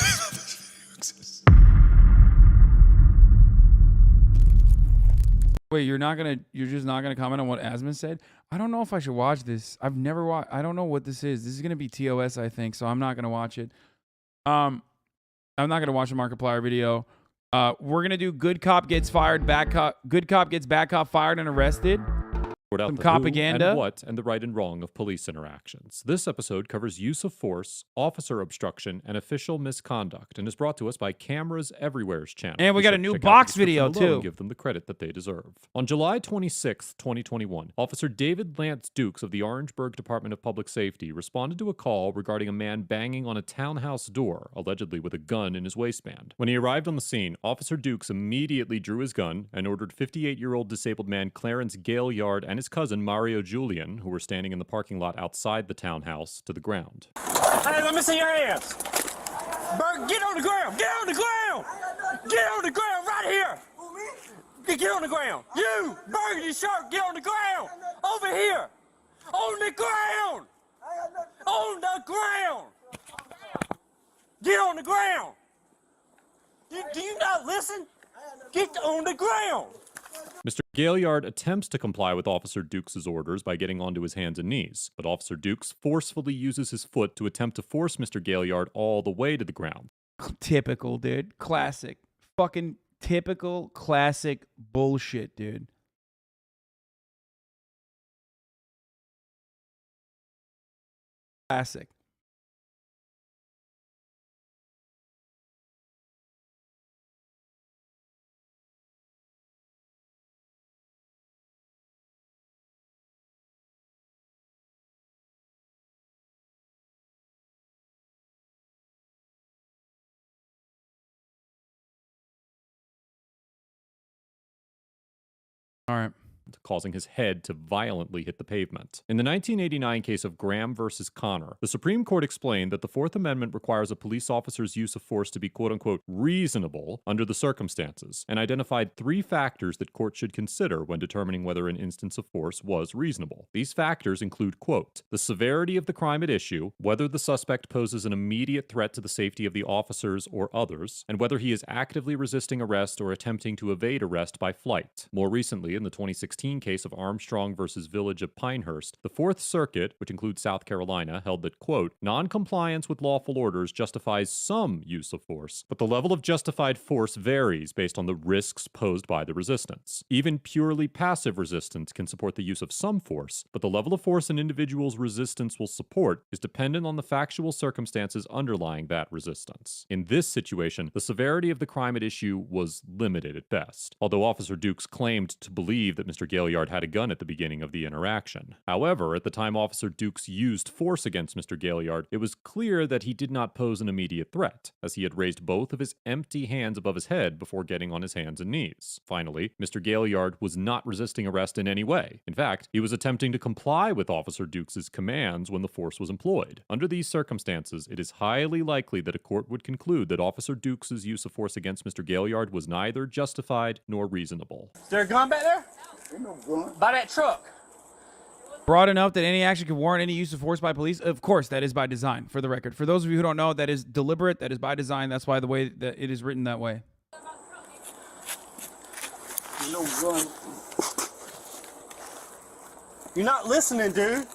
Wait, you're just not gonna comment on what Asman said? I don't know if I should watch this. I've never watched. I don't know what this is. This is gonna be TOS, I think, so I'm not gonna watch it. I'm not gonna watch a Markiplier video. We're gonna do good cop gets fired, good cop gets bad cop fired and arrested. Out Some the propaganda. Who and what and the right and wrong of police interactions. This episode covers use of force, officer obstruction, and official misconduct, and is brought to us by Cameras Everywhere's channel. And we Be got sure a to new check out box the video, description below and too. Give them the credit that they deserve. On July 26, 2021, Officer David Lance Dukes of the Orangeburg Department of Public Safety responded to a call regarding a man banging on a townhouse door, allegedly with a gun in his waistband. When he arrived on the scene, Officer Dukes immediately drew his gun and ordered 58-year-old disabled man Clarence Gaillard and his cousin Mario Julian, who were standing in the parking lot outside the townhouse, to the ground. Hey, let me see your hands. Bert, get on the ground. Get on the ground. Get on the ground right here. Get on the ground. You, burgundy shirt, get on the ground. Over here. On the ground. On the ground. Get on the ground. Do you not listen? Get on the ground. Mr. Gaillard attempts to comply with Officer Dukes' orders by getting onto his hands and knees, but Officer Dukes forcefully uses his foot to attempt to force Mr. Gaillard all the way to the ground. Typical, dude. Classic. Fucking typical, classic bullshit, dude. Classic. All right. Causing his head to violently hit the pavement. In the 1989 case of Graham versus Connor, the Supreme Court explained that the Fourth Amendment requires a police officer's use of force to be quote-unquote reasonable under the circumstances, and identified 3 factors that courts should consider when determining whether an instance of force was reasonable. These factors include, quote, the severity of the crime at issue, whether the suspect poses an immediate threat to the safety of the officers or others, and whether he is actively resisting arrest or attempting to evade arrest by flight. More recently, in the 2016 case of Armstrong versus Village of Pinehurst, the Fourth Circuit, which includes South Carolina, held that, quote, non-compliance with lawful orders justifies some use of force, but the level of justified force varies based on the risks posed by the resistance. Even purely passive resistance can support the use of some force, but the level of force an individual's resistance will support is dependent on the factual circumstances underlying that resistance. In this situation, the severity of the crime at issue was limited at best, although Officer Dukes claimed to believe that Mr. Gaillard had a gun at the beginning of the interaction. However, at the time Officer Dukes used force against Mr. Gaillard, it was clear that he did not pose an immediate threat, as he had raised both of his empty hands above his head before getting on his hands and knees. Finally, Mr. Gaillard was not resisting arrest in any way. In fact, he was attempting to comply with Officer Dukes' commands when the force was employed. Under these circumstances, it is highly likely that a court would conclude that Officer Dukes' use of force against Mr. Gaillard was neither justified nor reasonable. Is there a gun back there? By that truck. Broad enough that any action can warrant any use of force by police? Of course, that is by design, for the record. For those of you who don't know, that is deliberate, that is by design. That's why the way that it is written that way. No gun. You're not listening, dude.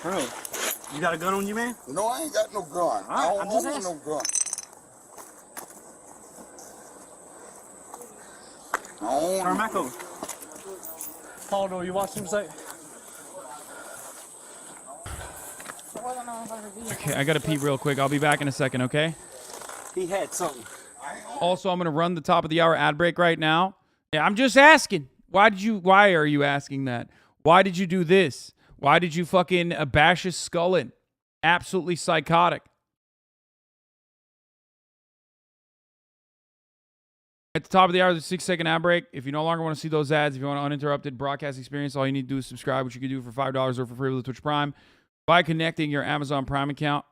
Bro, you got a gun on you, man? No, I ain't got no gun. All right, I I'm don't just want asking. no gun. I don't Turn want back over. Hold on, you watch him say. Okay, I gotta pee real quick. I'll be back in a second, okay? He had something. Also, I'm gonna run the top of the hour ad break right now. Yeah, I'm just asking. Why are you asking that? Why did you do this? Why did you fucking bash his skull in? Absolutely psychotic. At the top of the hour, there's a 6-second ad break. If you no longer want to see those ads, if you want an uninterrupted broadcast experience, all you need to do is subscribe, which you can do for $5 or for free with the Twitch Prime by connecting your Amazon Prime account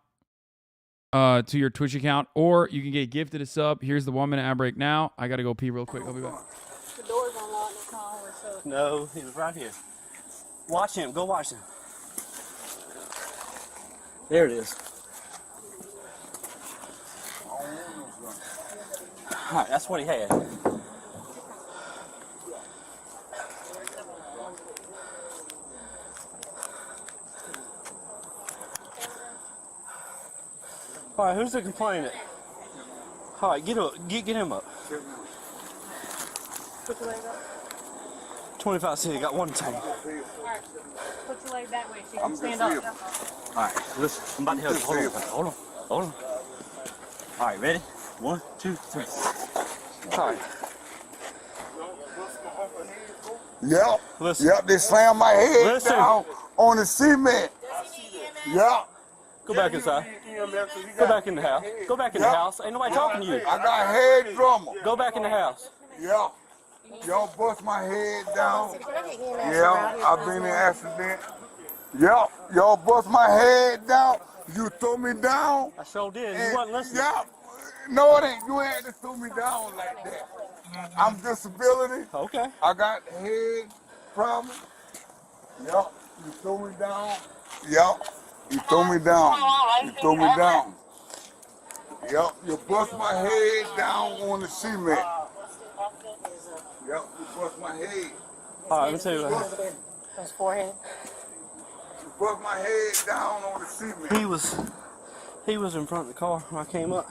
to your Twitch account, or you can get gifted a sub. Here's the 1-minute ad break now. I got to go pee real quick. I'll be back. The door's unlocked. No, he was right here. Watch him. Go watch him. There it is. All right, that's what he had. All right, who's the complainant? All right, get him up. Put your leg up. 25 cents, got one tank. All right, put your leg that way so you can stand up. All right, listen, I'm about to help you. Hold on. All right, ready? 1, 2, 3. All right. Yep. Listen. Yep, they slammed my head Listen. down on the cement. Yep. Go back inside. Go back in the house. Go back in the house. Ain't nobody talking to you. I got head drummer. Go back in the house. Yep. Y'all bust my head down. Yeah, I've been in an accident. Yep. Y'all bust my head down. You threw me down. I sure did. You wasn't listening. Yep. No, it ain't. You ain't to throw me down like that. I'm disability. Okay. I got head problem. Yep. You threw me down. Yep. You threw me down. You threw me down. Yep. You bust my head down on the cement. Yep. You bust my head. All right, let me tell you what. His forehead. You bust my head down on the cement. He was in front of the car when I came up.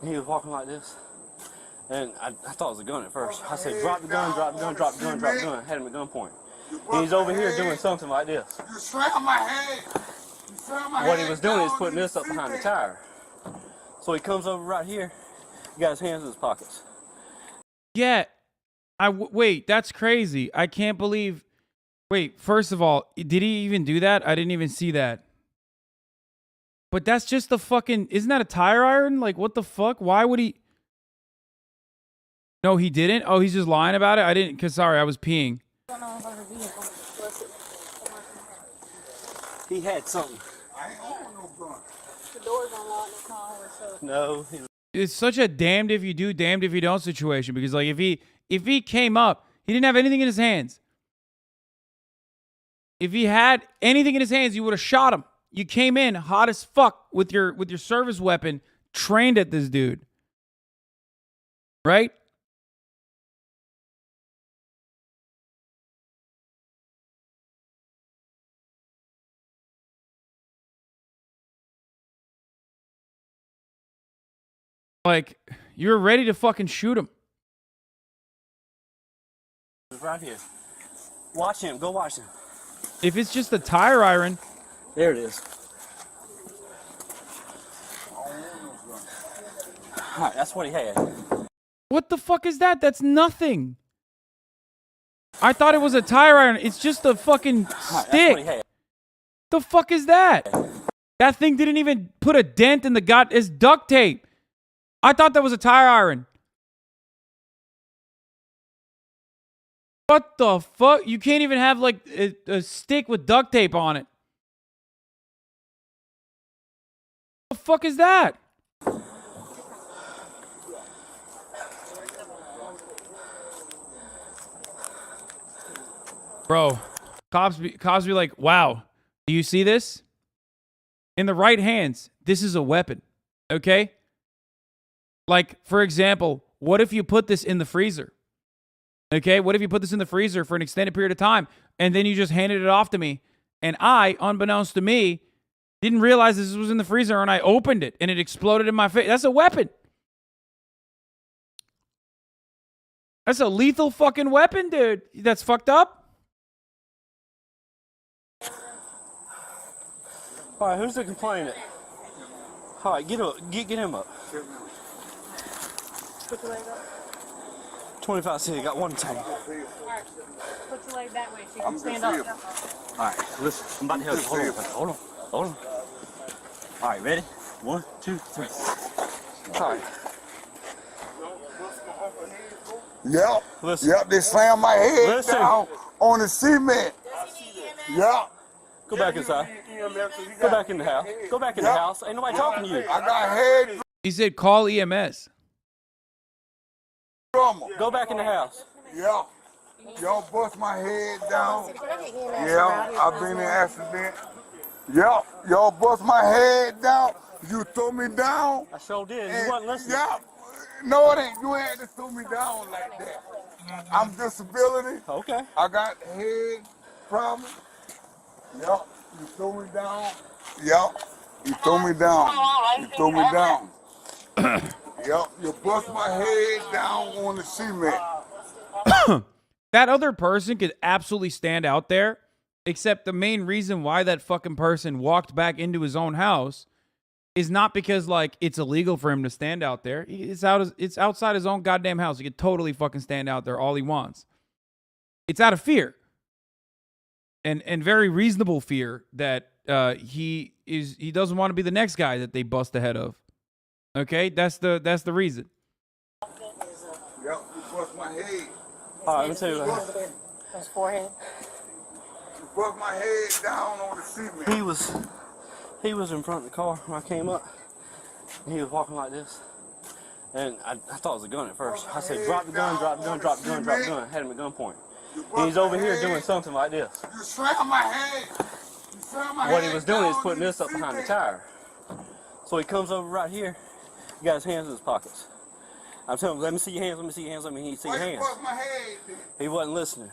And he was walking like this. And I thought it was a gun at first. I said, drop the gun, drop the gun, drop the gun, drop the gun. I had him at gunpoint. And he's over here doing something like this. You slammed my head. You slammed my head. What he was doing is putting this up behind the tire. So he comes over right here. He got his hands in his pockets. Yeah. Wait, that's crazy. I can't believe. Wait, first of all, did he even do that? I didn't even see that. But that's just the fucking. Isn't that a tire iron? Like, what the fuck? Why would he? No, he didn't? Oh, he's just lying about it? I didn't. Because, sorry, I was peeing. He had something. The door's unlocked. It's not always so. No. It's such a damned if you do, damned if you don't situation. Because, like, if he came up, he didn't have anything in his hands. If he had anything in his hands, you would have shot him. You came in hot as fuck with your service weapon, trained at this dude. Right? Like, you're ready to fucking shoot him. Right here. Watch him. Go watch him. If it's just a tire iron. There it is. All right, that's what he had. What the fuck is that? That's nothing. I thought it was a tire iron. It's just a fucking stick. That's what he had. The fuck is that? That thing didn't even put a dent in the it's duct tape. I thought that was a tire iron. What the fuck? You can't even have like a stick with duct tape on it. What the fuck is that? Bro, cops be like, wow, do you see this? In the right hands, this is a weapon, okay? Like, for example, what if you put this in the freezer? Okay, what if you put this in the freezer for an extended period of time and then you just handed it off to me and I, unbeknownst to me, didn't realize this was in the freezer and I opened it and it exploded in my face? That's a weapon. That's a lethal fucking weapon, dude. That's fucked up. All right, who's the complainant? All right, get him up. Put your leg up. 25 cents, got one tank. All right, put your leg that way so you can stand up. All right, listen, I'm about to help you. Hold on. All right, ready? 1, 2, 3. All right. Yep. Listen. Yep, they slammed my head down on the cement. Yep. Go back inside. Go back in the house. Go back in the house. Ain't nobody talking to you. I got head He said call EMS. drummer. Go back in the house. Yep. Y'all bust my head down. Yeah, I've been in an accident. Yep, y'all bust my head down. You throw me down. I sure did. And You wasn't listening. Yep. No, it ain't. You ain't to throw me down like that. I'm disability. Okay. I got head problems. Yep. You throw me down. Yep. You throw me down. You throw me down. Yep. You bust my head down on the cement. That other person could absolutely stand out there, except the main reason why that fucking person walked back into his own house is not because, like, it's illegal for him to stand out there. It's outside his own goddamn house. He could totally fucking stand out there all he wants. It's out of fear. And very reasonable fear that he doesn't want to be the next guy that they bust the head of. Okay? That's the reason. Yep, you bust my head. All right, let me tell you what. His forehead. You bust my head down on the cement. He was in front of the car when I came up, and he was walking like this. And I thought it was a gun at first. I said, drop the gun, drop the gun, drop the gun, drop the gun. Had him at gunpoint. And he's over here doing something like this. You slam my head. You slam my What head he was doing is down putting on this up behind the cement. tire. So he comes over right here. He got his hands in his pockets. I'm telling him, let me see your hands, let me see your hands, let me see your Why you hands. bust my head then? He wasn't listening.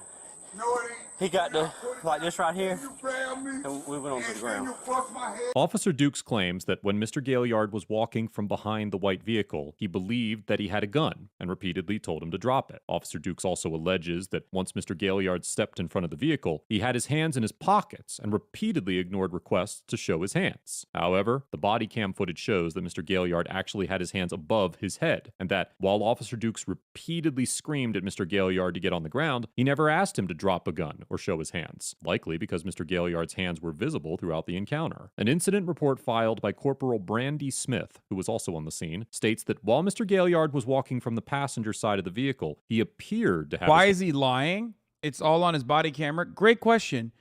No, it ain't. He got the, like this right here, You grab me, and we went onto the and ground. you bust my head. Officer Dukes claims that when Mr. Gaillard was walking from behind the white vehicle, he believed that he had a gun and repeatedly told him to drop it. Officer Dukes also alleges that once Mr. Gaillard stepped in front of the vehicle, he had his hands in his pockets and repeatedly ignored requests to show his hands. However, the body cam footage shows that Mr. Gaillard actually had his hands above his head, and that while Officer Dukes repeatedly screamed at Mr. Gaillard to get on the ground, he never asked him to drop a gun or show his hands, likely because Mr. Gaillard's hands were visible throughout the encounter. An incident report filed by Corporal Brandy Smith, who was also on the scene, states that while Mr. Gaillard was walking from the passenger side of the vehicle, he appeared to have... Why is he lying? It's all on his body camera. Great question.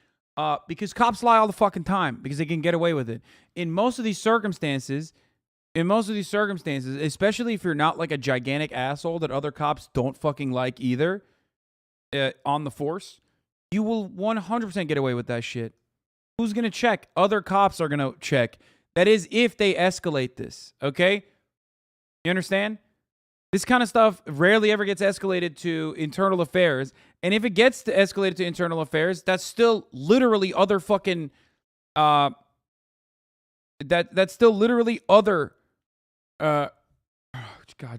Because cops lie all the fucking time because they can get away with it. In most of these circumstances, especially if you're not like a gigantic asshole that other cops don't fucking like either, on the force, you will 100% get away with that shit. Who's going to check? Other cops are going to check. That is if they escalate this, okay? You understand? This kind of stuff rarely ever gets escalated to internal affairs. And if it gets to escalated to internal affairs, that's still literally other fucking... that's still literally other... God,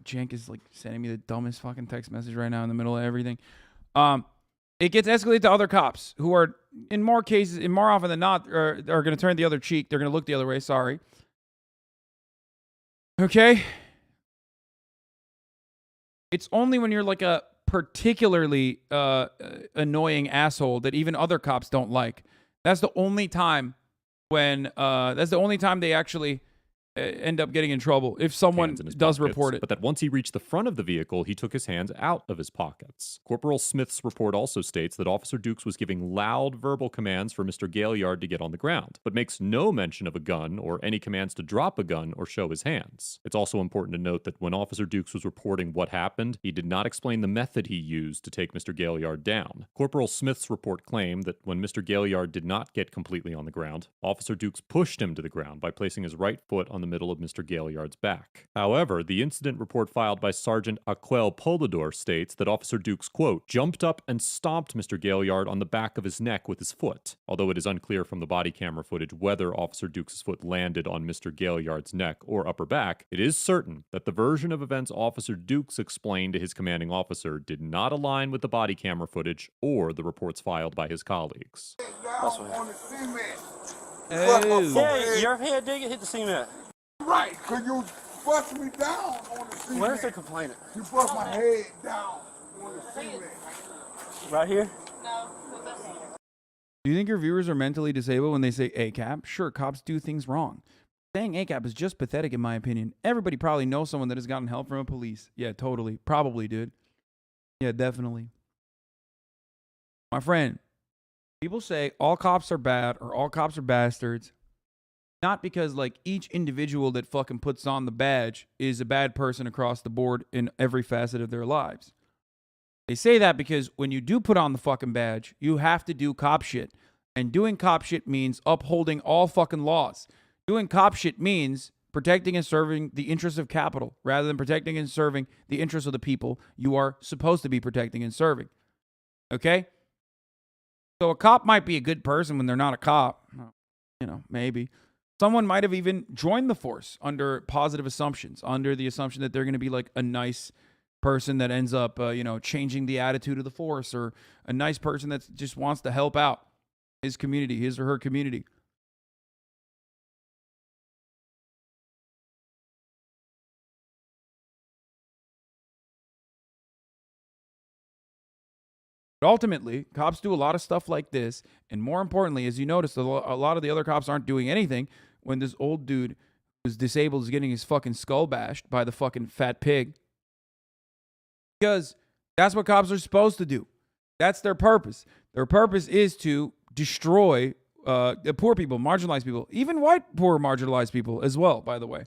Jank is like sending me the dumbest fucking text message right now in the middle of everything. It gets escalated to other cops who are, in more cases, and more often than not, are going to turn the other cheek. They're going to look the other way. Sorry. Okay? It's only when you're like a particularly annoying asshole that even other cops don't like. That's the only time when, that's the only time they actually end up getting in trouble if someone does report it. But that once he reached the front of the vehicle, he took his hands out of his pockets. Corporal Smith's report also states that Officer Dukes was giving loud verbal commands for Mr. Gaillard to get on the ground, but makes no mention of a gun or any commands to drop a gun or show his hands. It's also important to note that when Officer Dukes was reporting what happened, he did not explain the method he used to take Mr. Gaillard down. Corporal Smith's report claimed that when Mr. Gaillard did not get completely on the ground, Officer Dukes pushed him to the ground by placing his right foot on the middle of Mr. Gaillard's back. However, the incident report filed by Sergeant Aquel Poldador states that Officer Dukes, quote, jumped up and stomped Mr. Gaillard on the back of his neck with his foot. Although it is unclear from the body camera footage whether Officer Dukes' foot landed on Mr. Gaillard's neck or upper back, it is certain that the version of events Officer Dukes explained to his commanding officer did not align with the body camera footage or the reports filed by his colleagues. That's what. On the cement. Yeah, your head did hit the cement. Right, because you bust me down on the cement. Where's the complainant? You bust my head down on the cement. Right here? Do you think your viewers are mentally disabled when they say ACAP? Sure, cops do things wrong. Saying ACAP is just pathetic in my opinion. Everybody probably knows someone that has gotten help from a police. Yeah, totally. Probably, dude. Yeah, definitely. My friend, people say all cops are bad or all cops are bastards. Not because, like, each individual that fucking puts on the badge is a bad person across the board in every facet of their lives. They say that because when you do put on the fucking badge, you have to do cop shit. And doing cop shit means upholding all fucking laws. Doing cop shit means protecting and serving the interests of capital rather than protecting and serving the interests of the people you are supposed to be protecting and serving. Okay? So a cop might be a good person when they're not a cop. You know, maybe. Someone might have even joined the force under positive assumptions, under the assumption that they're going to be like a nice person that ends up, changing the attitude of the force, or a nice person that just wants to help out his community, his or her community. But ultimately, cops do a lot of stuff like this. And more importantly, as you notice, a lot of the other cops aren't doing anything when this old dude who's disabled is getting his fucking skull bashed by the fucking fat pig. Because that's what cops are supposed to do. That's their purpose. Their purpose is to destroy the poor people, marginalized people, even white poor marginalized people as well, by the way.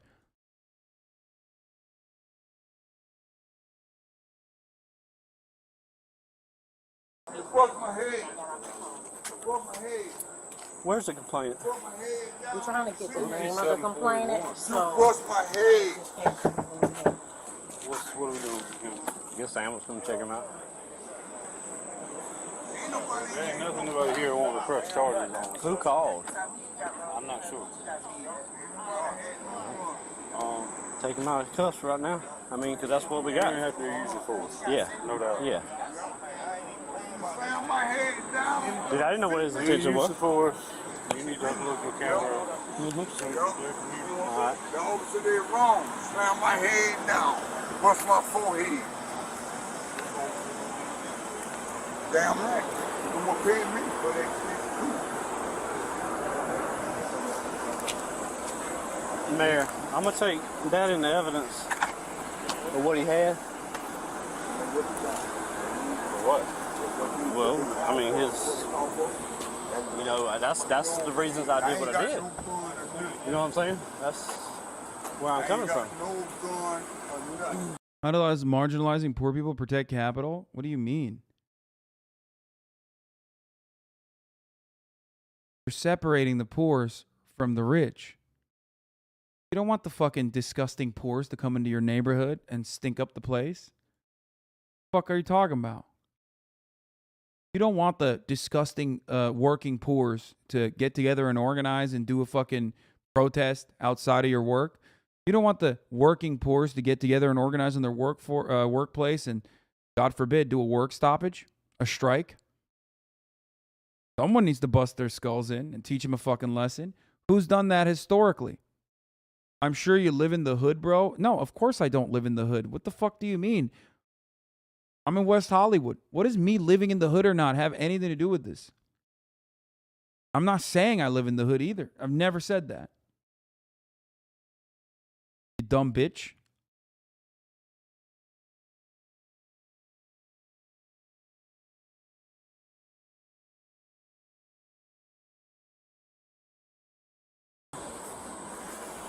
You fucked my head. You fucked my head. Where's the complaint? I'm trying to get the name of the complainant. You bust my head. What are we doing? I guess Sam was going to check him out. There ain't nothing about here wanting to press charges on. Who called? I'm not sure. Take him out of cuffs right now. I mean, because that's what we got. You have to use your force. Yeah. No doubt. Yeah. Slam my head down. Dude, I didn't know what his intention was. You need to have a look at the camera. All right. The officer did wrong. Slam my head down. Bust my forehead. Damn right. You gonna pay me for that shit too. Mayor, I'm going to take that into evidence of what he had. What? Well, I mean, that's the reasons I did what I did. You know what I'm saying? That's where I'm coming from. How does marginalizing poor people protect capital? What do you mean? You're separating the poors from the rich. You don't want the fucking disgusting poors to come into your neighborhood and stink up the place. What the fuck are you talking about? You don't want the disgusting working poors to get together and organize and do a fucking protest outside of your work. You don't want the working poors to get together and organize in their workplace and, God forbid, do a work stoppage, a strike. Someone needs to bust their skulls in and teach them a fucking lesson. Who's done that historically? I'm sure you live in the hood, bro. No, of course I don't live in the hood. What the fuck do you mean? I'm in West Hollywood. What does me living in the hood or not have anything to do with this? I'm not saying I live in the hood either. I've never said that. You dumb bitch.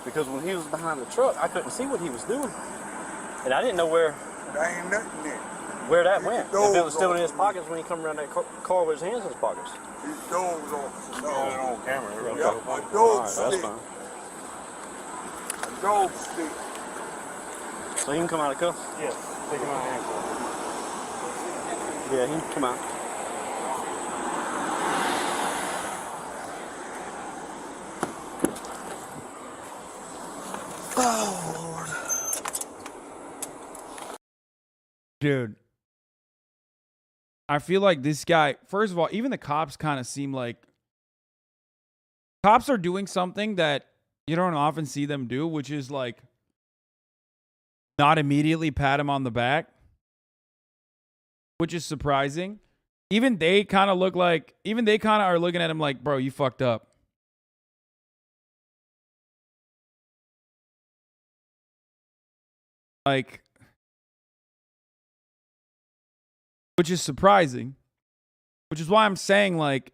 Because when he was behind the truck, I couldn't see what he was doing. And I didn't know where There ain't nothing there. where that went. If it was still in his pockets when he come around that car with his hands in his pockets. His dogs off. Got it on camera. Yep, my All dog right, that's stick. fine. My dog stick. So he can come out of cuffs? Yes. Take him out of handcuffs. Yeah, he can come out. Oh, Lord. Dude, I feel like this guy, first of all, even the cops kind of seem like cops are doing something that you don't often see them do, which is like not immediately pat him on the back, which is surprising. Even they kind of are looking at him like, bro, you fucked up. Like, which is surprising, which is why I'm saying, like,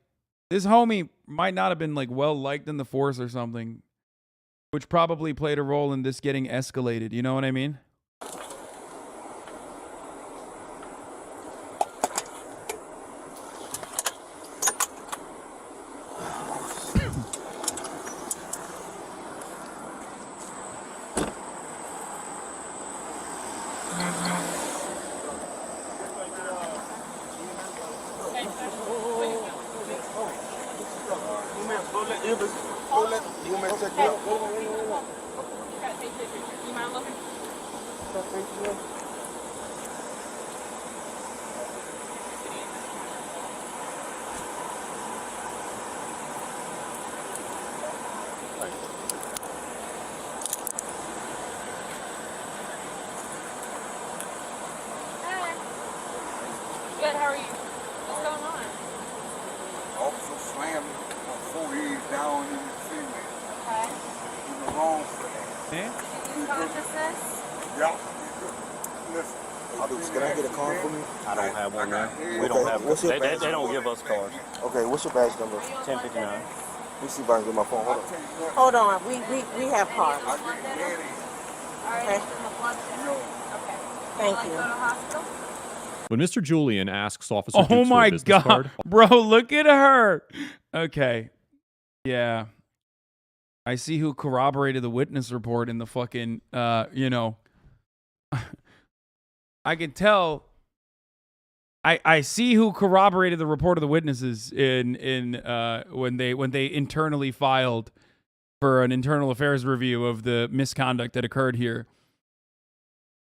this homie might not have been, like, well liked in the force or something, which probably played a role in this getting escalated. You know what I mean? Ibis, hold it. You want me to check it out? You mind looking? Good, how are you? What's going on? Officer slammed my forehead down in the cement. Okay. In the wrong side. Did you lose consciousness? Yeah. Listen. Can I get a card for me? I don't have one now. We Okay, don't have what's your they badge don't number? give us cards. Okay, what's your badge number? 1059. Let me see if I can get my phone. Hold on. Hold on, we have cards. All right, Okay. okay. Thank Go you. to hospital? When Mr. Julian asks Officer Oh Dukes for my a business god, card, bro! Look at her. Okay, yeah. I see who corroborated the witness report in the fucking. You know, I can tell. I see who corroborated the report of the witnesses in when they internally filed for an internal affairs review of the misconduct that occurred here.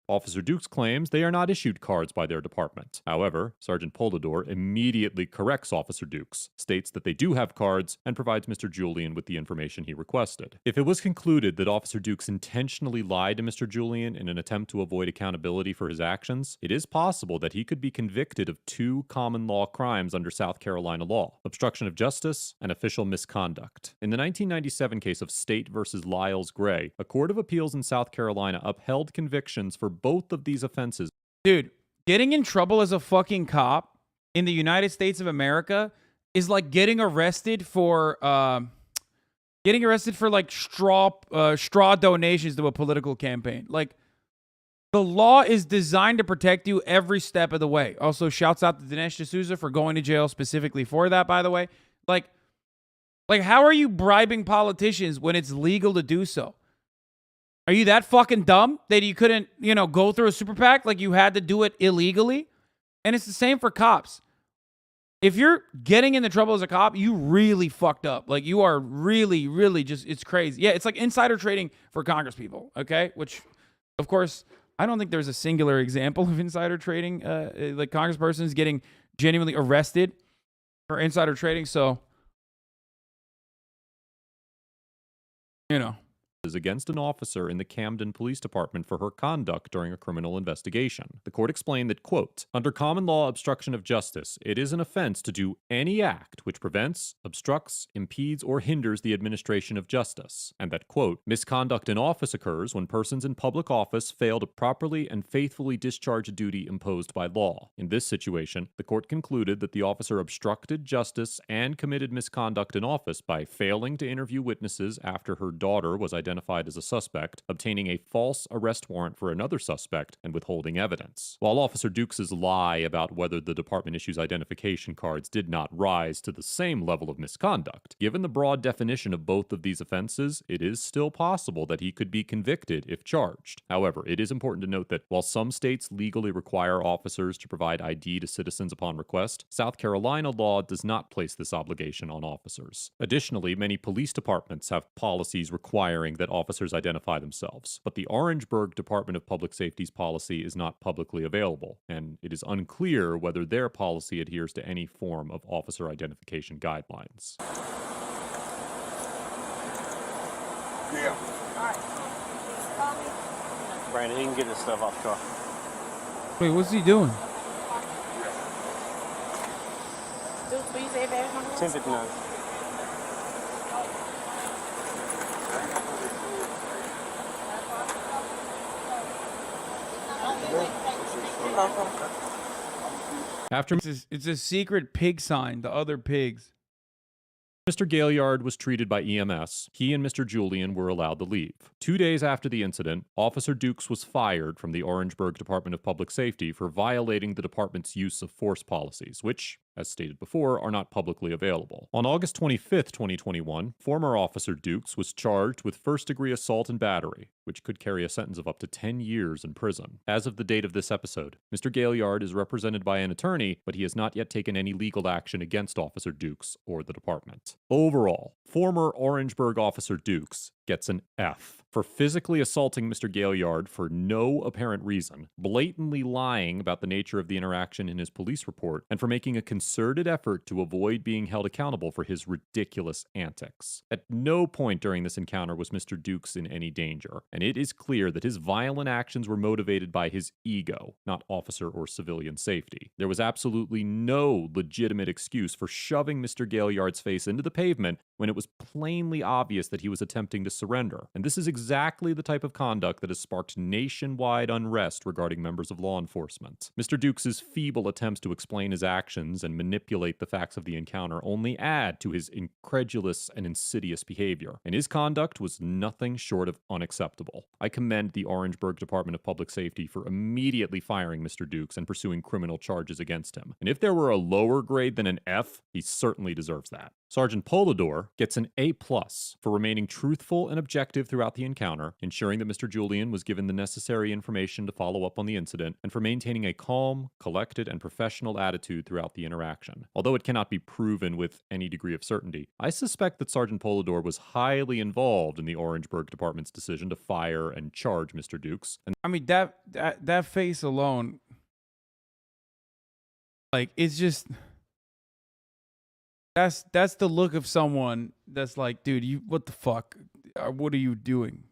Officer Dukes claims they are not issued cards by their department. However, Sergeant Poldador immediately corrects Officer Dukes, states that they do have cards, and provides Mr. Julian with the information he requested. If it was concluded that Officer Dukes intentionally lied to Mr. Julian in an attempt to avoid accountability for his actions, it is possible that he could be convicted of 2 common law crimes under South Carolina law: obstruction of justice and official misconduct. In the 1997 case of State versus Lyles Gray, a court of appeals in South Carolina upheld convictions for both of these offenses. Dude, getting in trouble as a fucking cop in the United States of America is like getting arrested for like straw donations to a political campaign. Like, the law is designed to protect you every step of the way. Also, shouts out to Dinesh D'Souza for going to jail specifically for that, by the way. Like how are you bribing politicians when it's legal to do so? Are you that fucking dumb that you couldn't, go through a super PAC? Like, you had to do it illegally? And it's the same for cops. If you're getting into trouble as a cop, you really fucked up. Like, you are really, really just, it's crazy. Yeah, it's like insider trading for Congress people, okay? Which, of course, I don't think there's a singular example of insider trading. Like, congresspersons getting genuinely arrested for insider trading. So, against an officer in the Camden Police Department for her conduct during a criminal investigation. The court explained that, quote, under common law obstruction of justice, it is an offense to do any act which prevents, obstructs, impedes, or hinders the administration of justice, and that, quote, misconduct in office occurs when persons in public office fail to properly and faithfully discharge a duty imposed by law. In this situation, the court concluded that the officer obstructed justice and committed misconduct in office by failing to interview witnesses after her daughter was identified as a suspect, obtaining a false arrest warrant for another suspect, and withholding evidence. While Officer Dukes' lie about whether the department issues identification cards did not rise to the same level of misconduct, given the broad definition of both of these offenses, it is still possible that he could be convicted if charged. However, it is important to note that while some states legally require officers to provide ID to citizens upon request, South Carolina law does not place this obligation on officers. Additionally, many police departments have policies requiring that officers identify themselves, but the Orangeburg Department of Public Safety's policy is not publicly available, and it is unclear whether their policy adheres to any form of officer identification guidelines. Yeah. Brandon, he can get his stuff off the car. Wait, what's he doing? Dukes, will you say badge number? 1059. After It's a secret pig sign to other pigs. Mr. Gaillard was treated by EMS, he and Mr. Julian were allowed to leave. 2 days after the incident, Officer Dukes was fired from the Orangeburg Department of Public Safety for violating the department's use of force policies, which, as stated before, are not publicly available. On August 25, 2021, former Officer Dukes was charged with first-degree assault and battery, which could carry a sentence of up to 10 years in prison. As of the date of this episode, Mr. Gaillard is represented by an attorney, but he has not yet taken any legal action against Officer Dukes or the department. Overall, Former Orangeburg officer Dukes gets an F for physically assaulting Mr. Gaillard for no apparent reason, blatantly lying about the nature of the interaction in his police report, and for making a concerted effort to avoid being held accountable for his ridiculous antics. At no point during this encounter was Mr. Dukes in any danger, and it is clear that his violent actions were motivated by his ego, not officer or civilian safety. There was absolutely no legitimate excuse for shoving Mr. Gaillard's face into the pavement when it was plainly obvious that he was attempting to surrender, and this is exactly the type of conduct that has sparked nationwide unrest regarding members of law enforcement. Mr. Dukes' feeble attempts to explain his actions and manipulate the facts of the encounter only add to his incredulous and insidious behavior, and his conduct was nothing short of unacceptable. I commend the Orangeburg Department of Public Safety for immediately firing Mr. Dukes and pursuing criminal charges against him. And if there were a lower grade than an F, he certainly deserves that. Sergeant Polidor gets an A+ for remaining truthful and objective throughout the encounter, ensuring that Mr. Julian was given the necessary information to follow up on the incident, and for maintaining a calm, collected, and professional attitude throughout the interaction. Although it cannot be proven with any degree of certainty, I suspect that Sergeant Polidor was highly involved in the Orangeburg Department's decision to fire and charge Mr. Dukes. And I mean, that face alone, like, it's just... That's the look of someone that's like, dude, what the fuck? What are you doing?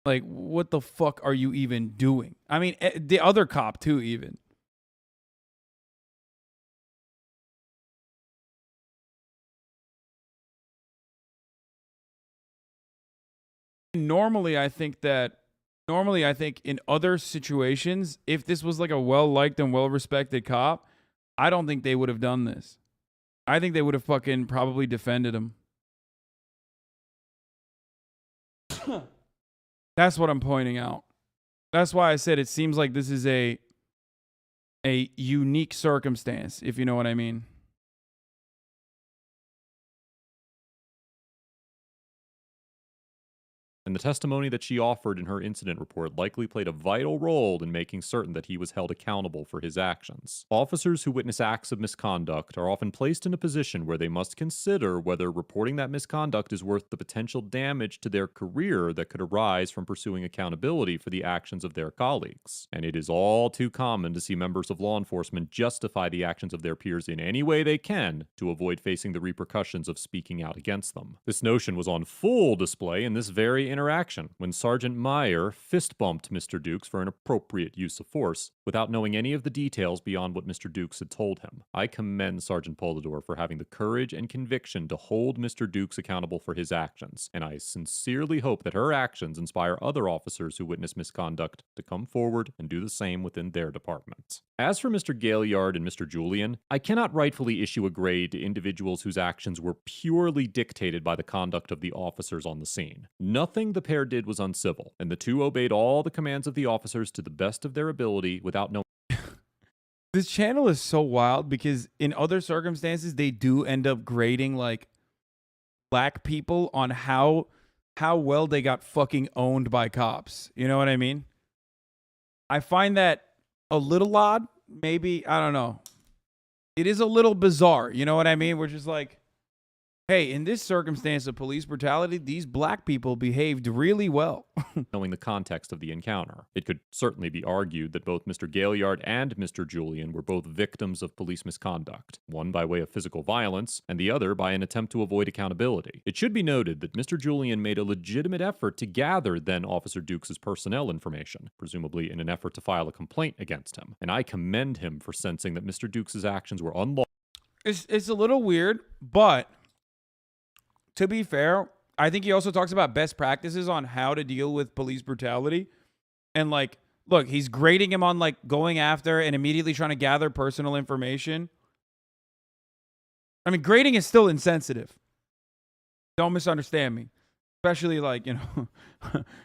Like, what the fuck are you even doing? I mean, the other cop too, even. Normally, I think in other situations, if this was like a well-liked and well-respected cop, I don't think they would have done this. I think they would have fucking probably defended him. That's what I'm pointing out. That's why I said it seems like this is a unique circumstance, if you know what I mean. And the testimony that she offered in her incident report likely played a vital role in making certain that he was held accountable for his actions. Officers who witness acts of misconduct are often placed in a position where they must consider whether reporting that misconduct is worth the potential damage to their career that could arise from pursuing accountability for the actions of their colleagues. And it is all too common to see members of law enforcement justify the actions of their peers in any way they can to avoid facing the repercussions of speaking out against them. This notion was on full display in this very interaction when Sergeant Meyer fist bumped Mr. Dukes for an appropriate use of force without knowing any of the details beyond what Mr. Dukes had told him. I commend Sergeant Polidor for having the courage and conviction to hold Mr. Dukes accountable for his actions, and I sincerely hope that her actions inspire other officers who witness misconduct to come forward and do the same within their department. As for Mr. Gaillard and Mr. Julian, I cannot rightfully issue a grade to individuals whose actions were purely dictated by the conduct of the officers on the scene. Nothing the pair did was uncivil, and the two obeyed all the commands of the officers to the best of their ability without knowing. This channel is so wild because in other circumstances, they do end up grading like black people on how well they got fucking owned by cops. You know what I mean? I find that a little odd. Maybe, I don't know. It is a little bizarre. You know what I mean? We're just like, hey, in this circumstance of police brutality, these black people behaved really well. Knowing the context of the encounter. It could certainly be argued that both Mr. Gaillard and Mr. Julian were both victims of police misconduct, one by way of physical violence, and the other by an attempt to avoid accountability. It should be noted that Mr. Julian made a legitimate effort to gather then Officer Dukes' personnel information, presumably in an effort to file a complaint against him, and I commend him for sensing that Mr. Dukes' actions were unlawful. It's a little weird, but to be fair, I think he also talks about best practices on how to deal with police brutality. And like, look, he's grading him on like going after and immediately trying to gather personal information. I mean, grading is still insensitive. Don't misunderstand me. Especially like, you know,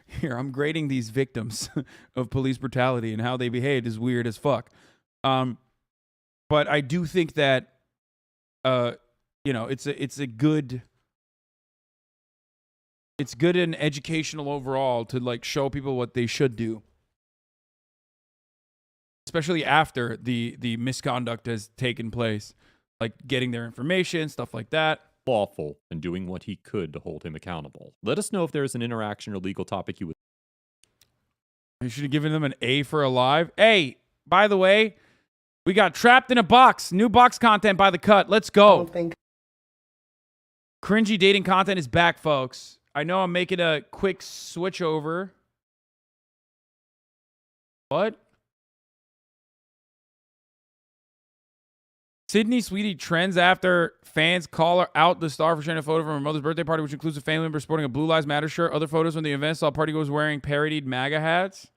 here, I'm grading these victims of police brutality and how they behaved is weird as fuck. But I do think that, you know, it's a good... It's good and educational overall to like show people what they should do. Especially after the misconduct has taken place. Like getting their information, stuff like that. lawful and doing what he could to hold him accountable. Let us know if there is an interaction or legal topic you would. You should have given them an A for alive. Hey, by the way, we got Trapped in a Box. New box content by The Cut. Let's go. Cringy dating content is back, folks. I know I'm making a quick switch over. What? Sydney Sweetie trends after fans call her out the star for sharing a photo from her mother's birthday party, which includes a family member sporting a Blue Lives Matter shirt. Other photos from the event saw partygoers wearing parodied MAGA hats.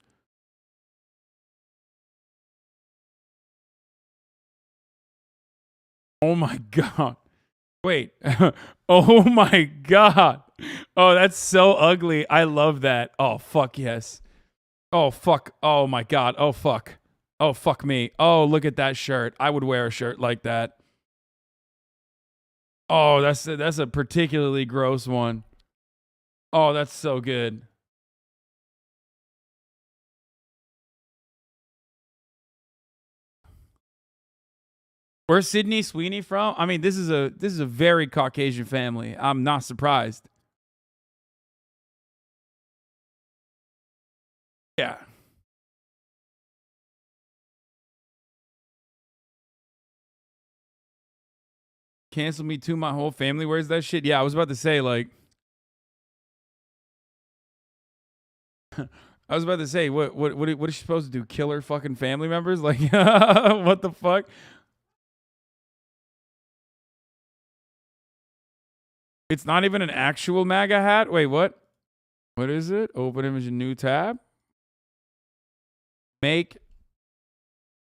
Oh my God. Wait. Oh my God. Oh, that's so ugly. I love that. Oh, fuck yes. Oh, fuck. Oh my God. Oh, fuck. Oh, fuck me. Oh, look at that shirt. I would wear a shirt like that. Oh, that's a particularly gross one. Oh, that's so good. Where's Sydney Sweeney from? I mean, this is a very Caucasian family. I'm not surprised. Yeah. Cancel me too, my whole family wears that shit. Yeah, I was about to say, like, I was about to say, what is she supposed to do? Kill her fucking family members? Like, what the fuck? It's not even an actual MAGA hat. Wait, what? What is it? Open image, a new tab. Make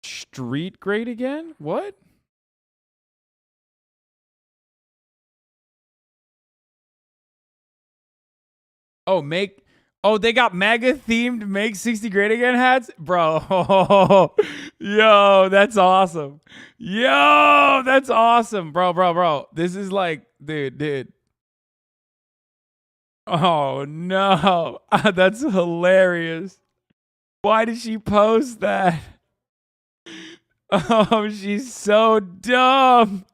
street great again? What? Oh, they got MAGA themed Make 60 Great Again hats? Bro. Yo, that's awesome. Yo, that's awesome. Bro. This is like, dude. Oh, no. That's hilarious. Why did she post that? Oh, she's so dumb.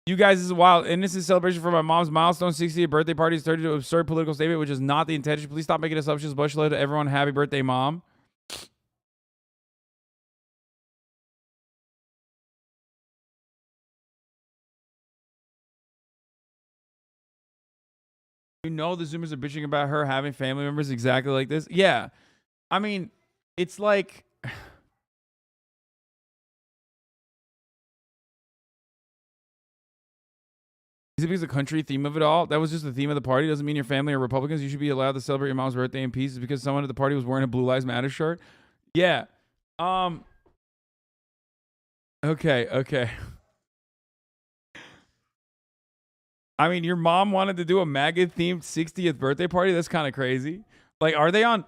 You guys, this is a wild, innocent celebration for my mom's milestone 60th birthday party. It's turned into an absurd political statement, which is not the intention. Please stop making assumptions. Bush love to everyone. Happy birthday, Mom. You know the Zoomers are bitching about her having family members exactly like this? Yeah. I mean, it's like... Is it because the country theme of it all? That was just the theme of the party. Doesn't mean your family are Republicans. You should be allowed to celebrate your mom's birthday in peace. It's because someone at the party was wearing a Blue Lives Matter shirt. Yeah. Okay. I mean, your mom wanted to do a MAGA-themed 60th birthday party? That's kind of crazy. Like, are they on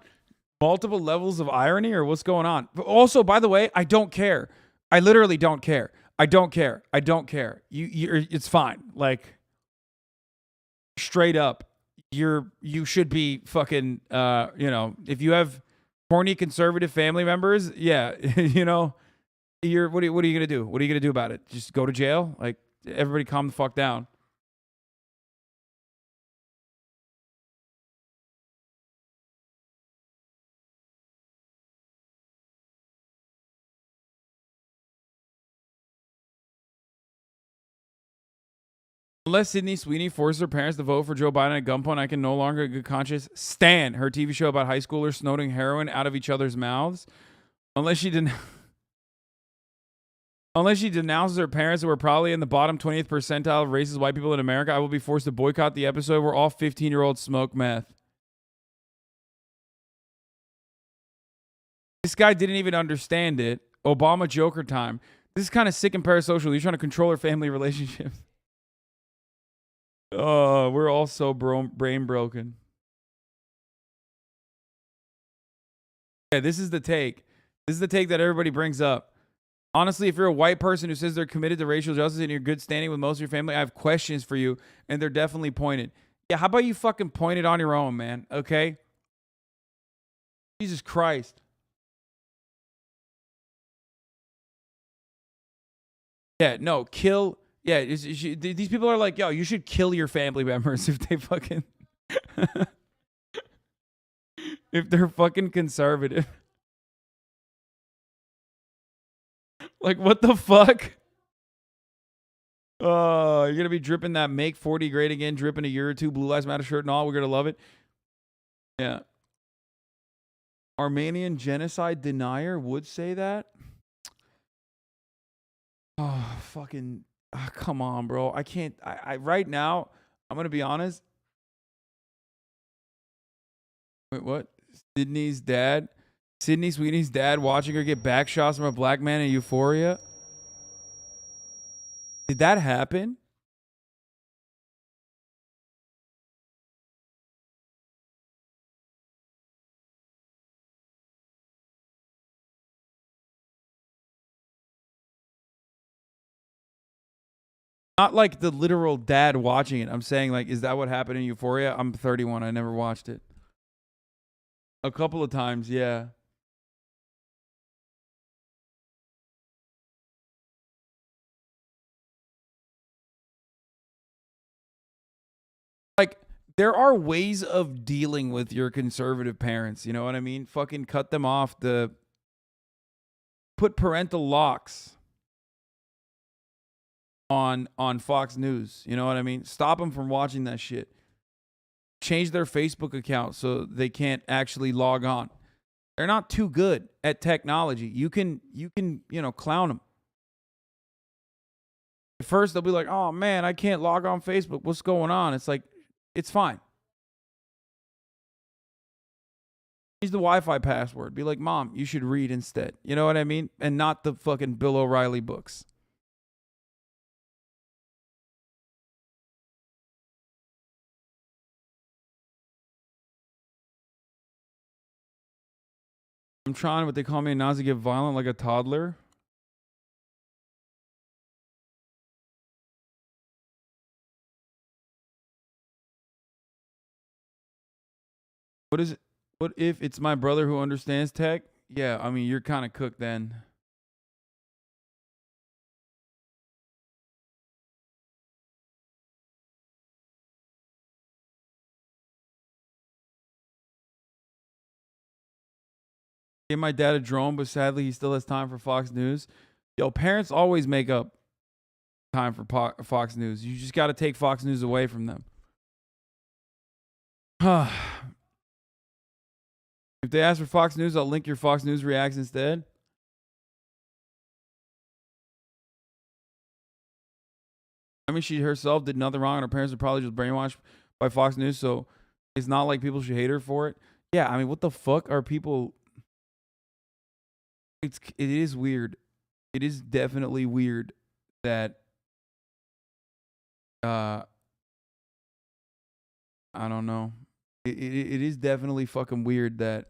multiple levels of irony or what's going on? But also, by the way, I don't care. I literally don't care. I don't care. It's fine. Like... Straight up, you should be fucking if you have horny conservative family members, yeah, what are you gonna do? What are you gonna do about it? Just go to jail? Like, everybody calm the fuck down. Unless Sydney Sweeney forces her parents to vote for Joe Biden at gunpoint, I can no longer, in good conscience, stand her TV show about high schoolers snorting heroin out of each other's mouths. Unless she denounces her parents who were probably in the bottom 20th percentile of racist white people in America, I will be forced to boycott the episode where all 15-year-olds smoke meth. This guy didn't even understand it. Obama Joker time. This is kind of sick and parasocial. You're trying to control her family relationships. Oh, we're all so brain broken. Yeah, this is the take. This is the take that everybody brings up. Honestly, if you're a white person who says they're committed to racial justice and you're good standing with most of your family, I have questions for you, and they're definitely pointed. Yeah, how about you fucking point it on your own, man? Okay? Jesus Christ. Yeah, no, kill Yeah, these people are like, yo, you should kill your family members if they fucking if they're fucking conservative. Like, what the fuck? Oh, you're gonna be dripping that "Make 40 Great Again" drip in a year or two, Blue Lives Matter shirt and all. We're gonna love it. Yeah. Armenian genocide denier would say that. Oh, fucking, come on, bro. I can't. I right now, I'm gonna be honest. Wait, what? Sydney Sweeney's dad watching her get back shots from a black man in Euphoria. Did that happen? Not like the literal dad watching it. I'm saying, like, is that what happened in Euphoria? I'm 31. I never watched it. A couple of times, yeah. Like, there are ways of dealing with your conservative parents. You know what I mean? Fucking cut them off. Put parental locks on Fox News. You know what I mean? Stop them from watching that shit. Change their Facebook account so they can't actually log on. They're not too good at technology. You can, clown them. At first, they'll be like, oh, man, I can't log on Facebook. What's going on? It's like, it's fine. Change the Wi-Fi password. Be like, Mom, you should read instead. You know what I mean? And not the fucking Bill O'Reilly books. I'm trying, but they call me a Nazi, get violent like a toddler. What is it? What if it's my brother who understands tech? Yeah, I mean, you're kind of cooked then. Gave my dad a drone, but sadly he still has time for Fox News. Yo, parents always make up time for Fox News. You just got to take Fox News away from them. If they ask for Fox News, I'll link your Fox News reacts instead. I mean, she herself did nothing wrong, and her parents were probably just brainwashed by Fox News, so it's not like people should hate her for it. Yeah, I mean, what the fuck are people... It is weird. It is definitely weird that I don't know. It is definitely fucking weird that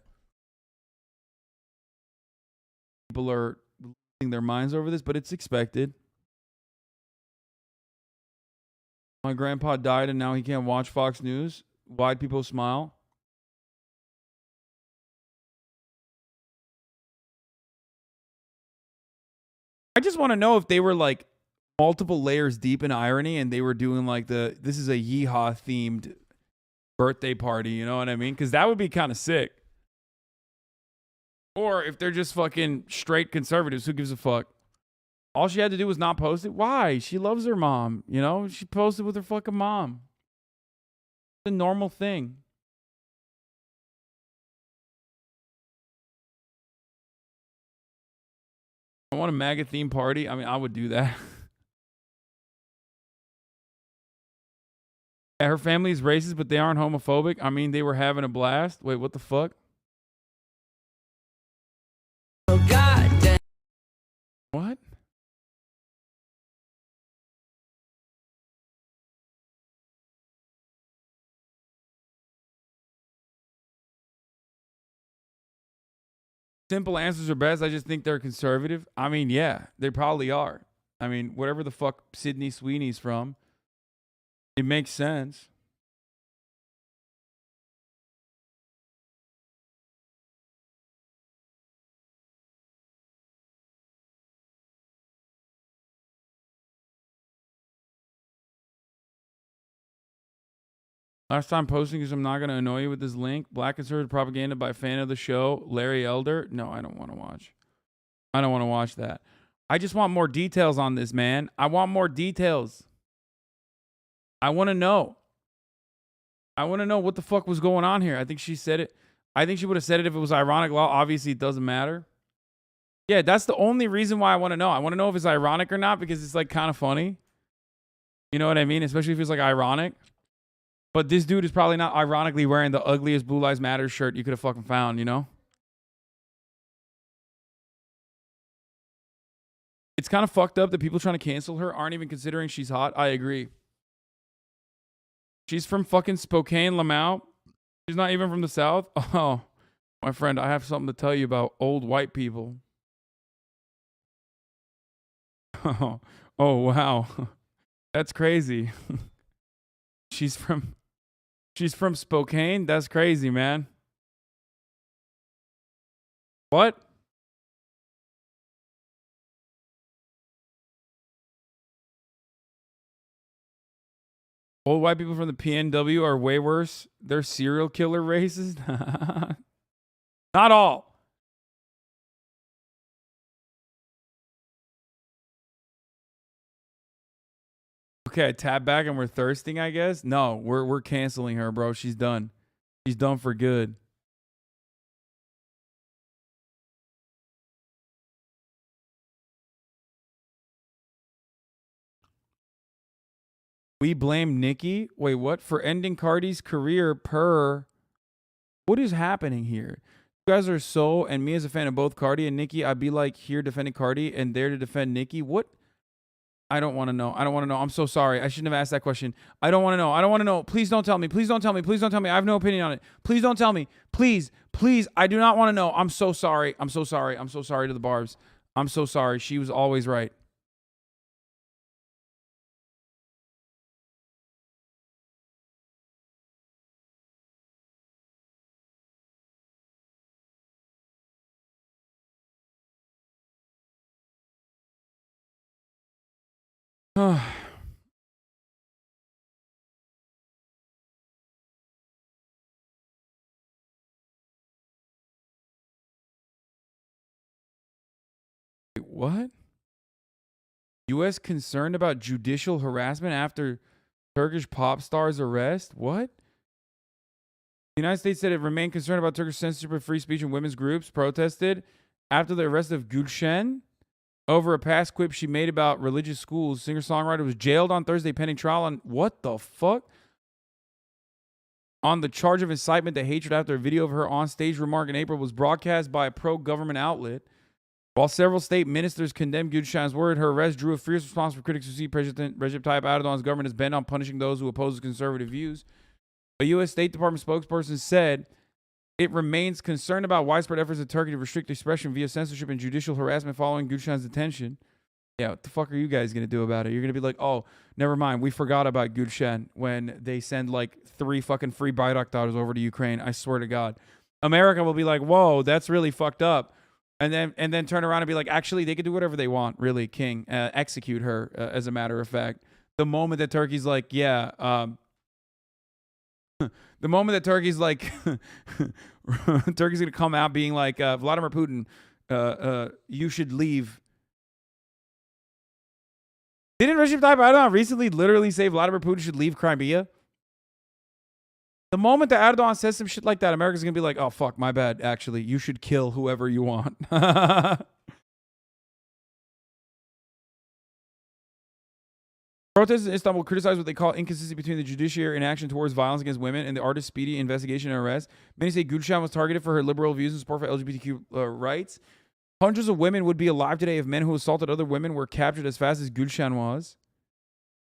people are losing their minds over this, but it's expected. My grandpa died and now he can't watch Fox News. Why'd people smile? I just want to know if they were like multiple layers deep in irony and they were doing like this is a yeehaw themed birthday party, you know what I mean? Because that would be kind of sick. Or if they're just fucking straight conservatives, who gives a fuck? All she had to do was not post it. Why? She loves her mom, you know? She posted with her fucking mom. It's a normal thing. I want a MAGA theme party. I mean, I would do that. Yeah, her family's racist, but they aren't homophobic. I mean, they were having a blast. Wait, what the fuck? Oh, God damn. What? Simple answers are best. I just think they're conservative. I mean, yeah, they probably are. I mean, whatever the fuck Sydney Sweeney's from, it makes sense. Last time posting because I'm not going to annoy you with this link. Black conservative propaganda by a fan of the show, Larry Elder. No, I don't want to watch. I don't want to watch that. I just want more details on this, man. I want more details. I want to know. I want to know what the fuck was going on here. I think she said it. I think she would have said it if it was ironic. Well, obviously it doesn't matter. Yeah, that's the only reason why I want to know. I want to know if it's ironic or not because it's like kind of funny. You know what I mean? Especially if it's like ironic. But this dude is probably not ironically wearing the ugliest Blue Lives Matter shirt you could have fucking found, you know? It's kind of fucked up that people trying to cancel her aren't even considering she's hot. I agree. She's from fucking Spokane, Lamau. She's not even from the South. Oh, my friend, I have something to tell you about old white people. Oh, wow. That's crazy. She's from Spokane? That's crazy, man. What? Old white people from the PNW are way worse. They're serial killer races? Not all. Okay, tab back and we're thirsting, I guess. No, we're canceling her, bro. She's done. She's done for good. We blame Nikki. Wait, what? For ending Cardi's career per. What is happening here? You guys are so, and me as a fan of both Cardi and Nikki, I'd be like here defending Cardi and there to defend Nikki. What? I don't want to know. I don't want to know. I'm so sorry. I shouldn't have asked that question. I don't want to know. I don't want to know. Please don't tell me. Please don't tell me. Please don't tell me. I have no opinion on it. Please don't tell me. Please. Please. I do not want to know. I'm so sorry. I'm so sorry. I'm so sorry to the Barbs. I'm so sorry. She was always right. What? U.S. concerned about judicial harassment after Turkish pop star's arrest? What? The United States said it remained concerned about Turkish censorship of free speech and women's groups protested after the arrest of Gülşen over a past quip she made about religious schools. Singer-songwriter was jailed on Thursday pending trial on what the fuck? On the charge of incitement to hatred after a video of her on-stage remark in April was broadcast by a pro-government outlet. While several state ministers condemned Gülşen's word, her arrest drew a fierce response from critics who see President Recep Tayyip Erdogan's government is bent on punishing those who oppose conservative views. A U.S. State Department spokesperson said it remains concerned about widespread efforts in Turkey to restrict expression via censorship and judicial harassment following Gülşen's detention. Yeah, what the fuck are you guys going to do about it? You're going to be like, oh, never mind. We forgot about Gülşen when they send like 3 fucking free Bayraktars over to Ukraine. I swear to God. America will be like, whoa, that's really fucked up. And then turn around and be like, actually, they can do whatever they want, really, King. Execute her, as a matter of fact. The moment that Turkey's like, yeah, the moment that Turkey's like, Turkey's going to come out being like, Vladimir Putin, you should leave. Didn't Recep Tayyip Erdogan recently literally say Vladimir Putin should leave Crimea? The moment that Erdogan says some shit like that, America's going to be like, oh, fuck, my bad, actually. You should kill whoever you want. Protesters in Istanbul criticize what they call inconsistency between the judiciary and action towards violence against women and the artist's speedy investigation and arrest. Many say Gülşen was targeted for her liberal views and support for LGBTQ rights. Hundreds of women would be alive today if men who assaulted other women were captured as fast as Gülşen was.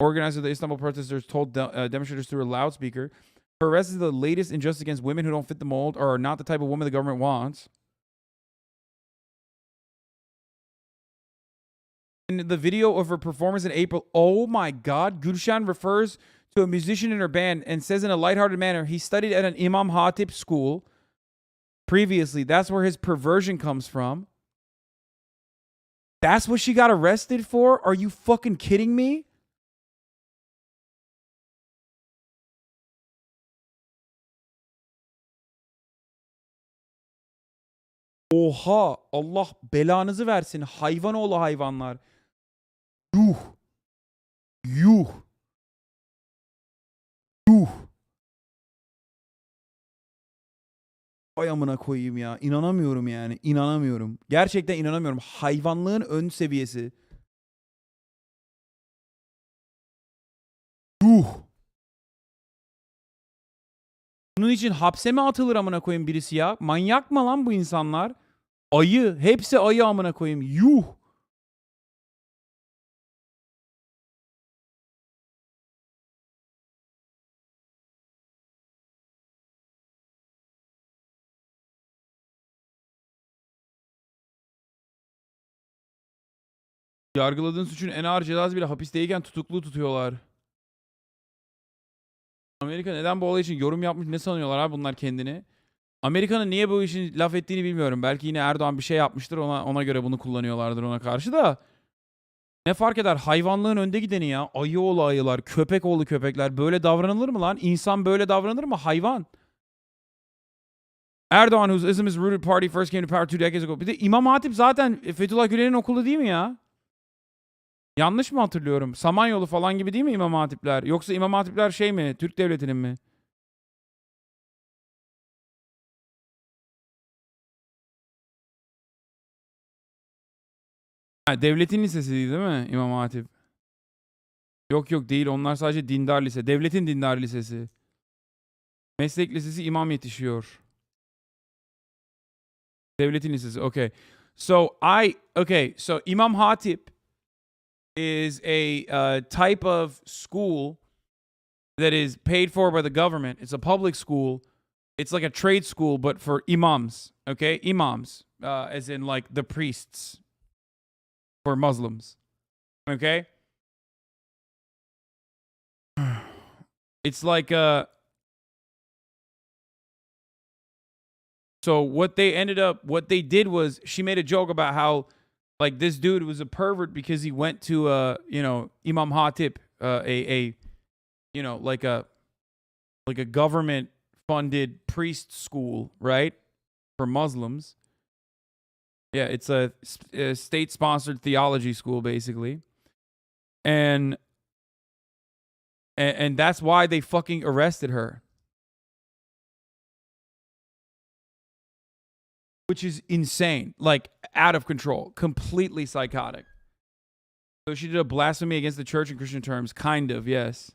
Organizers of the Istanbul protesters told demonstrators through a loudspeaker, her arrest is the latest injustice against women who don't fit the mold or are not the type of woman the government wants. In the video of her performance in April, oh my God, Gülşen refers to a musician in her band and says in a lighthearted manner, he studied at an Imam Hatip school previously. That's where his perversion comes from. That's what she got arrested for? Are you fucking kidding me? Oha, Allah belanızı versin. Hayvanoğlu hayvanlar. Yuh. Yuh. Yuh. Ay amına koyayım ya. İnanamıyorum yani. İnanamıyorum. Gerçekten inanamıyorum. Hayvanlığın ön seviyesi. Yuh. Bunun için hapse mi atılır amına koyayım birisi ya? Manyak mı lan bu insanlar? Ayı. Hepsi ayı amına koyayım. Yuh. Yargıladığın suçun en ağır cezası bile hapisteyken tutuklu tutuyorlar. Amerika neden bu olay için yorum yapmış, ne sanıyorlar abi bunlar kendini? Amerika'nın niye bu işin laf ettiğini bilmiyorum. Belki yine Erdoğan bir şey yapmıştır, ona göre bunu kullanıyorlardır ona karşı da. Ne fark eder? Hayvanlığın önde gideni ya. Ayı oğlu ayılar, köpek oğlu köpekler. Böyle davranılır mı lan? İnsan böyle davranır mı? Hayvan. Erdoğan, whose ism is rooted party first came to power 2 decades ago. Bir de İmam Hatip zaten Fethullah Gülen'in okulu değil mi ya? Yanlış mı hatırlıyorum? Samanyolu falan gibi değil mi İmam Hatipler? Yoksa İmam Hatipler şey mi? Türk Devleti'nin mi? Ha, devletin lisesi değil mi İmam Hatip? Yok yok değil. Onlar sadece dindar lise. Devletin dindar lisesi. Meslek lisesi imam yetişiyor. Devletin lisesi. Okay. So Imam Hatip is a type of school that is paid for by the government. It's a public school. It's like a trade school, but for imams. Okay, imams, as in like the priests for Muslims. Okay, it's like So what they did was she made a joke about how like this dude was a pervert because he went to Imam Hatip, like a government funded priest school, right? For Muslims. Yeah, it's a state sponsored theology school basically. And that's why they fucking arrested her. Which is insane, like out of control, completely psychotic. So she did a blasphemy against the church in Christian terms, kind of, yes.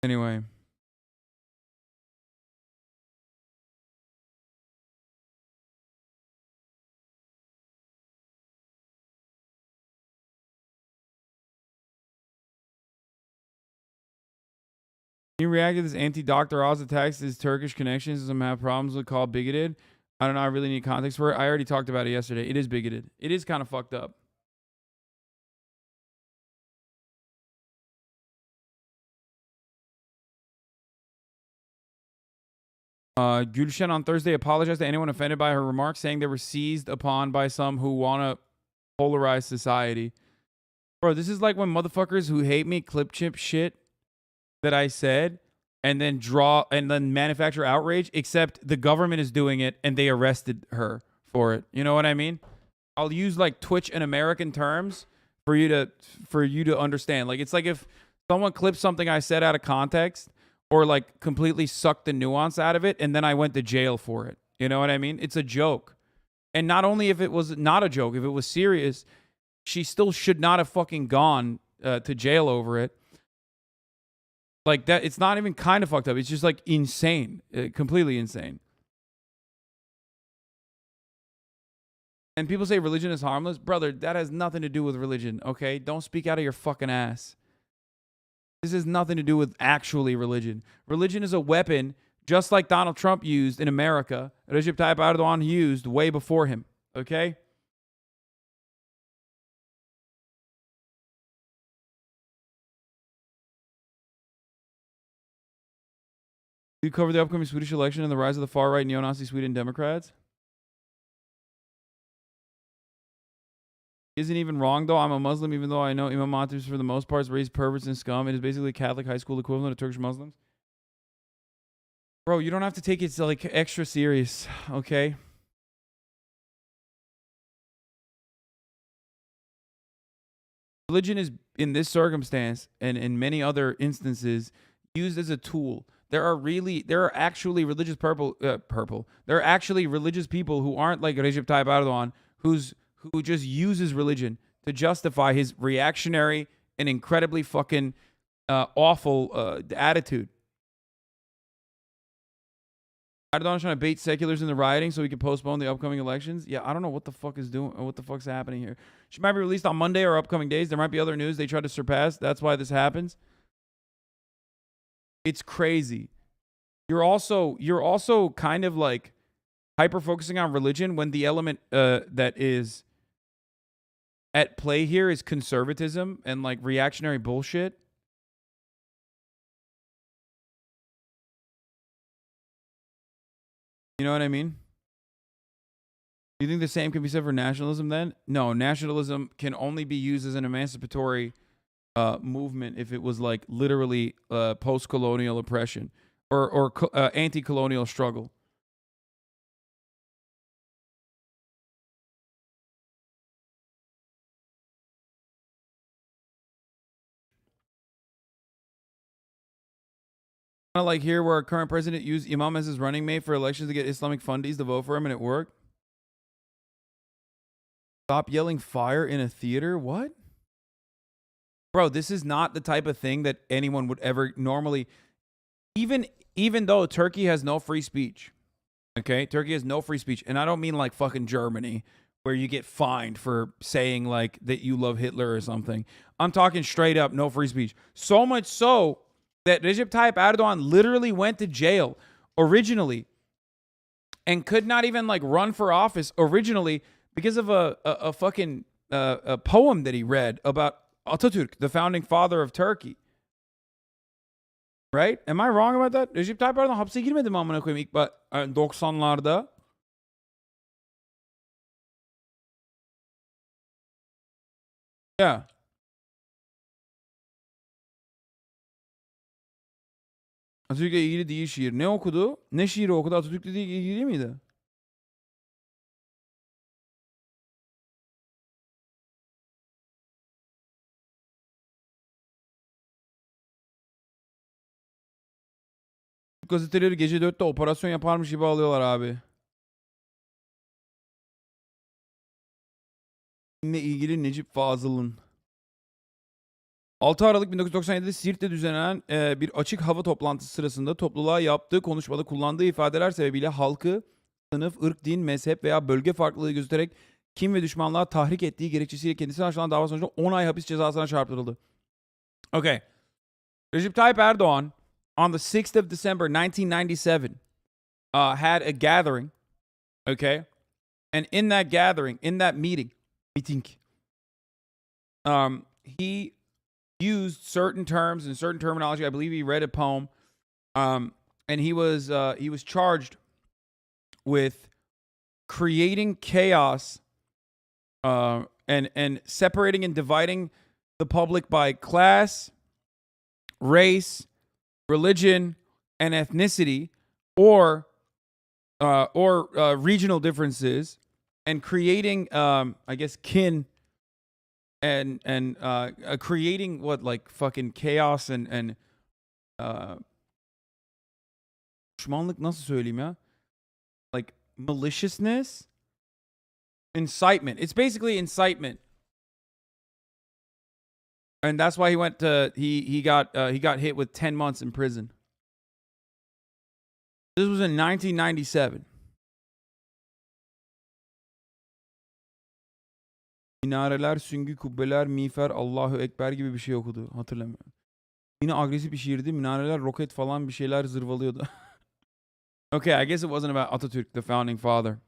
Anyway. Can you react to this anti-Dr. Oz attacks his Turkish connections and some have problems with called bigoted? I don't know. I really need context for it. I already talked about it yesterday. It is bigoted. It is kind of fucked up. Gülşen on Thursday apologized to anyone offended by her remarks, saying they were seized upon by some who want to polarize society. Bro, this is like when motherfuckers who hate me clip chip shit that I said and then manufacture outrage, except the government is doing it and they arrested her for it. You know what I mean? I'll use like Twitch and American terms for you to understand. Like it's like if someone clips something I said out of context or like completely sucked the nuance out of it and then I went to jail for it. You know what I mean? It's a joke. And not only if it was not a joke, if it was serious, she still should not have fucking gone to jail over it. Like that, it's not even kind of fucked up. It's just like insane, completely insane. And people say religion is harmless. Brother, that has nothing to do with religion, okay? Don't speak out of your fucking ass. This has nothing to do with actually religion. Religion is a weapon just like Donald Trump used in America. Recep Tayyip Erdogan used way before him, okay? You cover the upcoming Swedish election and the rise of the far-right neo-Nazi Sweden Democrats? Isn't even wrong though. I'm a Muslim, even though I know Imam Hatib for the most part raised perverts and scum. It is basically Catholic high school equivalent of Turkish Muslims. Bro, you don't have to take it like extra serious, okay? Religion is, in this circumstance and in many other instances, used as a tool. There are actually religious There are actually religious people who aren't like Recep Tayyip Erdogan, who just uses religion to justify his reactionary and incredibly fucking awful attitude. Erdogan's trying to bait seculars into rioting so he can postpone the upcoming elections. Yeah, I don't know what the fuck's happening here. She might be released on Monday or upcoming days. There might be other news they try to surpass. That's why this happens. It's crazy. You're also kind of like hyper focusing on religion when the element that is at play here is conservatism and like reactionary bullshit. You know what I mean? Do you think the same can be said for nationalism then? No, nationalism can only be used as an emancipatory movement if it was like literally post-colonial oppression or anti-colonial struggle. Kind of like here where our current president used Imam as his running mate for elections to get Islamic fundies to vote for him and it worked. Stop yelling fire in a theater? What? Bro, this is not the type of thing that anyone would ever normally, even though Turkey has no free speech. Okay? Turkey has no free speech. And I don't mean like fucking Germany where you get fined for saying like that you love Hitler or something. I'm talking straight up no free speech. So much so that Recep Tayyip Erdogan literally went to jail originally and could not even like run for office originally because of a fucking a poem that he read about Atatürk, the founding father of Turkey. Right? Am I wrong about that? Recep Tayyip Erdogan hapse girmedi mi amına koyayım ilk 90'larda? Yeah. Atatürk'le ilgili değil şiir. Ne okudu? Ne şiiri okudu? Atatürk'le ilgili değil miydi? Gazeteleri gece 4'te operasyon yaparmış gibi alıyorlar abi. Ile ilgili Necip Fazıl'ın. 6 Aralık 1997'de Siirt'te düzenlenen bir açık hava toplantısı sırasında topluluğa yaptığı konuşmada kullandığı ifadeler sebebiyle halkı sınıf, ırk, din, mezhep veya bölge farklılığı göstererek kim ve düşmanlığa tahrik ettiği gerekçesiyle kendisine açılan dava sonucunda 10 ay hapis cezasına çarptırıldı. Okay. Recep Tayyip Erdogan on the 6th of December 1997 had a gathering, okay? And in that gathering, in that meeting, he used certain terms and certain terminology. I believe he read a poem, and he was charged with creating chaos and separating and dividing the public by class, race, religion, and ethnicity, or regional differences, and creating, I guess, kin. And creating what, like fucking chaos and düşmanlık nasıl söyleyeyim ya? Like maliciousness, incitement. It's basically incitement, and that's why he went to he got hit with 10 months in prison. This was in 1997. Minareler, süngü, kubbeler, miğfer, Allahu Ekber gibi bir şey okudu. Hatırlamıyorum. Yine agresif bir şiirdi. Minareler, roket falan bir şeyler zırvalıyordu. Okay, I guess it wasn't about Atatürk, the founding father.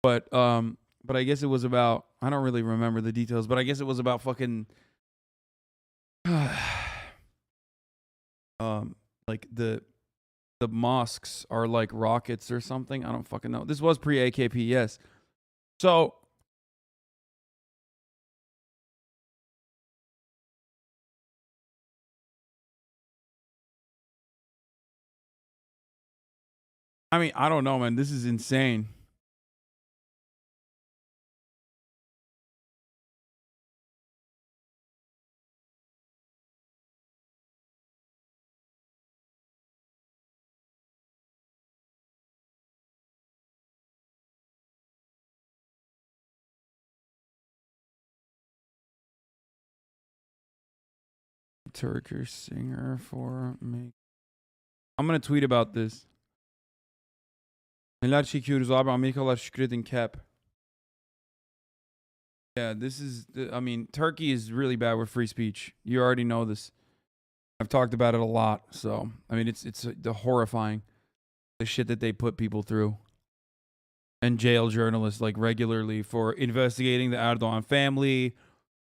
But I guess it was about, I don't really remember the details, but I guess it was about fucking like the mosques are like rockets or something. I don't fucking know. This was pre-AKP, yes. So I mean, I don't know, man. This is insane. Turkish singer for me. I'm gonna tweet about this. Neler çekiyoruz abi, Amerikalılar şükredin cap. Yeah, this is, I mean, Turkey is really bad with free speech. You already know this. I've talked about it a lot. So, I mean, it's the horrifying, the shit that they put people through. And jail journalists like regularly for investigating the Erdogan family,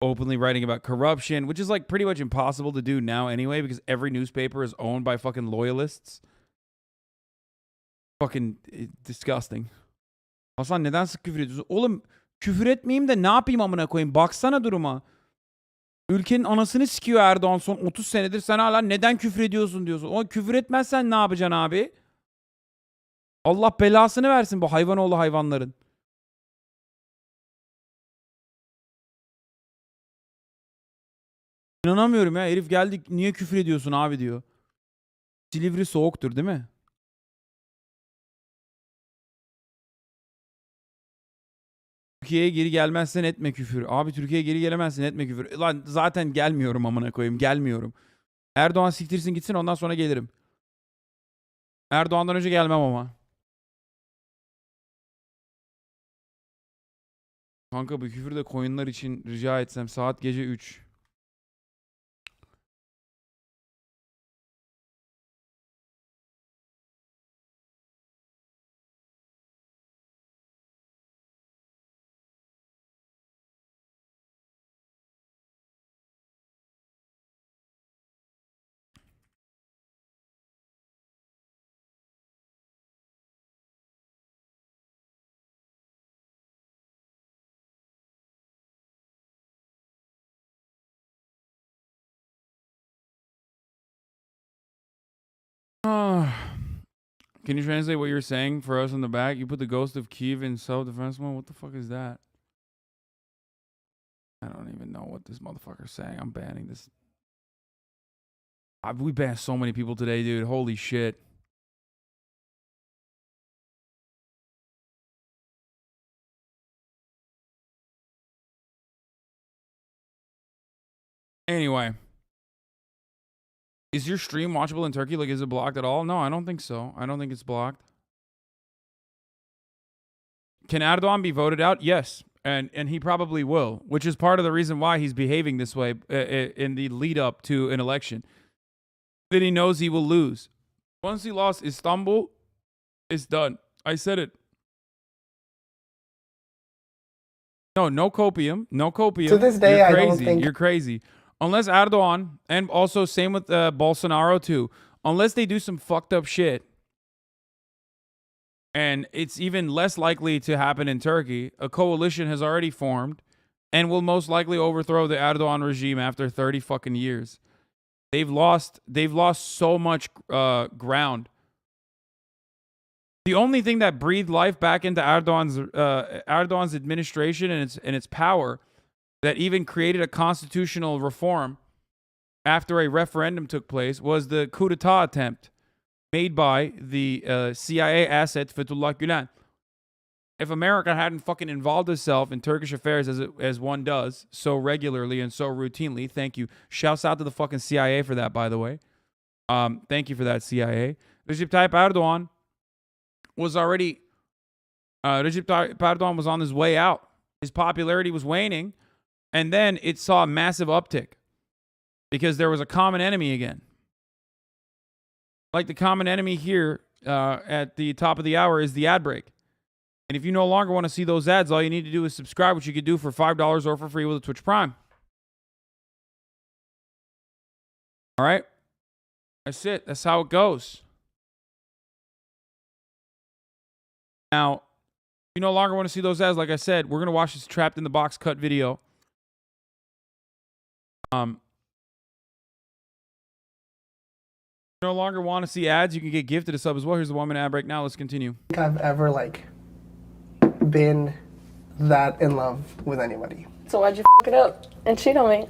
openly writing about corruption, which is like pretty much impossible to do now anyway because every newspaper is owned by fucking loyalists. Fucking disgusting. Hasan neden sık küfür ediyorsun? Oğlum küfür etmeyeyim de ne yapayım amına koyayım? Baksana duruma. Ülkenin anasını sikiyor Erdoğan son 30 senedir. Sen hala neden küfür ediyorsun diyorsun. O küfür etmezsen ne yapacaksın abi? Allah belasını versin bu hayvanoğlu hayvanların. İnanamıyorum ya. Herif geldi niye küfür ediyorsun abi diyor. Silivri soğuktur değil mi? Türkiye'ye geri gelmezsen etme küfür. Abi Türkiye'ye geri gelemezsin etme küfür. Lan zaten gelmiyorum amına koyayım. Gelmiyorum. Erdoğan siktirsin gitsin ondan sonra gelirim. Erdoğan'dan önce gelmem ama. Kanka bu küfür de koyunlar için rica etsem saat gece 3. Can you translate what you're saying for us in the back? You put the ghost of Kiev in self-defense mode? What the fuck is that? I don't even know what this motherfucker's saying. I'm banning this. We banned so many people today, dude. Holy shit. Anyway. Is your stream watchable in Turkey? Like, is it blocked at all? No, I don't think so. I don't think it's blocked. Can Erdogan be voted out? Yes. And he probably will, which is part of the reason why he's behaving this way in the lead up to an election. That he knows he will lose. Once he lost Istanbul, it's done. I said it. No copium. No copium. To this day, You're I crazy. don't think... You're crazy. Unless Erdogan, and also same with Bolsonaro too, unless they do some fucked up shit, and it's even less likely to happen in Turkey, a coalition has already formed and will most likely overthrow the Erdogan regime after 30 fucking years. They've lost so much ground. The only thing that breathed life back into Erdogan's administration and its power, that even created a constitutional reform after a referendum took place, was the coup d'etat attempt made by the CIA asset Fethullah Gülen. If America hadn't fucking involved itself in Turkish affairs as one does so regularly and so routinely, thank you. Shouts out to the fucking CIA for that, by the way. Thank you for that, CIA. Recep Tayyip Erdogan was already... Recep Tayyip Erdogan was on his way out. His popularity was waning. And then it saw a massive uptick because there was a common enemy again. Like the common enemy here at the top of the hour is the ad break. And if you no longer want to see those ads, all you need to do is subscribe, which you could do for $5 or for free with a Twitch Prime. All right? That's it. That's how it goes. Now, if you no longer want to see those ads, like I said, we're going to watch this Trapped in the Box cut video. No longer want to see ads, you can get gifted a sub as well. Here's the 1 minute ad break now. Let's continue. I've ever like been that in love with anybody. So why'd you fuck it up and cheat on me?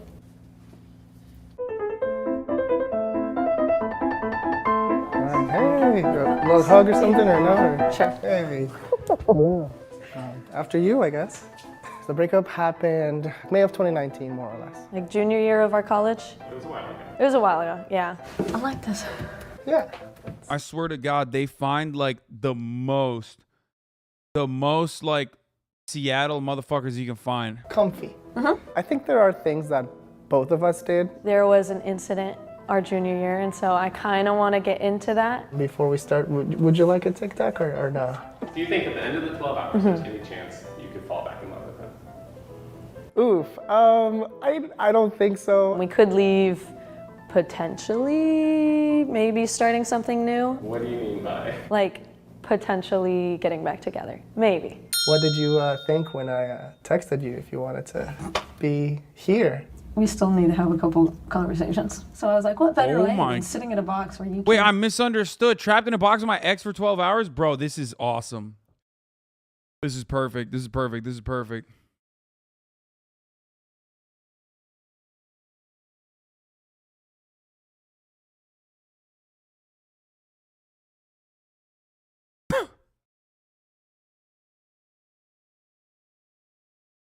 Hey, a little hug or something or no? Sure. Hey. After you, I guess. The breakup happened May of 2019, more or less. Like junior year of our college? It was a while ago. It was a while ago, yeah. I like this. Yeah. I swear to God, they find like the most like Seattle motherfuckers you can find. Comfy. I think there are things that both of us did. There was an incident our junior year, and so I kind of want to get into that. Before we start, would you like a Tic Tac or no? Do you think at the end of the 12 hours there's any chance you could fall back in love with him? Oof. I don't think so. We could leave potentially, maybe starting something new. What do you mean by? Like potentially getting back together, maybe. What did you think when I texted you if you wanted to be here? We still need to have a couple conversations. So I was like, what better Oh way my- than sitting in a box where you Wait, can't... I misunderstood. Trapped in a box with my ex for 12 hours? Bro, this is awesome. This is perfect. This is perfect. This is perfect.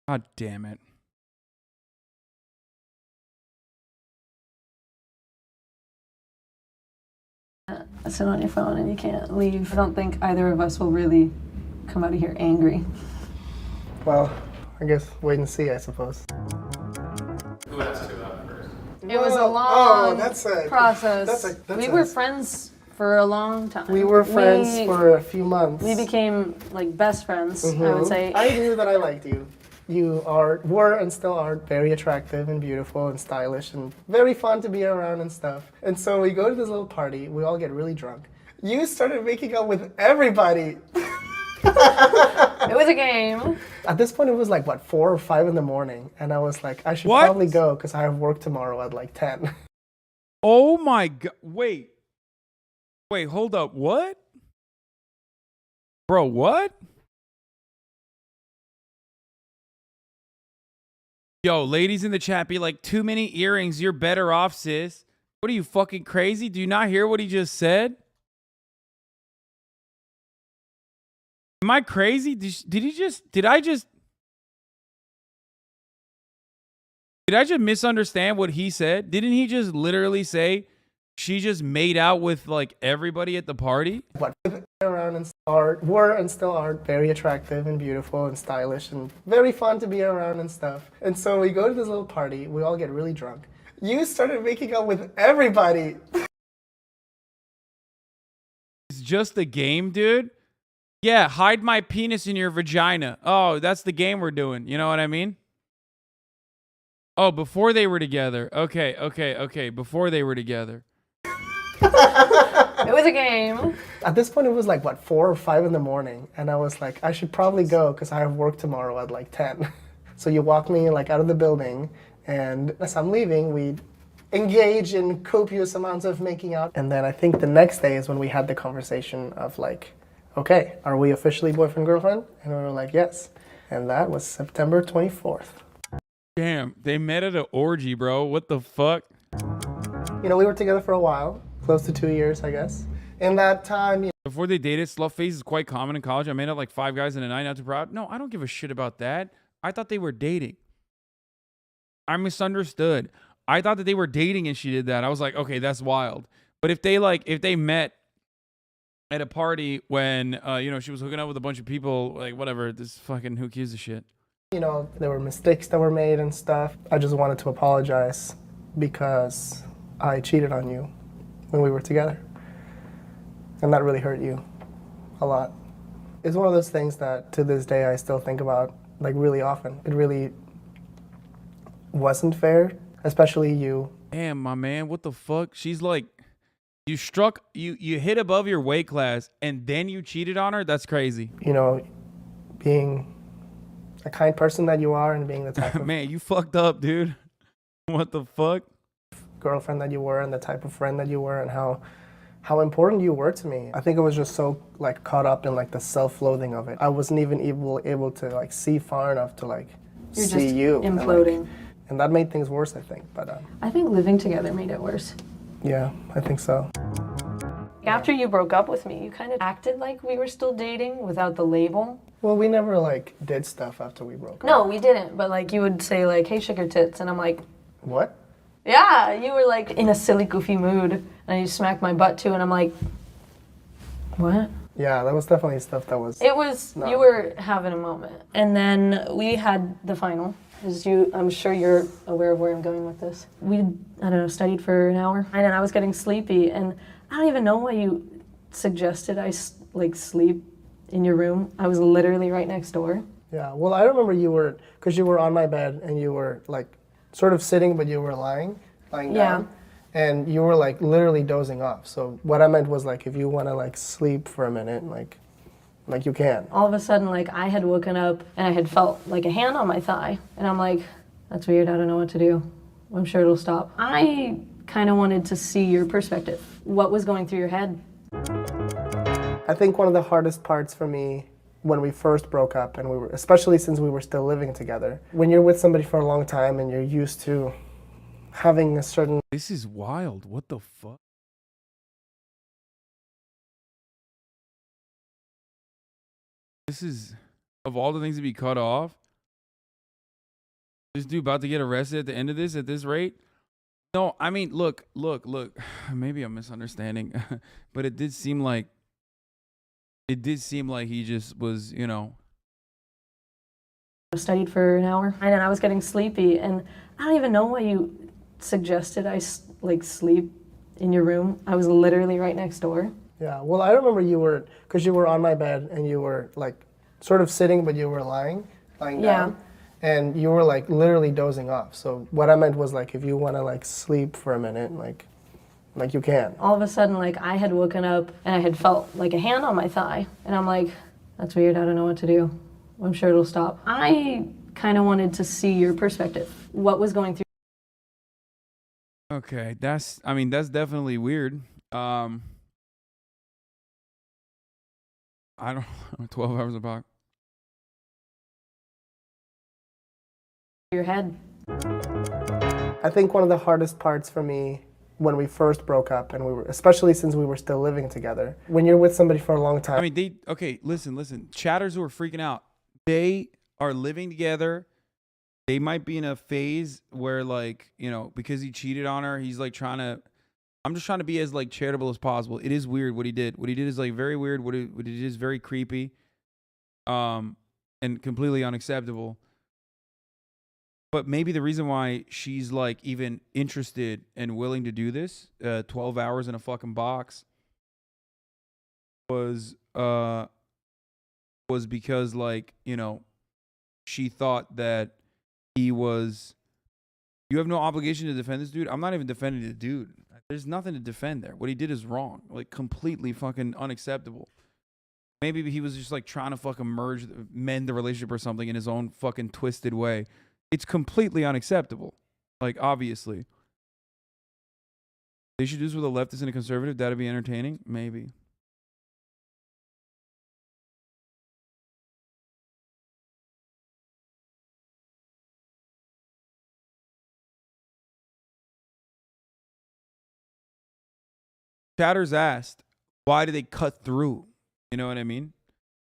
God damn it. sit on your phone and you can't leave. I don't think either of us will really come out of here angry. Well, I guess wait and see, I suppose. Who asked you that first? It was a long process. That's we were friends for a long time. We were friends for a few months. We became like best friends, I would say. I knew that I liked you. You were and still are very attractive and beautiful and stylish and very fun to be around and stuff. And so we go to this little party, we all get really drunk. You started making out with everybody. It was a game. At this point, it was like, what, 4 or 5 in the morning. And I was like, I should What? probably go because I have work tomorrow at like 10. Oh my God. Wait, hold up. What? Bro, what? Yo, ladies in the chat, be like, too many earrings. You're better off, sis. What are you, fucking crazy? Do you not hear what he just said? Am I crazy? Did I just misunderstand what he said? Didn't he just literally say she just made out with like everybody at the party? What around and were and still are very attractive and beautiful and stylish and very fun to be around and stuff. And so we go to this little party, we all get really drunk. You started making out with everybody. It's just a game, dude. Yeah, hide my penis in your vagina. Oh, that's the game we're doing. You know what I mean? Oh, before they were together. Okay. Before they were together. It was a game. At this point, it was like, what, 4 or 5 in the morning. And I was like, I should probably go because I have work tomorrow at like 10. So you walk me like out of the building. And as I'm leaving, we engage in copious amounts of making out. And then I think the next day is when we had the conversation of like, okay, are we officially boyfriend, girlfriend? And we were like, yes. And that was September 24th. Damn, they met at an orgy, bro. What the fuck? You know, we were together for a while, close to 2 years, I guess. In that time, Before they dated, slut phase is quite common in college. I made out like 5 guys in a night, not too proud. No, I don't give a shit about that. I thought they were dating. I misunderstood. I thought that they were dating and she did that. I was like, okay, that's wild. But if they met at a party when, she was hooking up with a bunch of people, like whatever, this fucking, who gives a shit? you know, there were mistakes that were made and stuff. I just wanted to apologize because I cheated on you when we were together. And that really hurt you a lot. It's one of those things that to this day I still think about, like, really often. It really wasn't fair, especially you. Damn, my man, what the fuck? She's like, you hit above your weight class and then you cheated on her? That's crazy. You know, being a kind person that you are and being the type of man, you fucked up, dude. What the fuck? girlfriend that you were and the type of friend that you were and how how important you were to me. I think I was just so like caught up in like the self-loathing of it. I wasn't even able to like see far enough to like You're see just you. imploding. And that made things worse, I think. But I think living together made it worse. yeah, I think so. After you broke up with me, you kind of acted like we were still dating without the label. Well, we never like did stuff after we broke up. No, we didn't. But like you would say like, "Hey, sugar tits," and I'm like, What? "Yeah." You were like in a silly, goofy mood, and you smacked my butt too, and I'm like, "What?" Yeah, that was definitely stuff that was. It was No. you were having a moment, and then we had the final. As you, I'm sure you're aware of where I'm going with this. We, I don't know, studied for an hour, and then I was getting sleepy, and I don't even know why you suggested I like sleep in your room. I was literally right next door. Yeah, well, I remember you were, because you were on my bed and you were like sort of sitting, but you were lying down. And you were like literally dozing off. So what I meant was like if you want to like sleep for a minute, like you can. All of a sudden, like I had woken up and I had felt like a hand on my thigh, and I'm like, that's weird. I don't know what to do. I'm sure it'll stop. I kind of wanted to see your perspective. What was going through your head? I think one of the hardest parts for me when we first broke up, and we were, especially since we were still living together, when you're with somebody for a long time and you're used to having a certain. This is wild. What the fuck? This is, of all the things to be cut off, this dude about to get arrested at the end of this at this rate? No, I mean, look. Maybe I'm misunderstanding, but it did seem like he just was, you know. I studied for an hour, and then I was getting sleepy, and I don't even know why you suggested I like sleep in your room. I was literally right next door. Yeah, well, I remember you were, because you were on my bed and you were like sort of sitting, but you were lying down. And you were like literally dozing off. So what I meant was like if you want to like sleep for a minute, like you can. All of a sudden, like I had woken up and I had felt like a hand on my thigh, and I'm like, that's weird. I don't know what to do. I'm sure it'll stop. I kind of wanted to see your perspective. What was going through? Okay, that's definitely weird. I don't know, 12 hours apart. Your head. I think one of the hardest parts for me when we first broke up, and we were, especially since we were still living together, when you're with somebody for a long time. I mean, listen. Chatters who are freaking out, they are living together. They might be in a phase where, like, you know, because he cheated on her, he's like I'm just trying to be as like charitable as possible. It is weird what he did. What he did is like very weird. What he did is very creepy, and completely unacceptable. But maybe the reason why she's like even interested and willing to do this, 12 hours in a fucking box, was because, like, you know, she thought that he was. You have no obligation to defend this dude. I'm not even defending the dude. There's nothing to defend there. What he did is wrong. Like, completely fucking unacceptable. Maybe he was just like trying to fucking mend the relationship or something in his own fucking twisted way. It's completely unacceptable. Like, obviously. They should do this with a leftist and a conservative. That'd be entertaining? Maybe. Chatters asked, why did they cut through? You know what I mean?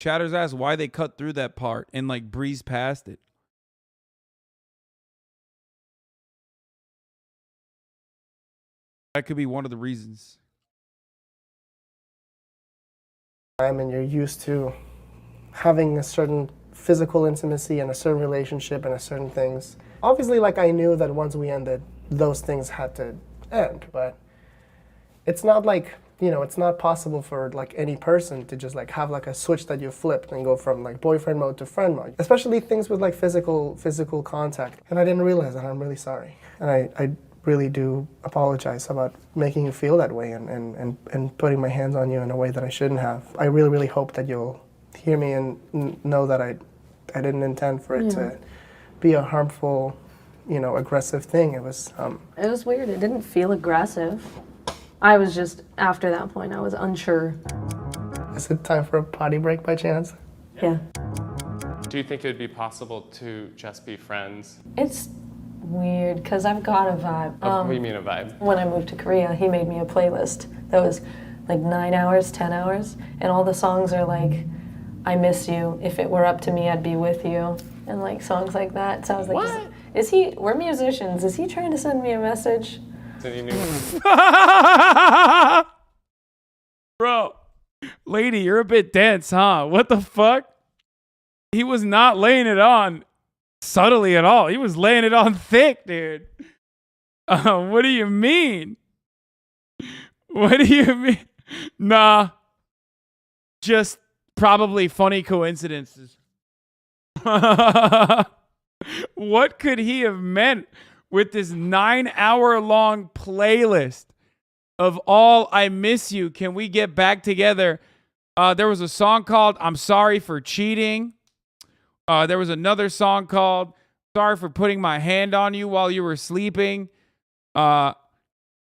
Chatters asked why they cut through that part and like breeze past it. That could be one of the reasons. And you're used to having a certain physical intimacy and a certain relationship and a certain things. Obviously, like, I knew that once we ended, those things had to end, but it's not like, you know, it's not possible for like any person to just like have like a switch that you flipped and go from like boyfriend mode to friend mode, especially things with like physical contact. And I didn't realize that. I'm really sorry. And I really do apologize about making you feel that way and putting my hands on you in a way that I shouldn't have. I really, really hope that you'll hear me and know that I didn't intend for it to be a harmful, you know, aggressive thing. It was weird. It didn't feel aggressive. I was just, after that point, I was unsure. Is it time for a potty break by chance? Yeah. Do you think it would be possible to just be friends? It's weird, because I've got a vibe. What do you mean a vibe? When I moved to Korea, he made me a playlist that was like 9 hours, 10 hours, and all the songs are like, I miss you, if it were up to me, I'd be with you, and like songs like that. So I was like, What? is he, we're musicians, is he trying to send me a message? Bro, lady, you're a bit dense, huh? What the fuck? He was not laying it on subtly at all. He was laying it on thick, dude. What do you mean? What do you mean? Nah. Just probably funny coincidences. What could he have meant with this 9-hour-long playlist of all I miss you? Can we get back together? There was a song called I'm Sorry for Cheating. There was another song called Sorry for Putting My Hand on You While You Were Sleeping. I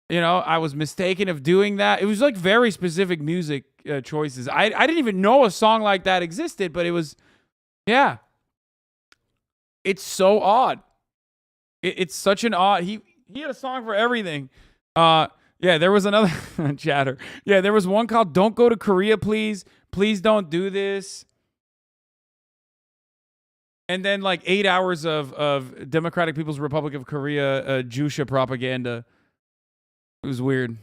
was mistaken of doing that. It was like very specific music choices. I didn't even know a song like that existed, but it was, yeah. It's so odd. It's such an odd, he had a song for everything. Yeah, there was another chatter. Yeah, there was one called Don't Go to Korea, Please. Please don't do this. And then like 8 hours of Democratic People's Republic of Korea Jusha propaganda. It was weird.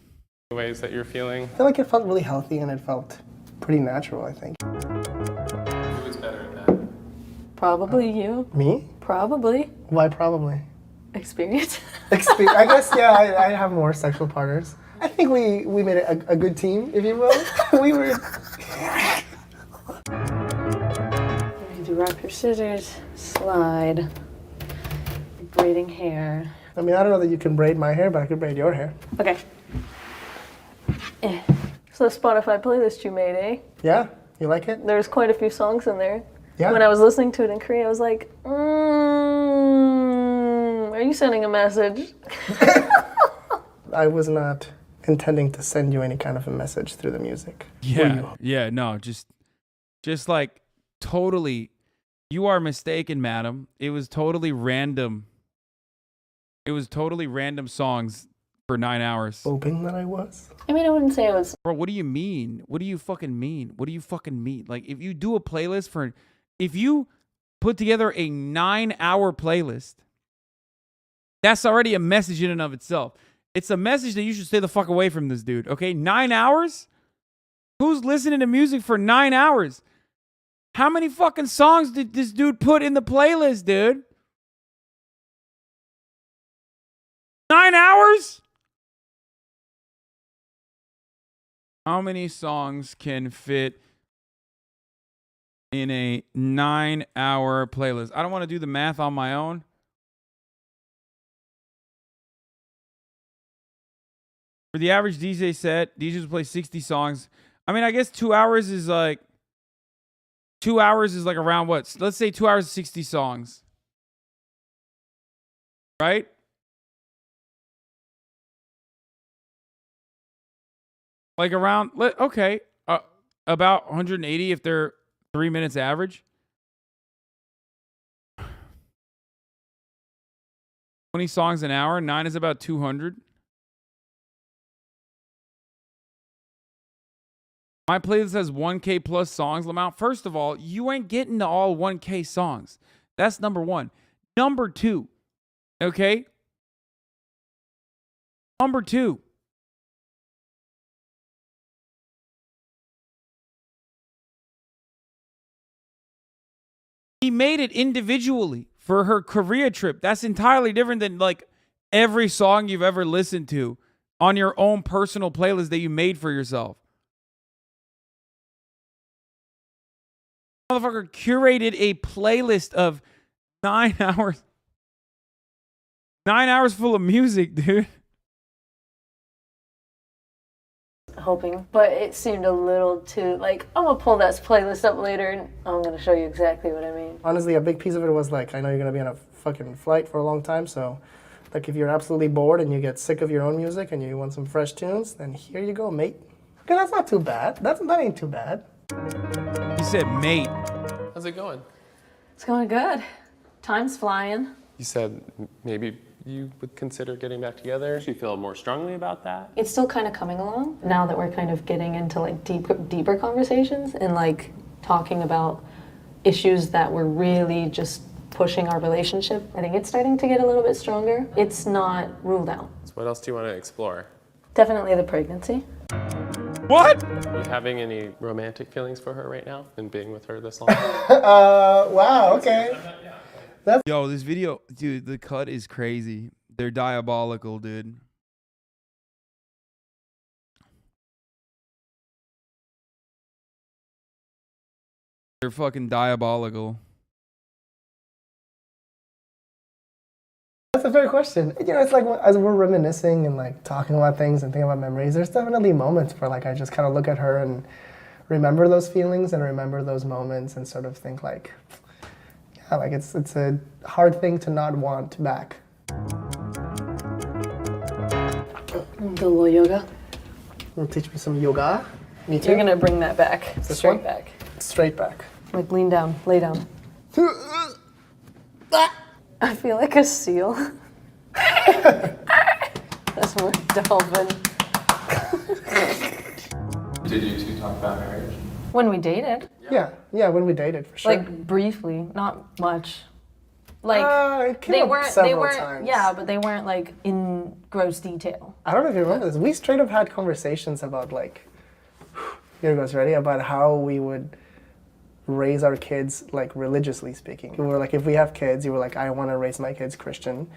Ways that you're feeling? I feel like it felt really healthy and it felt pretty natural, I think. Who was better at that? Probably you. Me? Probably. Why probably? Experience. I guess, yeah, I have more sexual partners. I think we made a good team, if you will. We were... We do rock, paper, scissors, slide, braiding hair. I mean, I don't know that you can braid my hair, but I could braid your hair. Okay. So the Spotify playlist you made, eh? Yeah? You like it? There's quite a few songs in there. Yeah. When I was listening to it in Korea, I was like, are you sending a message? I was not intending to send you any kind of a message through the music. Yeah, no, just like totally, you are mistaken, madam. It was totally random. It was totally random songs for 9 hours. Hoping that I was? I mean, I wouldn't say I was. Bro, what do you mean? What do you fucking mean? What do you fucking mean? Like, if you do a playlist if you put together a 9-hour playlist, that's already a message in and of itself. It's a message that you should stay the fuck away from this dude, okay? 9 hours? Who's listening to music for 9 hours? How many fucking songs did this dude put in the playlist, dude? 9 hours? How many songs can fit in a 9-hour playlist? I don't want to do the math on my own. For the average DJ set, DJs play 60 songs. I mean, I guess 2 hours is like around what? Let's say 2 hours, 60 songs. Right? Like around, okay, about 180 if they're 3 minutes average. 20 songs an hour, 9 is about 200. My playlist has 1K plus songs, Lamont. First of all, you ain't getting to all 1K songs. That's number one. Number two, okay? Number two. He made it individually for her Korea trip. That's entirely different than like every song you've ever listened to on your own personal playlist that you made for yourself. Motherfucker curated a playlist of 9 hours. 9 hours full of music, dude. Hoping, but it seemed a little too, like, I'm gonna pull that playlist up later and I'm gonna show you exactly what I mean. Honestly, a big piece of it was like, I know you're gonna be on a fucking flight for a long time, so Like if you're absolutely bored and you get sick of your own music and you want some fresh tunes, then here you go, mate. Okay, that's not too bad. That ain't too bad. He said, mate. How's it going? It's going good. Time's flying. You said maybe you would consider getting back together. Do you feel more strongly about that? It's still kind of coming along now that we're kind of getting into like deeper conversations and like talking about issues that were really just pushing our relationship. I think it's starting to get a little bit stronger. It's not ruled out. So what else do you want to explore? Definitely the pregnancy. What? Are you having any romantic feelings for her right now and being with her this long? Wow, okay. Yo, this video, dude, the cut is crazy. They're diabolical, dude. They're fucking diabolical. That's a fair question. You know, it's like as we're reminiscing and like talking about things and thinking about memories, there's definitely moments where like I just kind of look at her and remember those feelings and remember those moments and sort of think like, yeah, like it's a hard thing to not want back. Do a little yoga. Wanna teach me some yoga? Me too. You're gonna bring that back, This straight one? back. Straight back. Like lean down, lay down. I feel like a seal. That's more dolphin. Did you two talk about marriage? When we dated. Yeah, when we dated for sure. Like briefly, not much. Like it came up several times. Yeah, but they weren't like in gross detail. I don't know if you remember this. We straight up had conversations about like, here goes, ready, about how we would raise our kids, like religiously speaking. We were like, if we have kids, you were like, I want to raise my kids Christian.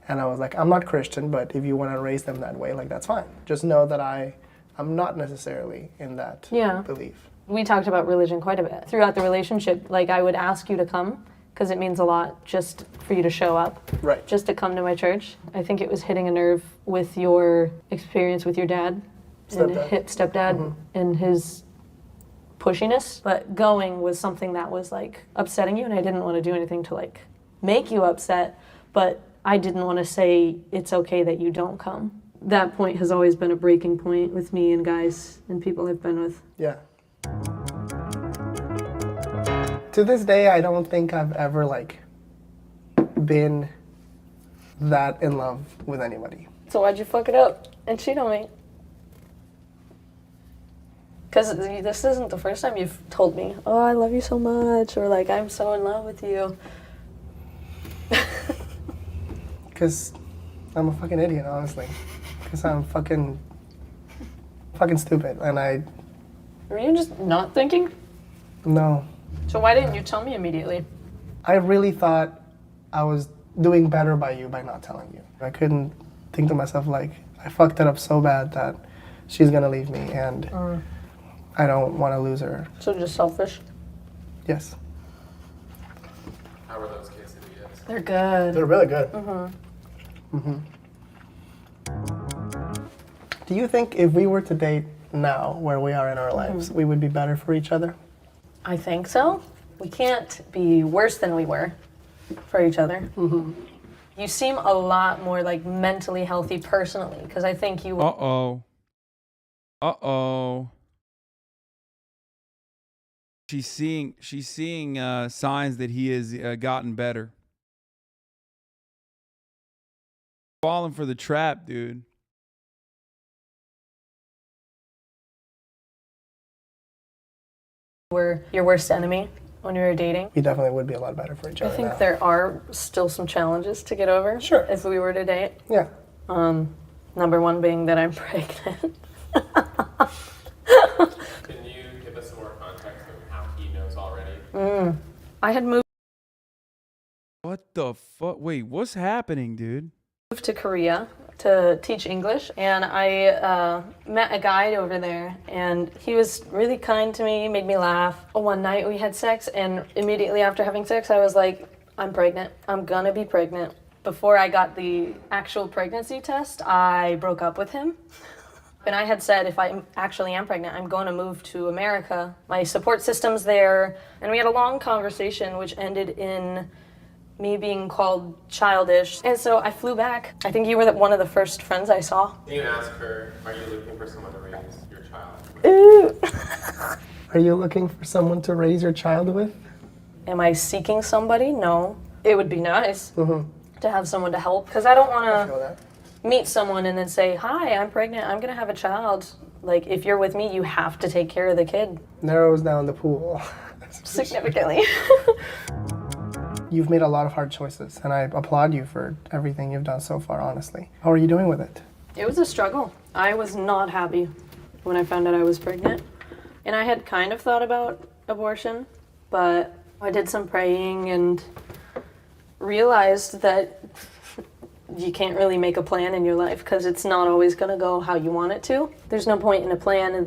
And I was like, I'm not Christian, but if you want to raise them that way, like that's fine. Just know that I'm not necessarily in that belief. We talked about religion quite a bit. Throughout the relationship, like I would ask you to come, because it means a lot just for you to show up. Right. Just to come to my church. I think it was hitting a nerve with your experience with your dad. Stepdad and his pushiness, but going was something that was like upsetting you, and I didn't want to do anything to like make you upset, but I didn't want to say it's okay that you don't come. That point has always been a breaking point with me and guys and people I've been with. Yeah. To this day, I don't think I've ever like been that in love with anybody. So why'd you fuck it up and cheat on me? Because this isn't the first time you've told me, oh, I love you so much, or like, I'm so in love with you. Because I'm a fucking idiot, honestly. Because I'm fucking stupid, and Were you just not thinking? No. So why didn't you tell me immediately? I really thought I was doing better by you by not telling you. I couldn't think to myself, like, I fucked it up so bad that she's gonna leave me, and I don't want to lose her. So just selfish? Yes. How were those quesadillas? They're good. They're really good. Mm-hmm. Do you think if we were to date now, where we are in our lives, we would be better for each other? I think so. We can't be worse than we were for each other. You seem a lot more like mentally healthy personally, because I think you. Uh-oh. She's seeing signs that he has gotten better. Falling for the trap, dude. Were your worst enemy when you were dating. We definitely would be a lot better for each I other think now. there are still some challenges to get over. Sure. If we were to date. Yeah. Number one being that I'm pregnant. Can you give us some more context of how he knows already? I had moved What the fuck? Wait, what's happening, dude? to Korea to teach English, and I met a guy over there, and he was really kind to me, made me laugh. One night we had sex, and immediately after having sex, I was like, I'm pregnant. I'm gonna be pregnant. Before I got the actual pregnancy test, I broke up with him. And I had said, if I actually am pregnant, I'm going to move to America. My support system's there. And we had a long conversation, which ended in me being called childish. And so I flew back. I think you were one of the first friends I saw. Can you ask her, are you looking for someone to raise your child? Ooh. Are you looking for someone to raise your child with? Am I seeking somebody? No. It would be nice to have someone to help, because I don't want to meet someone and then say, hi, I'm pregnant, I'm going to have a child. Like, if you're with me, you have to take care of the kid. Narrows down the pool. Significantly. You've made a lot of hard choices, and I applaud you for everything you've done so far, honestly. How are you doing with it? It was a struggle. I was not happy when I found out I was pregnant. And I had kind of thought about abortion, but I did some praying and realized that you can't really make a plan in your life because it's not always going to go how you want it to. There's no point in a plan, and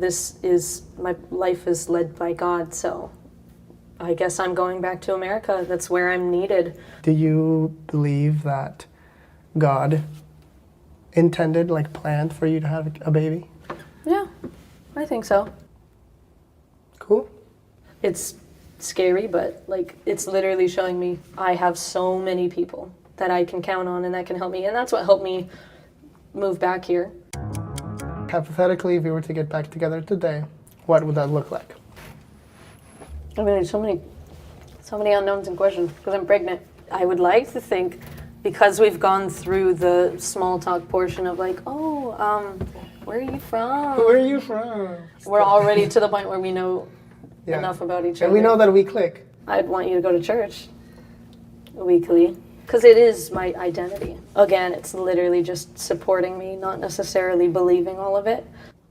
my life is led by God, so I guess I'm going back to America. That's where I'm needed. Do you believe that God intended, like planned for you to have a baby? Yeah, I think so. Cool. It's scary, but like it's literally showing me I have so many people that I can count on and that can help me, and that's what helped me move back here. Hypothetically, if we were to get back together today, what would that look like? I mean, there's so many unknowns and questions because I'm pregnant. I would like to think, because we've gone through the small talk portion of like, where are you from? Where are you from? We're already to the point where we know enough about each other. And we know that we click. I'd want you to go to church weekly because it is my identity. Again, it's literally just supporting me, not necessarily believing all of it.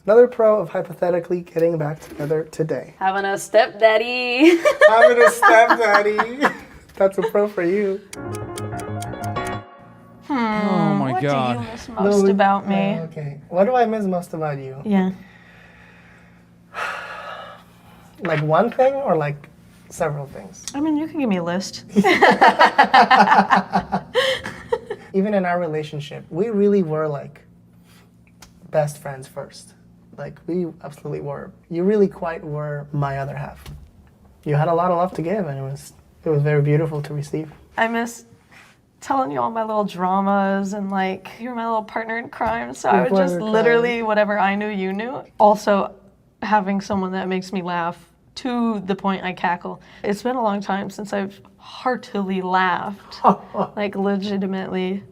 Another pro of hypothetically getting back together today. Having a stepdaddy. Having a stepdaddy. That's a pro for you. Oh my God. What do you miss most about me? Okay. What do I miss most about you? Yeah. Like one thing or like several things? I mean, you can give me a list. Even in our relationship, we really were like best friends first. Like we absolutely were. You really quite were my other half. You had a lot of love to give, and it was very beautiful to receive. I miss telling you all my little dramas, and like you're my little partner in crime, so I would just literally whatever I knew you knew. Also having someone that makes me laugh to the point I cackle. It's been a long time since I've heartily laughed. Like legitimately.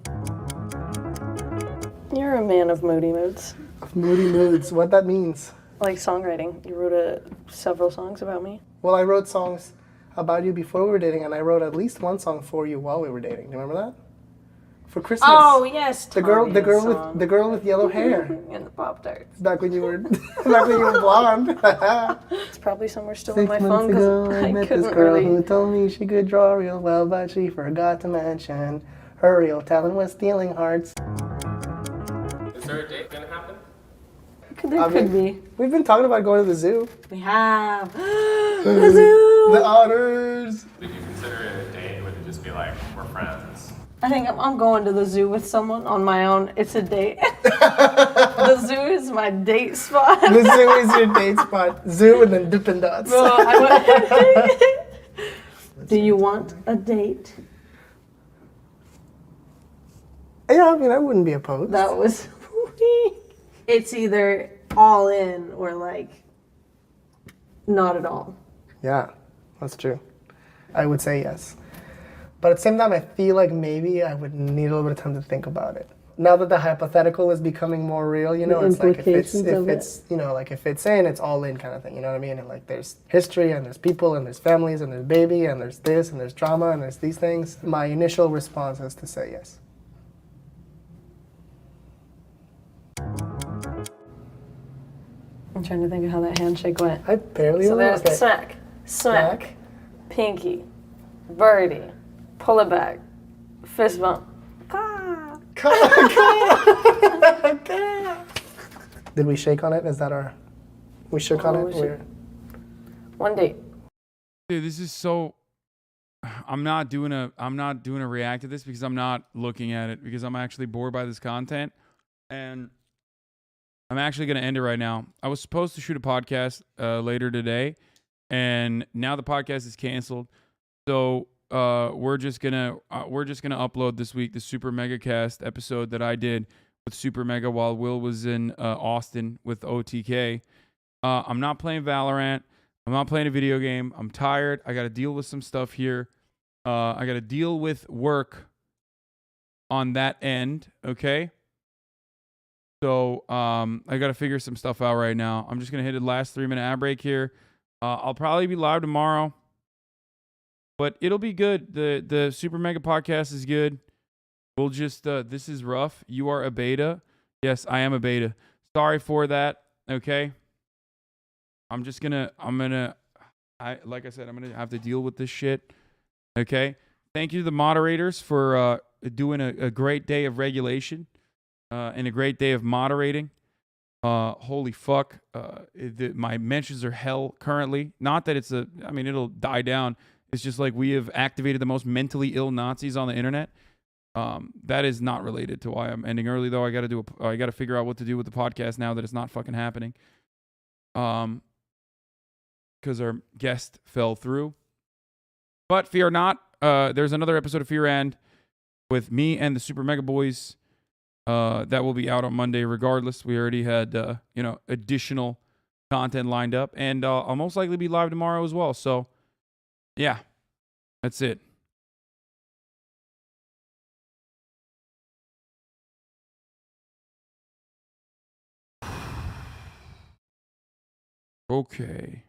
You're a man of moody moods. Moody moods, what that means. Like songwriting. You wrote several songs about me. Well, I wrote songs about you before we were dating, and I wrote at least one song for you while we were dating. Do you remember that? For Christmas. Oh yes, the girl with yellow hair. And the Pop-Tarts. Back when you were blonde. It's probably somewhere still 6 on my phone months ago, because I met this girl who told me she could draw real well, but she forgot to mention her real talent was stealing hearts. Is there a date gonna happen? There could be. We've been talking about going to the zoo. We have. The zoo! The otters! Would you consider it a date, or would it just be like, we're friends? I think I'm going to the zoo with someone on my own. It's a date. The zoo is my date spot. The zoo is your date spot. Zoo and then Dippin' Dots. Do you want a date? Yeah, I mean, I wouldn't be opposed. That was... It's either all in or like not at all. Yeah, that's true. I would say yes. But at the same time, I feel like maybe I would need a little bit of time to think about it. Now that the hypothetical is becoming more real, you know, it's like if it's you know, like if it's in, it's all in kind of thing, you know what I mean? And like there's history and there's people and there's families and there's baby and there's this and there's drama and there's these things. My initial response is to say yes. I'm trying to think of how that handshake went. I barely So remember. there's smack, pinky, birdie, pull it back, fist bump. Did we shake on it? Is that our... We shook on it? One date. Dude, this is so... I'm not doing a react to this because I'm not looking at it because I'm actually bored by this content. And I'm actually going to end it right now. I was supposed to shoot a podcast later today, and now the podcast is canceled. So we're just gonna upload this week the Super Mega Cast episode that I did with Super Mega while Will was in Austin with OTK. I'm not playing Valorant. I'm not playing a video game. I'm tired. I got to deal with some stuff here. I got to deal with work on that end. Okay. So I got to figure some stuff out right now. I'm just gonna hit the last 3-minute ad break here. I'll probably be live tomorrow, but it'll be good. The Super Mega Podcast is good. We'll just this is rough. You are a beta. Yes, I am a beta. Sorry for that. Okay. Like I said, I'm gonna have to deal with this shit. Okay. Thank you to the moderators for doing a great day of regulation and a great day of moderating. Holy fuck. My mentions are hell currently. Not that it'll die down. It's just like we have activated the most mentally ill Nazis on the internet. That is not related to why I'm ending early though. I got to figure out what to do with the podcast now that it's not fucking happening. Because our guest fell through. But fear not, there's another episode of Fear And with me and the Super Mega Boys that will be out on Monday regardless. We already had additional content lined up, and I'll most likely be live tomorrow as well. So yeah, that's it. Okay.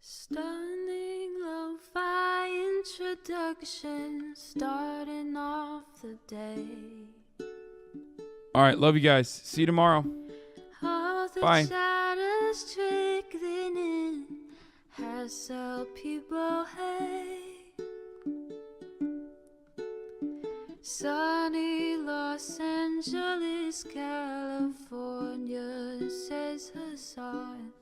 Stunning lo-fi introduction, starting off the day. All right, love you guys. See you tomorrow. All the Bye. shadows trickling in has helped people hey. Sunny Los Angeles, California, says Hasan.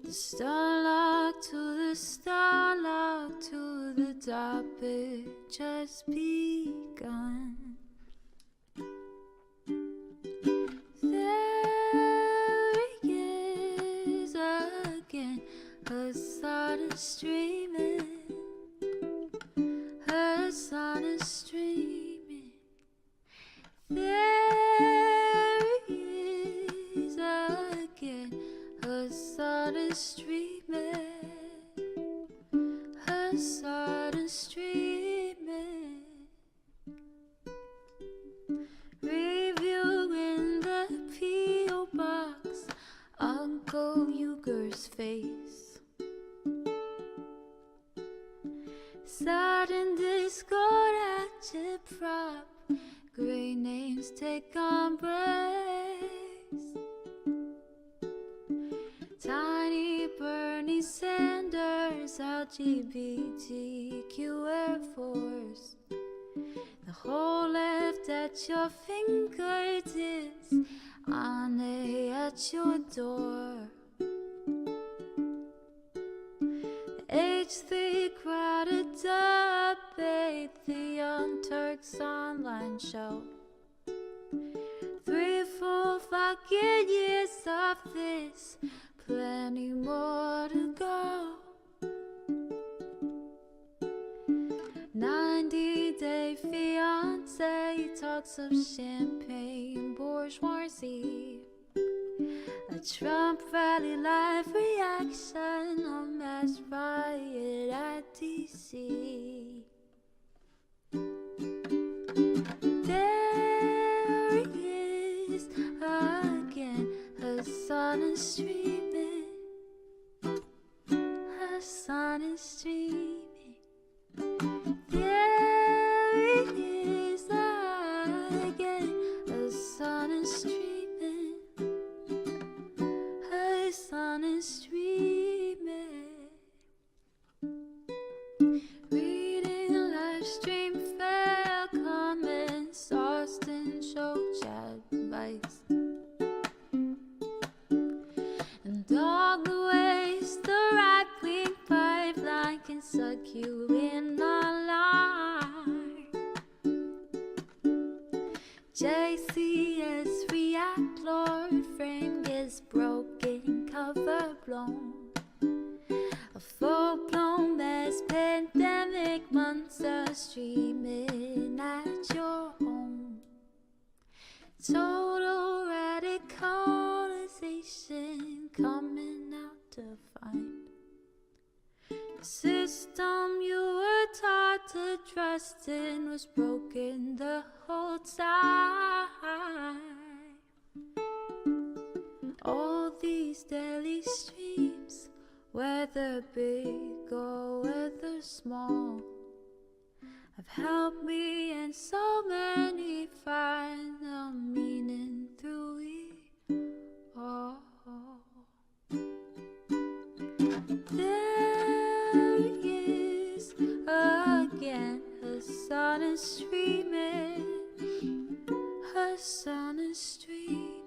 The starlock to the starlock to the topic just begun. There he is again, Hasan is streaming. Hasan is streaming. There he is again. Hasan is streaming. Hasan is streaming. Reviewing the P.O. box, Uncle Uger's face. Sudden discord agitprop, great names take embrace. Tiny Bernie Sanders, LGBTQ Air Force. The whole left at your fingertips, on at your door. H3 crowded debate, the Young Turks online show. 3 full fucking years of this, plenty more to go. 90-day fiance talks of champagne bourgeoisie. A Trump rally live reaction, a mass riot at DC. There he is again, Hasan is streaming. Hasan is streaming. There he is again, Hasan is streaming. Hasan is streaming. Reading a live stream, fair comments, Austin show chat advice. And all the ways the right-wing pipeline can suck you in online. JC is react, Lord, frame gets broken, cover blown. A full-blown mass pandemic, monster streaming at your home. Total radicalization coming out to find. The system you were taught to trust in was broken the whole time. All these daily streams, whether big or whether small, have helped me and so many find the meaning through it all. There he is again, Hasan is streaming, Hasan is streaming.